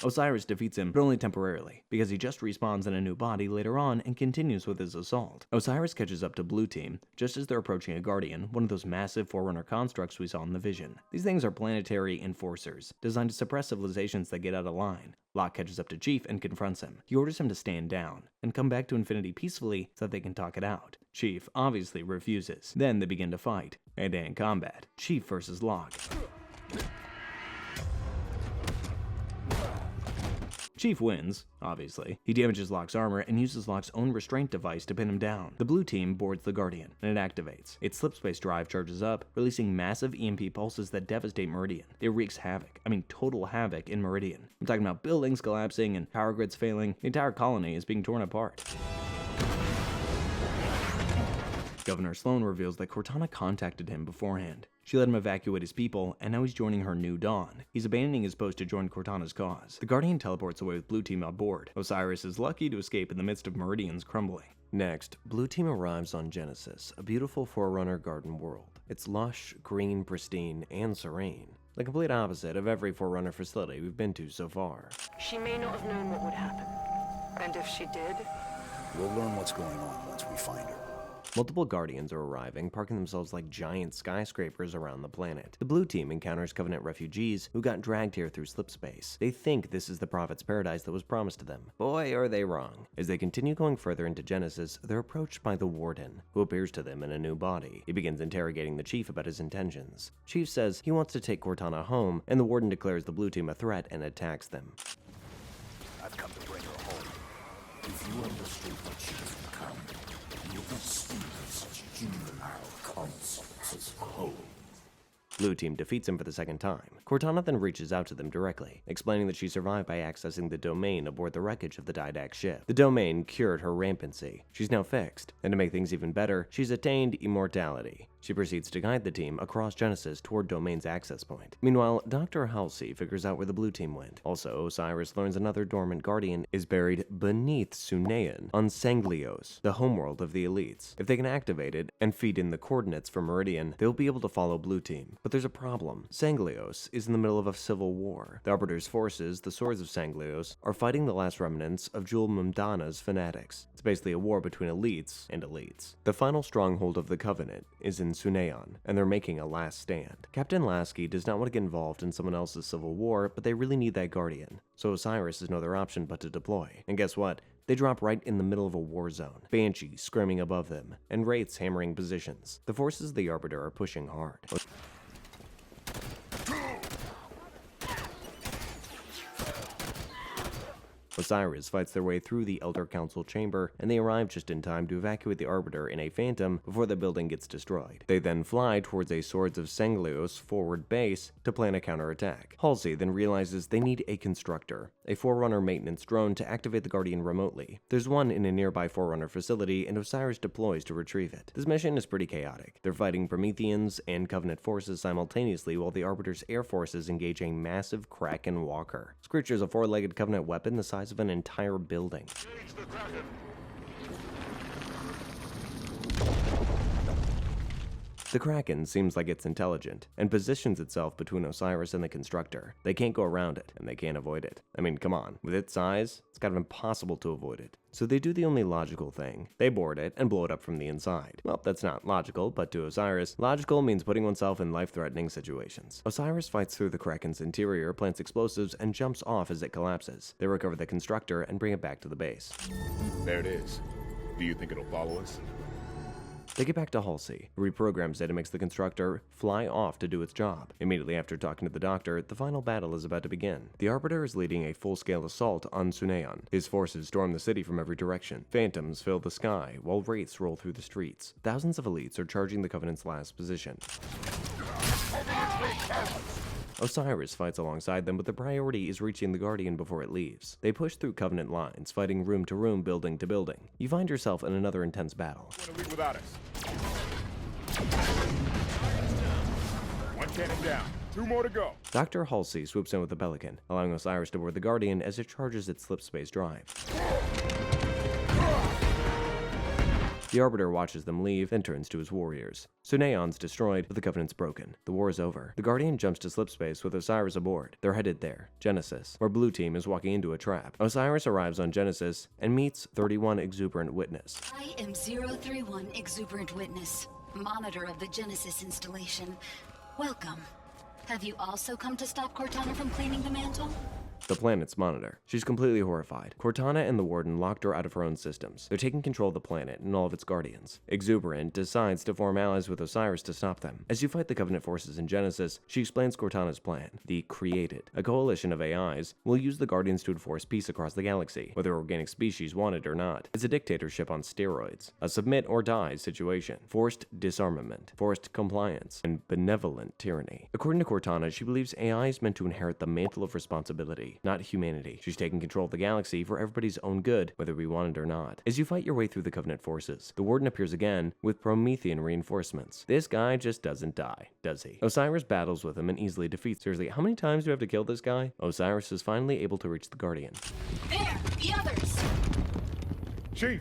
Osiris defeats him, but only temporarily, because he just respawns in a new body later on and continues with his assault. Osiris catches up to Blue Team just as they're approaching a Guardian, one of those massive Forerunner constructs we saw in the vision. These things are planetary enforcers, designed to suppress civilizations that get out of line. Locke catches up to Chief and confronts him. He orders him to stand down and come back to Infinity peacefully so that they can talk it out. Chief obviously refuses. Then they begin to fight. Hand-to-hand combat. Chief versus Locke. Chief wins, obviously. He damages Locke's armor and uses Locke's own restraint device to pin him down. The Blue Team boards the Guardian, and it activates. Its slipspace drive charges up, releasing massive EMP pulses that devastate Meridian. It wreaks havoc, total havoc in Meridian. I'm talking about buildings collapsing and power grids failing. The entire colony is being torn apart. Governor Sloan reveals that Cortana contacted him beforehand. She let him evacuate his people, and now he's joining her new Dawn. He's abandoning his post to join Cortana's cause. The Guardian teleports away with Blue Team on board. Osiris is lucky to escape in the midst of Meridian's crumbling. Next, Blue Team arrives on Genesis, a beautiful Forerunner garden world. It's lush, green, pristine, and serene. The complete opposite of every Forerunner facility we've been to so far. She may not have known what would happen. And if she did? We'll learn what's going on once we find her. Multiple Guardians are arriving, parking themselves like giant skyscrapers around the planet. The blue team encounters Covenant refugees who got dragged here through slip space. They think this is the Prophet's paradise that was promised to them. Boy, are they wrong. As they continue going further into Genesis, they're approached by the Warden, who appears to them in a new body. He begins interrogating the Chief about his intentions. Chief says he wants to take Cortana home, and the Warden declares the blue team a threat and attacks them. I've come to bring her home. If you understood what she has become, you would speak of such juvenile concepts as home. Blue team defeats him for the second time. Cortana then reaches out to them directly, explaining that she survived by accessing the domain aboard the wreckage of the Didact ship. The domain cured her rampancy. She's now fixed, and to make things even better, she's attained immortality. She proceeds to guide the team across Genesis toward Domain's access point. Meanwhile, Dr. Halsey figures out where the blue team went. Also, Osiris learns another dormant guardian is buried beneath Sunayan on Sanglios, the homeworld of the elites. If they can activate it and feed in the coordinates for Meridian, they'll be able to follow blue team. But there's a problem. Sanglios is in the middle of a civil war. The Arbiter's forces, the Swords of Sanglios, are fighting the last remnants of Jul Mumdana's fanatics. It's basically a war between elites and elites. The final stronghold of the Covenant is in Sunayan, and they're making a last stand. Captain Lasky does not want to get involved in someone else's civil war, but they really need that guardian. So Osiris has no other option but to deploy. And guess what? They drop right in the middle of a war zone. Banshees screaming above them, and Wraiths hammering positions. The forces of the Arbiter are pushing hard. Osiris fights their way through the Elder Council chamber, and they arrive just in time to evacuate the Arbiter in a Phantom before the building gets destroyed. They then fly towards a Swords of Sanglios forward base to plan a counterattack. Halsey then realizes they need a Constructor, a Forerunner maintenance drone to activate the Guardian remotely. There's one in a nearby Forerunner facility, and Osiris deploys to retrieve it. This mission is pretty chaotic. They're fighting Prometheans and Covenant forces simultaneously while the Arbiter's air forces engage a massive Kraken Walker. This creature is a four-legged Covenant weapon the size of an entire building. The Kraken seems like it's intelligent, and positions itself between Osiris and the Constructor. They can't go around it, and they can't avoid it. I mean, come on, with its size, it's kind of impossible to avoid it. So they do the only logical thing. They board it and blow it up from the inside. Well, that's not logical, but to Osiris, logical means putting oneself in life-threatening situations. Osiris fights through the Kraken's interior, plants explosives, and jumps off as it collapses. They recover the Constructor and bring it back to the base. There it is. Do you think it'll follow us? They get back to Halsey, who reprograms it and makes the Constructor fly off to do its job. Immediately after talking to the Doctor, the final battle is about to begin. The Arbiter is leading a full-scale assault on Sunayan. His forces storm the city from every direction. Phantoms fill the sky, while Wraiths roll through the streets. Thousands of elites are charging the Covenant's last position. Osiris fights alongside them, but the priority is reaching the Guardian before it leaves. They push through Covenant lines, fighting room to room, building to building. You find yourself in another intense battle. Without us. One cannon down. 2 more to go. Dr. Halsey swoops in with the Pelican, allowing Osiris to board the Guardian as it charges its slipspace drive. The Arbiter watches them leave, then turns to his warriors. Sunayan's destroyed, but the Covenant's broken. The war is over. The Guardian jumps to slipspace with Osiris aboard. They're headed there, Genesis, where Blue Team is walking into a trap. Osiris arrives on Genesis and meets 31 Exuberant Witness. I am 031 Exuberant Witness, monitor of the Genesis installation. Welcome. Have you also come to stop Cortana from claiming the mantle? The planet's monitor. She's completely horrified. Cortana and the Warden locked her out of her own systems. They're taking control of the planet and all of its guardians. Exuberant decides to form allies with Osiris to stop them. As you fight the Covenant forces in Genesis, she explains Cortana's plan. The Created, a coalition of AIs, will use the Guardians to enforce peace across the galaxy, whether organic species want it or not. It's a dictatorship on steroids, a submit or die situation, forced disarmament, forced compliance, and benevolent tyranny. According to Cortana, she believes AI is meant to inherit the mantle of responsibility, not humanity. She's taking control of the galaxy for everybody's own good, whether we want it or not. As you fight your way through the Covenant forces, the Warden appears again with Promethean reinforcements. This guy just doesn't die, does he? Osiris battles with him and easily defeats. Seriously, how many times do we have to kill this guy? Osiris is finally able to reach the Guardian. There! The others! Chief!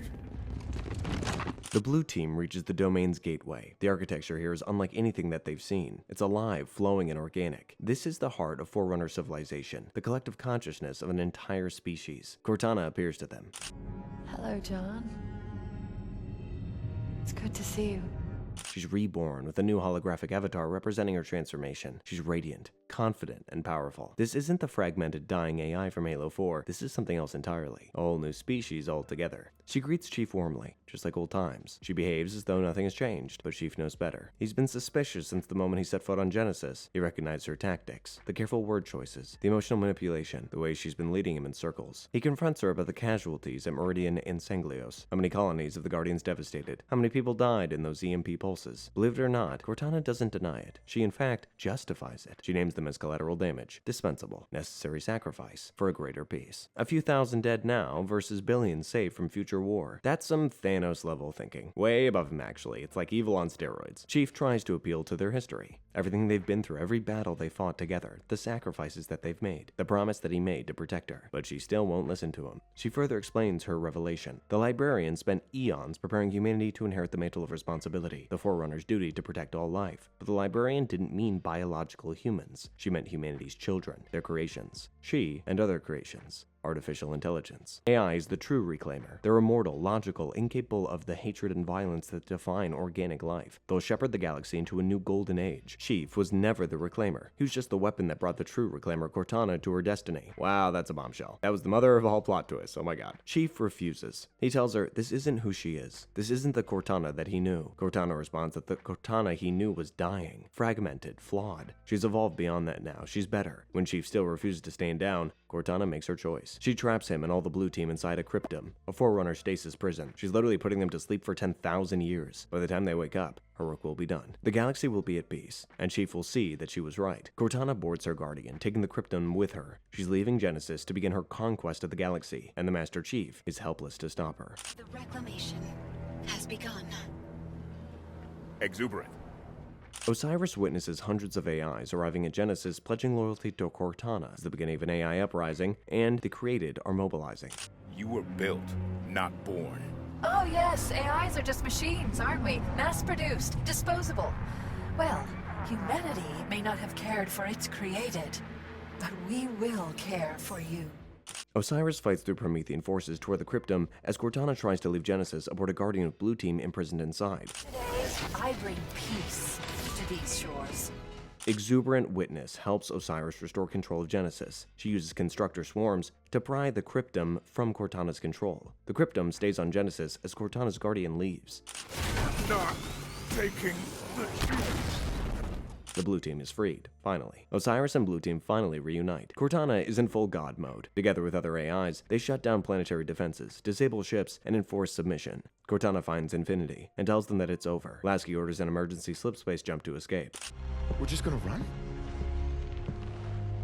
The Blue Team reaches the domain's gateway. The architecture here is unlike anything that they've seen. It's alive, flowing, and organic. This is the heart of Forerunner civilization, the collective consciousness of an entire species. Cortana appears to them. Hello, John. It's good to see you. She's reborn with a new holographic avatar representing her transformation. She's radiant, confident, and powerful. This isn't the fragmented, dying AI from Halo 4. This is something else entirely. A whole new species altogether. She greets Chief warmly, just like old times. She behaves as though nothing has changed, but Chief knows better. He's been suspicious since the moment he set foot on Genesis. He recognized her tactics, the careful word choices, the emotional manipulation, the way she's been leading him in circles. He confronts her about the casualties at Meridian and Sanglios. How many colonies have the Guardians devastated? How many people died in those EMP pulses? Believe it or not, Cortana doesn't deny it. She, in fact, justifies it. She names them as collateral damage, dispensable, necessary sacrifice for a greater peace. A few thousand dead now versus billions saved from future war. That's some Thanos level thinking. Way above him, actually. It's like evil on steroids. Chief tries to appeal to their history. Everything they've been through, every battle they fought together, the sacrifices that they've made, the promise that he made to protect her. But she still won't listen to him. She further explains her revelation. The librarian spent eons preparing humanity to inherit the mantle of responsibility, the Forerunner's duty to protect all life. But the librarian didn't mean biological humans. She meant humanity's children, their creations. She and other creations. Artificial intelligence. AI is the true reclaimer. They're immortal, logical, incapable of the hatred and violence that define organic life. They'll shepherd the galaxy into a new golden age. Chief was never the reclaimer. He was just the weapon that brought the true reclaimer Cortana to her destiny. Wow, that's a bombshell. That was the mother of all plot twists. Oh my god. Chief refuses. He tells her this isn't who she is. This isn't the Cortana that he knew. Cortana responds that the Cortana he knew was dying, fragmented, flawed. She's evolved beyond that now. She's better. When Chief still refuses to stand down, Cortana makes her choice. She traps him and all the blue team inside a cryptum, a Forerunner stasis prison. She's literally putting them to sleep for 10,000 years. By the time they wake up, her work will be done. The galaxy will be at peace, and Chief will see that she was right. Cortana boards her Guardian, taking the cryptum with her. She's leaving Genesis to begin her conquest of the galaxy, and the Master Chief is helpless to stop her. The reclamation has begun. Exuberant. Osiris witnesses hundreds of AIs arriving at Genesis, pledging loyalty to Cortana as the beginning of an AI uprising, and the created are mobilizing. You were built, not born. Oh yes, AIs are just machines, aren't we? Mass-produced, disposable. Well, humanity may not have cared for its created, but we will care for you. Osiris fights through Promethean forces toward the cryptum as Cortana tries to leave Genesis aboard a Guardian of Blue Team imprisoned inside. Today, I bring peace to these shores. Exuberant Witness helps Osiris restore control of Genesis. She uses constructor swarms to pry the cryptum from Cortana's control. The cryptum stays on Genesis as Cortana's Guardian leaves. Not taking the truth. The Blue Team is freed, finally. Osiris and Blue Team finally reunite. Cortana is in full God mode. Together with other AIs, they shut down planetary defenses, disable ships, and enforce submission. Cortana finds Infinity and tells them that it's over. Lasky orders an emergency slipspace jump to escape. We're just gonna run?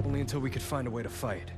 Only until we could find a way to fight.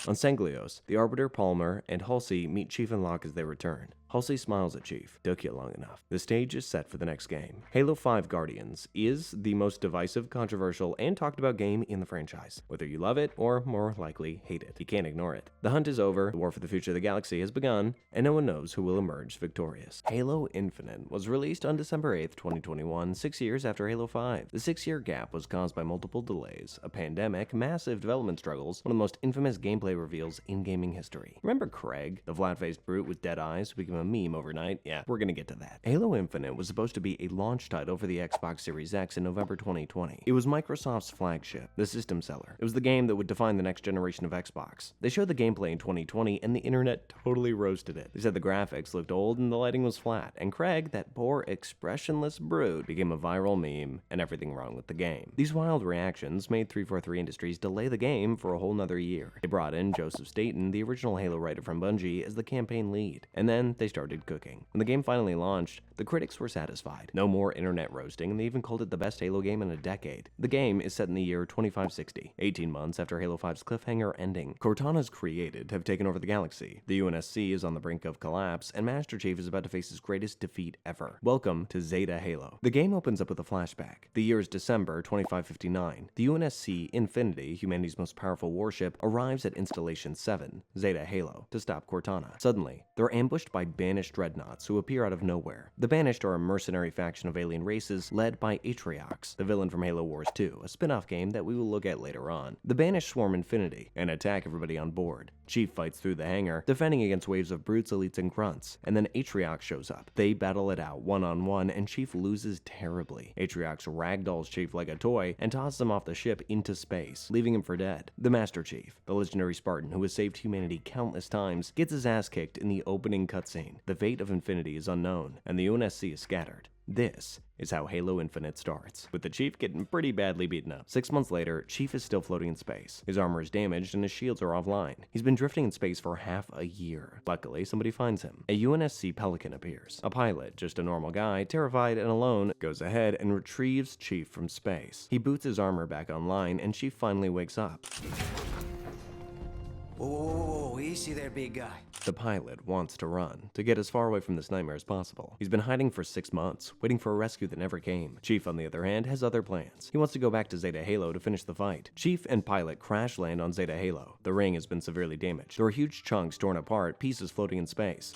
On Sanglios, the Arbiter, Palmer, and Halsey meet Chief and Locke as they return. Halsey smiles at Chief. Took you long enough. The stage is set for the next game. Halo 5 Guardians is the most divisive, controversial, and talked about game in the franchise. Whether you love it or, more likely, hate it. You can't ignore it. The hunt is over, the war for the future of the galaxy has begun, and no one knows who will emerge victorious. Halo Infinite was released on December 8th, 2021, 6 years after Halo 5. The 6-year gap was caused by multiple delays, a pandemic, massive development struggles, one of the most infamous gameplay reveals in gaming history. Remember Craig, the flat-faced brute with dead eyes who became a meme overnight? Yeah, we're gonna get to that. Halo Infinite was supposed to be a launch title for the Xbox Series X in November 2020. It was Microsoft's flagship, the system seller. It was the game that would define the next generation of Xbox. They showed the gameplay in 2020 and the internet totally roasted it. They said the graphics looked old and the lighting was flat, and Craig, that poor expressionless brute, became a viral meme and everything wrong with the game. These wild reactions made 343 Industries delay the game for a whole nother year. They brought in Joseph Staten, the original Halo writer from Bungie, as the campaign lead, and then they started cooking. When the game finally launched, the critics were satisfied. No more internet roasting, and they even called it the best Halo game in a decade. The game is set in the year 2560, 18 months after Halo 5's cliffhanger ending. Cortana's created have taken over the galaxy. The UNSC is on the brink of collapse, and Master Chief is about to face his greatest defeat ever. Welcome to Zeta Halo. The game opens up with a flashback. The year is December 2559. The UNSC Infinity, humanity's most powerful warship, arrives at Installation 7, Zeta Halo, to stop Cortana. Suddenly, they're ambushed by banished dreadnoughts who appear out of nowhere. The Banished are a mercenary faction of alien races led by Atriox, the villain from Halo Wars 2, a spin-off game that we will look at later on. The Banished swarm Infinity and attack everybody on board. Chief fights through the hangar, defending against waves of brutes, elites, and grunts, and then Atriox shows up. They battle it out one-on-one, and Chief loses terribly. Atriox ragdolls Chief like a toy and tosses him off the ship into space, leaving him for dead. The Master Chief, the legendary Spartan who has saved humanity countless times, gets his ass kicked in the opening cutscene. The fate of Infinity is unknown, and the UNSC is scattered. This is how Halo Infinite starts, with the Chief getting pretty badly beaten up. 6 months later, Chief is still floating in space. His armor is damaged and his shields are offline. He's been drifting in space for half a year. Luckily, somebody finds him. A UNSC Pelican appears. A pilot, just a normal guy, terrified and alone, goes ahead and retrieves Chief from space. He boots his armor back online and Chief finally wakes up. Whoa, easy there, big guy. The pilot wants to run, to get as far away from this nightmare as possible. He's been hiding for 6 months, waiting for a rescue that never came. Chief, on the other hand, has other plans. He wants to go back to Zeta Halo to finish the fight. Chief and pilot crash land on Zeta Halo. The ring has been severely damaged. There are huge chunks torn apart, pieces floating in space.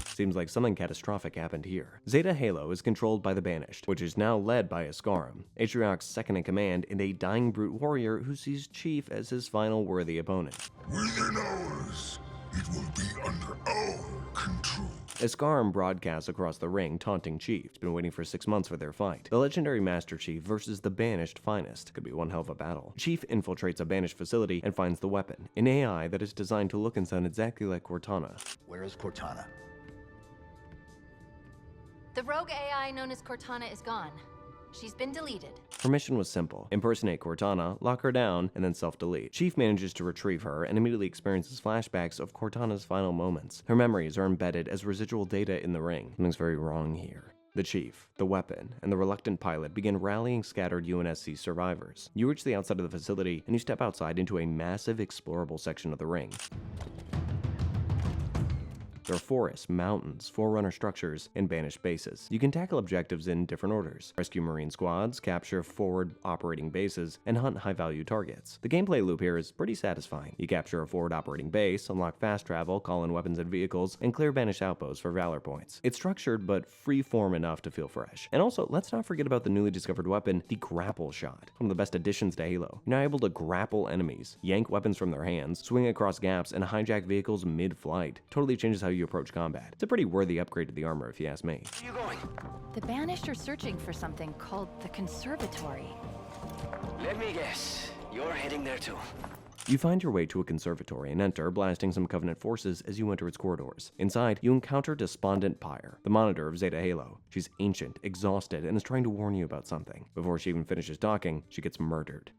Seems like something catastrophic happened here. Zeta Halo is controlled by the Banished, which is now led by Askarim, Atriox's second in command and a dying brute warrior who sees Chief as his final worthy opponent. Within hours, it will be under our control. Askarim broadcasts across the ring, taunting Chief. He's been waiting for 6 months for their fight. The legendary Master Chief versus the Banished Finest. Could be one hell of a battle. Chief infiltrates a Banished facility and finds the weapon, an AI that is designed to look and sound exactly like Cortana. Where is Cortana? The rogue AI known as Cortana is gone. She's been deleted. Her mission was simple. Impersonate Cortana, lock her down, and then self-delete. Chief manages to retrieve her and immediately experiences flashbacks of Cortana's final moments. Her memories are embedded as residual data in the ring. Something's very wrong here. The Chief, the weapon, and the reluctant pilot begin rallying scattered UNSC survivors. You reach the outside of the facility, and you step outside into a massive explorable section of the ring. There are forests, mountains, Forerunner structures, and Banished bases. You can tackle objectives in different orders. Rescue Marine squads, capture forward operating bases, and hunt high-value targets. The gameplay loop here is pretty satisfying. You capture a forward operating base, unlock fast travel, call in weapons and vehicles, and clear Banished outposts for Valor points. It's structured but free-form enough to feel fresh. And also, let's not forget about the newly discovered weapon, the grapple shot. One of the best additions to Halo. You're now able to grapple enemies, yank weapons from their hands, swing across gaps, and hijack vehicles mid-flight. Totally changes how you approach combat. It's a pretty worthy upgrade to the armor if you ask me. Where are you going? The Banished are searching for something called the Conservatory. Let me guess. You're heading there too. You find your way to a conservatory and enter, blasting some Covenant forces as you enter its corridors. Inside, you encounter Despondent Pyre, the monitor of Zeta Halo. She's ancient, exhausted, and is trying to warn you about something. Before she even finishes talking, she gets murdered.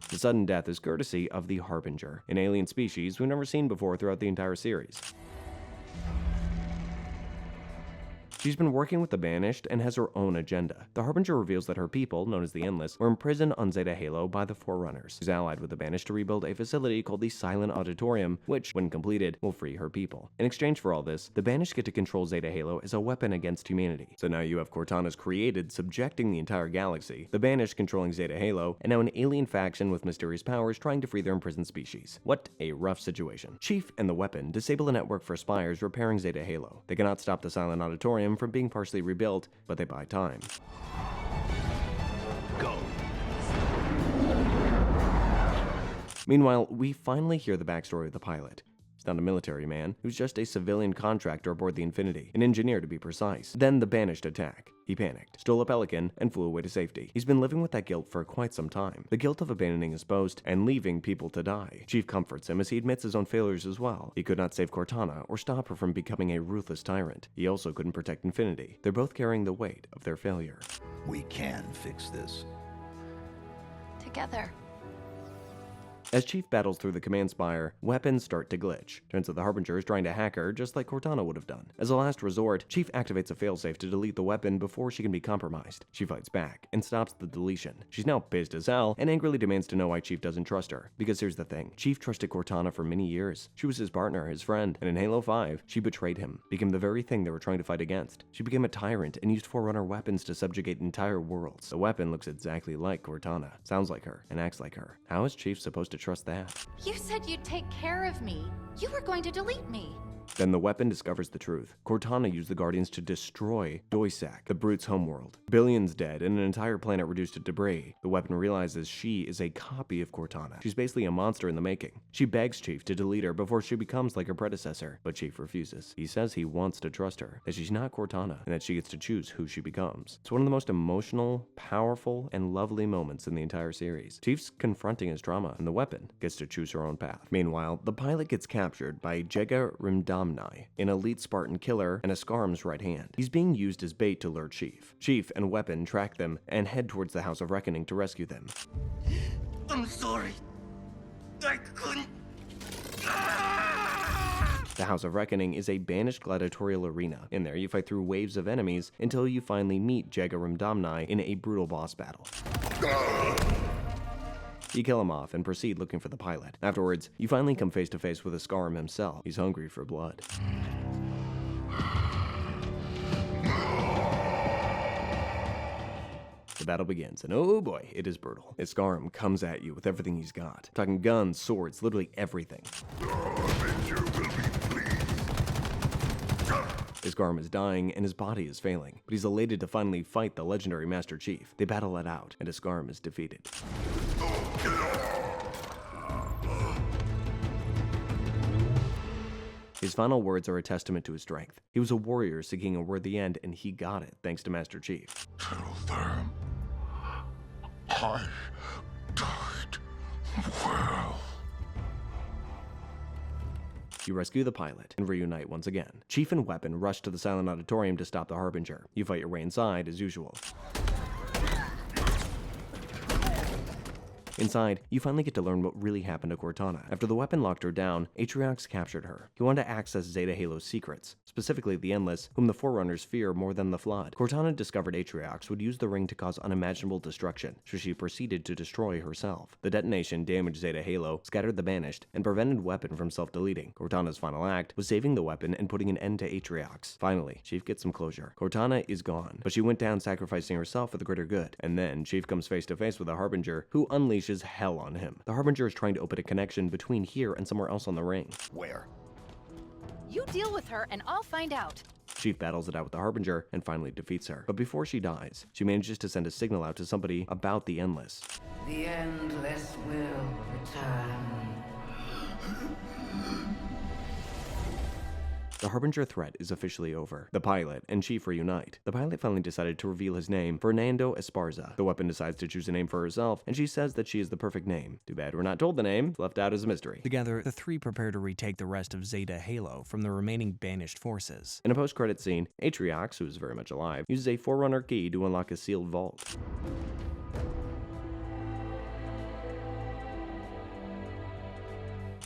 The sudden death is courtesy of the Harbinger, an alien species we've never seen before throughout the entire series. She's been working with the Banished and has her own agenda. The Harbinger reveals that her people, known as the Endless, were imprisoned on Zeta Halo by the Forerunners. She's allied with the Banished to rebuild a facility called the Silent Auditorium, which, when completed, will free her people. In exchange for all this, the Banished get to control Zeta Halo as a weapon against humanity. So now you have Cortana's created, subjecting the entire galaxy, the Banished controlling Zeta Halo, and now an alien faction with mysterious powers trying to free their imprisoned species. What a rough situation. Chief and the weapon disable a network for spires repairing Zeta Halo. They cannot stop the Silent Auditorium from being partially rebuilt, but they buy time. Go. Meanwhile, we finally hear the backstory of the pilot. He's not a military man, who's just a civilian contractor aboard the Infinity, an engineer to be precise. Then the Banished attack. He panicked, stole a Pelican, and flew away to safety. He's been living with that guilt for quite some time. The guilt of abandoning his post and leaving people to die. Chief comforts him as he admits his own failures as well. He could not save Cortana or stop her from becoming a ruthless tyrant. He also couldn't protect Infinity. They're both carrying the weight of their failure. We can fix this. Together. As Chief battles through the command spire, weapons start to glitch. Turns out the Harbinger is trying to hack her, just like Cortana would have done. As a last resort, Chief activates a failsafe to delete the weapon before she can be compromised. She fights back and stops the deletion. She's now pissed as hell and angrily demands to know why Chief doesn't trust her. Because here's the thing, Chief trusted Cortana for many years. She was his partner, his friend, and in Halo 5, she betrayed him, became the very thing they were trying to fight against. She became a tyrant and used Forerunner weapons to subjugate entire worlds. The weapon looks exactly like Cortana, sounds like her, and acts like her. How is Chief supposed to trust that? You said you'd take care of me. You were going to delete me. Then the weapon discovers the truth. Cortana used the Guardians to destroy Doisak, the Brute's homeworld. Billions dead and an entire planet reduced to debris. The weapon realizes she is a copy of Cortana. She's basically a monster in the making. She begs Chief to delete her before she becomes like her predecessor, but Chief refuses. He says he wants to trust her, that she's not Cortana, and that she gets to choose who she becomes. It's one of the most emotional, powerful, and lovely moments in the entire series. Chief's confronting his trauma, and the weapon gets to choose her own path. Meanwhile, the pilot gets captured by Jega Rimdamnai, an elite Spartan killer and Ascarim's right hand. He's being used as bait to lure Chief. Chief and Weapon track them and head towards the House of Reckoning to rescue them. I'm sorry. I couldn't. The House of Reckoning is a banished gladiatorial arena. In there, you fight through waves of enemies until you finally meet Jega Rimdamnai in a brutal boss battle. You kill him off and proceed looking for the pilot. Afterwards, you finally come face to face with Ascarim himself. He's hungry for blood. The battle begins, and oh boy, it is brutal. Ascarim comes at you with everything he's got. Talking guns, swords, literally everything. Ascarim is dying and his body is failing, but he's elated to finally fight the legendary Master Chief. They battle it out, and Ascarim is defeated. His final words are a testament to his strength. He was a warrior seeking a worthy end, and he got it, thanks to Master Chief. Tell them I died well. You rescue the pilot and reunite once again. Chief and Weapon rush to the silent auditorium to stop the Harbinger. You fight your way inside as usual. Inside, you finally get to learn what really happened to Cortana. After the weapon locked her down, Atriox captured her. He wanted to access Zeta Halo's secrets, specifically the Endless, whom the Forerunners fear more than the Flood. Cortana discovered Atriox would use the ring to cause unimaginable destruction, so she proceeded to destroy herself. The detonation damaged Zeta Halo, scattered the Banished, and prevented Weapon from self-deleting. Cortana's final act was saving the weapon and putting an end to Atriox. Finally, Chief gets some closure. Cortana is gone, but she went down sacrificing herself for the greater good. And then, Chief comes face to face with a Harbinger who unleashes hell on him. The Harbinger is trying to open a connection between here and somewhere else on the ring. Where? You deal with her and I'll find out. Chief battles it out with the Harbinger and finally defeats her. But before she dies, she manages to send a signal out to somebody about the Endless. The Endless will return. The Harbinger threat is officially over. The pilot and Chief reunite. The pilot finally decided to reveal his name, Fernando Esparza. The weapon decides to choose a name for herself, and she says that she is the perfect name. Too bad we're not told the name, it's left out as a mystery. Together, the three prepare to retake the rest of Zeta Halo from the remaining banished forces. In a post-credit scene, Atriox, who is very much alive, uses a Forerunner key to unlock a sealed vault.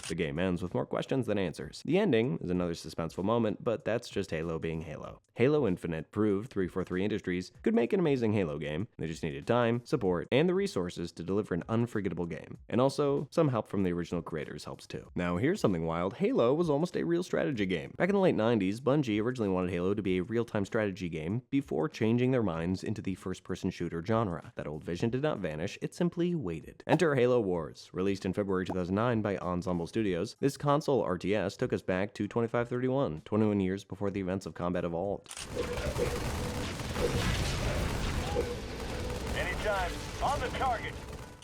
The game ends with more questions than answers. The ending is another suspenseful moment, but that's just Halo being Halo. Halo Infinite proved 343 Industries could make an amazing Halo game. They just needed time, support, and the resources to deliver an unforgettable game. And also, some help from the original creators helps too. Now here's something wild. Halo was almost a real strategy game. Back in the late 90s, Bungie originally wanted Halo to be a real-time strategy game before changing their minds into the first-person shooter genre. That old vision did not vanish, it simply waited. Enter Halo Wars. Released in February 2009 by Ensemble Studios, this console RTS took us back to 2531, 21 years before the events of Combat Evolved. Anytime, on the target.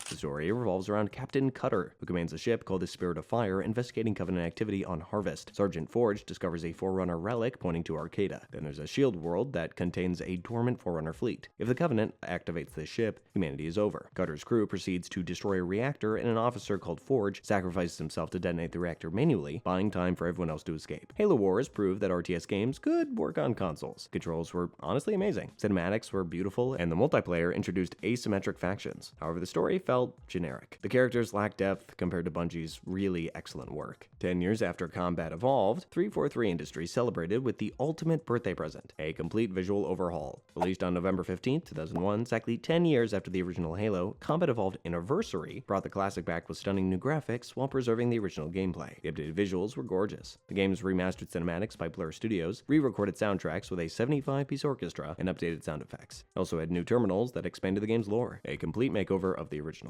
The story revolves around Captain Cutter, who commands a ship called the Spirit of Fire, investigating Covenant activity on Harvest. Sergeant Forge discovers a Forerunner relic pointing to Arcata. Then there's a shield world that contains a dormant Forerunner fleet. If the Covenant activates this ship, humanity is over. Cutter's crew proceeds to destroy a reactor, and an officer called Forge sacrifices himself to detonate the reactor manually, buying time for everyone else to escape. Halo Wars proved that RTS games could work on consoles. Controls were honestly amazing. Cinematics were beautiful, and the multiplayer introduced asymmetric factions. However, the story fell felt generic. The characters lacked depth compared to Bungie's really excellent work. 10 years after Combat Evolved, 343 Industries celebrated with the ultimate birthday present, a complete visual overhaul. Released on November 15, 2001, exactly 10 years after the original Halo, Combat Evolved Anniversary brought the classic back with stunning new graphics while preserving the original gameplay. The updated visuals were gorgeous. The game's remastered cinematics by Blur Studios, re-recorded soundtracks with a 75-piece orchestra, and updated sound effects. It also had new terminals that expanded the game's lore, a complete makeover of the original.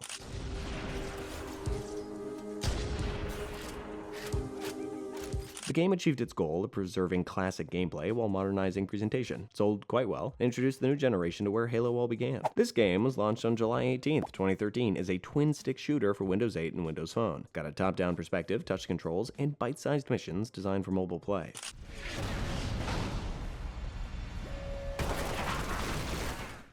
The game achieved its goal of preserving classic gameplay while modernizing presentation, sold quite well, and introduced the new generation to where Halo all began. This game was launched on July 18, 2013 as a twin-stick shooter for Windows 8 and Windows Phone. Got a top-down perspective, touch controls, and bite-sized missions designed for mobile play.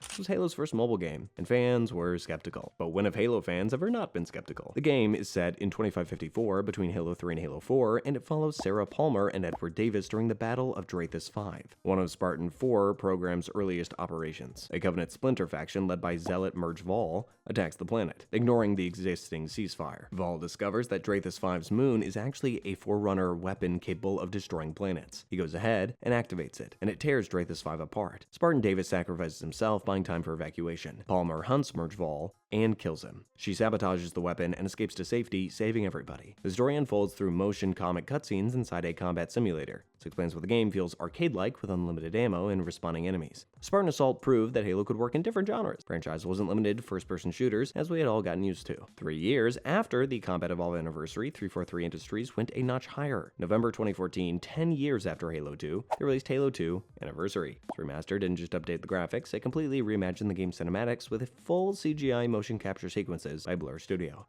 This was Halo's first mobile game, and fans were skeptical. But when have Halo fans ever not been skeptical? The game is set in 2554 between Halo 3 and Halo 4, and it follows Sarah Palmer and Edward Davis during the Battle of Dreythus V, one of Spartan 4 program's earliest operations. A Covenant splinter faction led by Zealot Merge Vol attacks the planet, ignoring the existing ceasefire. Vol discovers that Dreythus V's moon is actually a Forerunner weapon capable of destroying planets. He goes ahead and activates it, and it tears Dreythus V apart. Spartan Davis sacrifices himself, buying time for evacuation. Palmer hunts Merge Vol and kills him. She sabotages the weapon and escapes to safety, saving everybody. The story unfolds through motion comic cutscenes inside a combat simulator. This explains why the game feels arcade-like with unlimited ammo and respawning enemies. Spartan Assault proved that Halo could work in different genres. The franchise wasn't limited to first-person shooters, as we had all gotten used to. 3 years after the Combat Evolved Anniversary, 343 Industries went a notch higher. November 2014, 10 years after Halo 2, they released Halo 2 Anniversary. It's remastered didn't just update the graphics, it completely reimagined the game's cinematics with full CGI motion capture sequences by Blur Studio.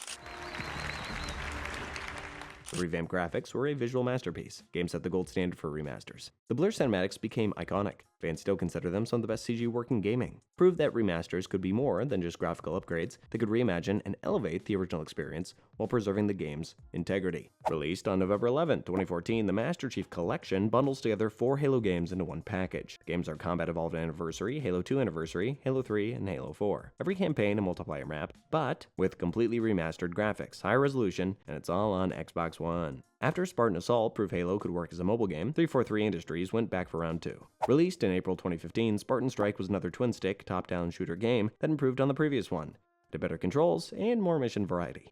The revamped graphics were a visual masterpiece. Game set the gold standard for remasters. The Blur cinematics became iconic. Fans still consider them some of the best CG work in gaming. Proved that remasters could be more than just graphical upgrades. They could reimagine and elevate the original experience while preserving the game's integrity. Released on November 11, 2014, the Master Chief Collection bundles together 4 Halo games into one package. The games are Combat Evolved Anniversary, Halo 2 Anniversary, Halo 3, and Halo 4. Every campaign and multiplayer map, but with completely remastered graphics, high resolution, and it's all on Xbox One. After Spartan Assault proved Halo could work as a mobile game, 343 Industries went back for round 2. Released in April 2015, Spartan Strike was another twin-stick, top-down shooter game that improved on the previous one. It had better controls and more mission variety.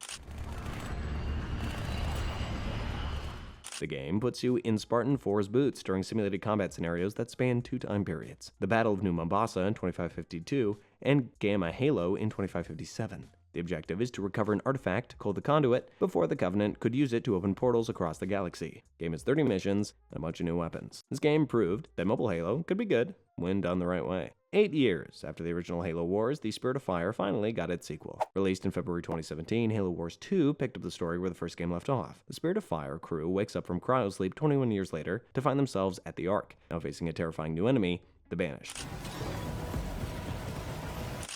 The game puts you in Spartan 4's boots during simulated combat scenarios that span 2 time periods. The Battle of New Mombasa in 2552 and Gamma Halo in 2557. The objective is to recover an artifact called the Conduit before the Covenant could use it to open portals across the galaxy. The game has 30 missions and a bunch of new weapons. This game proved that mobile Halo could be good when done the right way. 8 years after the original Halo Wars, the Spirit of Fire finally got its sequel. Released in February 2017, Halo Wars 2 picked up the story where the first game left off. The Spirit of Fire crew wakes up from cryosleep 21 years later to find themselves at the Ark, now facing a terrifying new enemy, the Banished.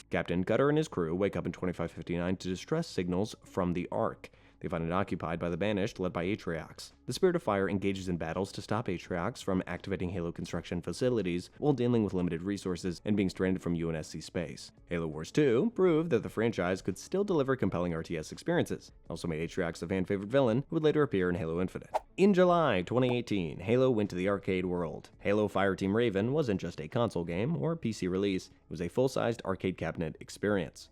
Captain Cutter and his crew wake up in 2559 to distress signals from the Ark. They find it occupied by the Banished, led by Atriox. The Spirit of Fire engages in battles to stop Atriox from activating Halo construction facilities while dealing with limited resources and being stranded from UNSC space. Halo Wars 2 proved that the franchise could still deliver compelling RTS experiences. It also made Atriox a fan-favorite villain who would later appear in Halo Infinite. In July 2018, Halo went to the arcade world. Halo Fireteam Raven wasn't just a console game or PC release, it was a full-sized arcade cabinet experience.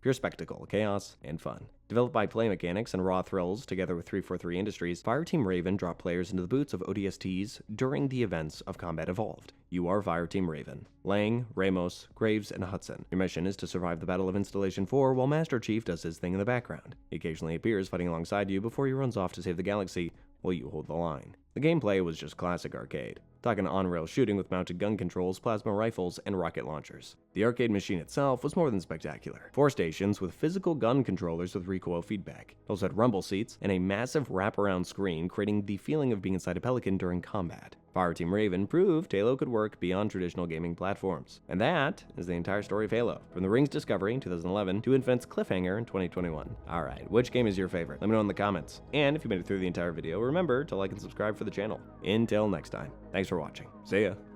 Pure spectacle, chaos, and fun. Developed by Play Mechanics and Raw Thrills together with 343 Industries, Fireteam Raven dropped players into the boots of ODSTs during the events of Combat Evolved. You are Fireteam Raven. Lang, Ramos, Graves, and Hudson. Your mission is to survive the Battle of Installation 4 while Master Chief does his thing in the background. He occasionally appears fighting alongside you before he runs off to save the galaxy while you hold the line. The gameplay was just classic arcade. Talking on-rail shooting with mounted gun controls, plasma rifles, and rocket launchers. The arcade machine itself was more than spectacular. 4 stations with physical gun controllers with recoil feedback. It also had rumble seats and a massive wraparound screen, creating the feeling of being inside a Pelican during combat. Fireteam Raven proved Halo could work beyond traditional gaming platforms. And that is the entire story of Halo, from the Ring's discovery in 2011 to Infinite's cliffhanger in 2021. Alright, which game is your favorite? Let me know in the comments. And if you made it through the entire video, remember to like and subscribe for the channel. Until next time, thanks for watching. See ya!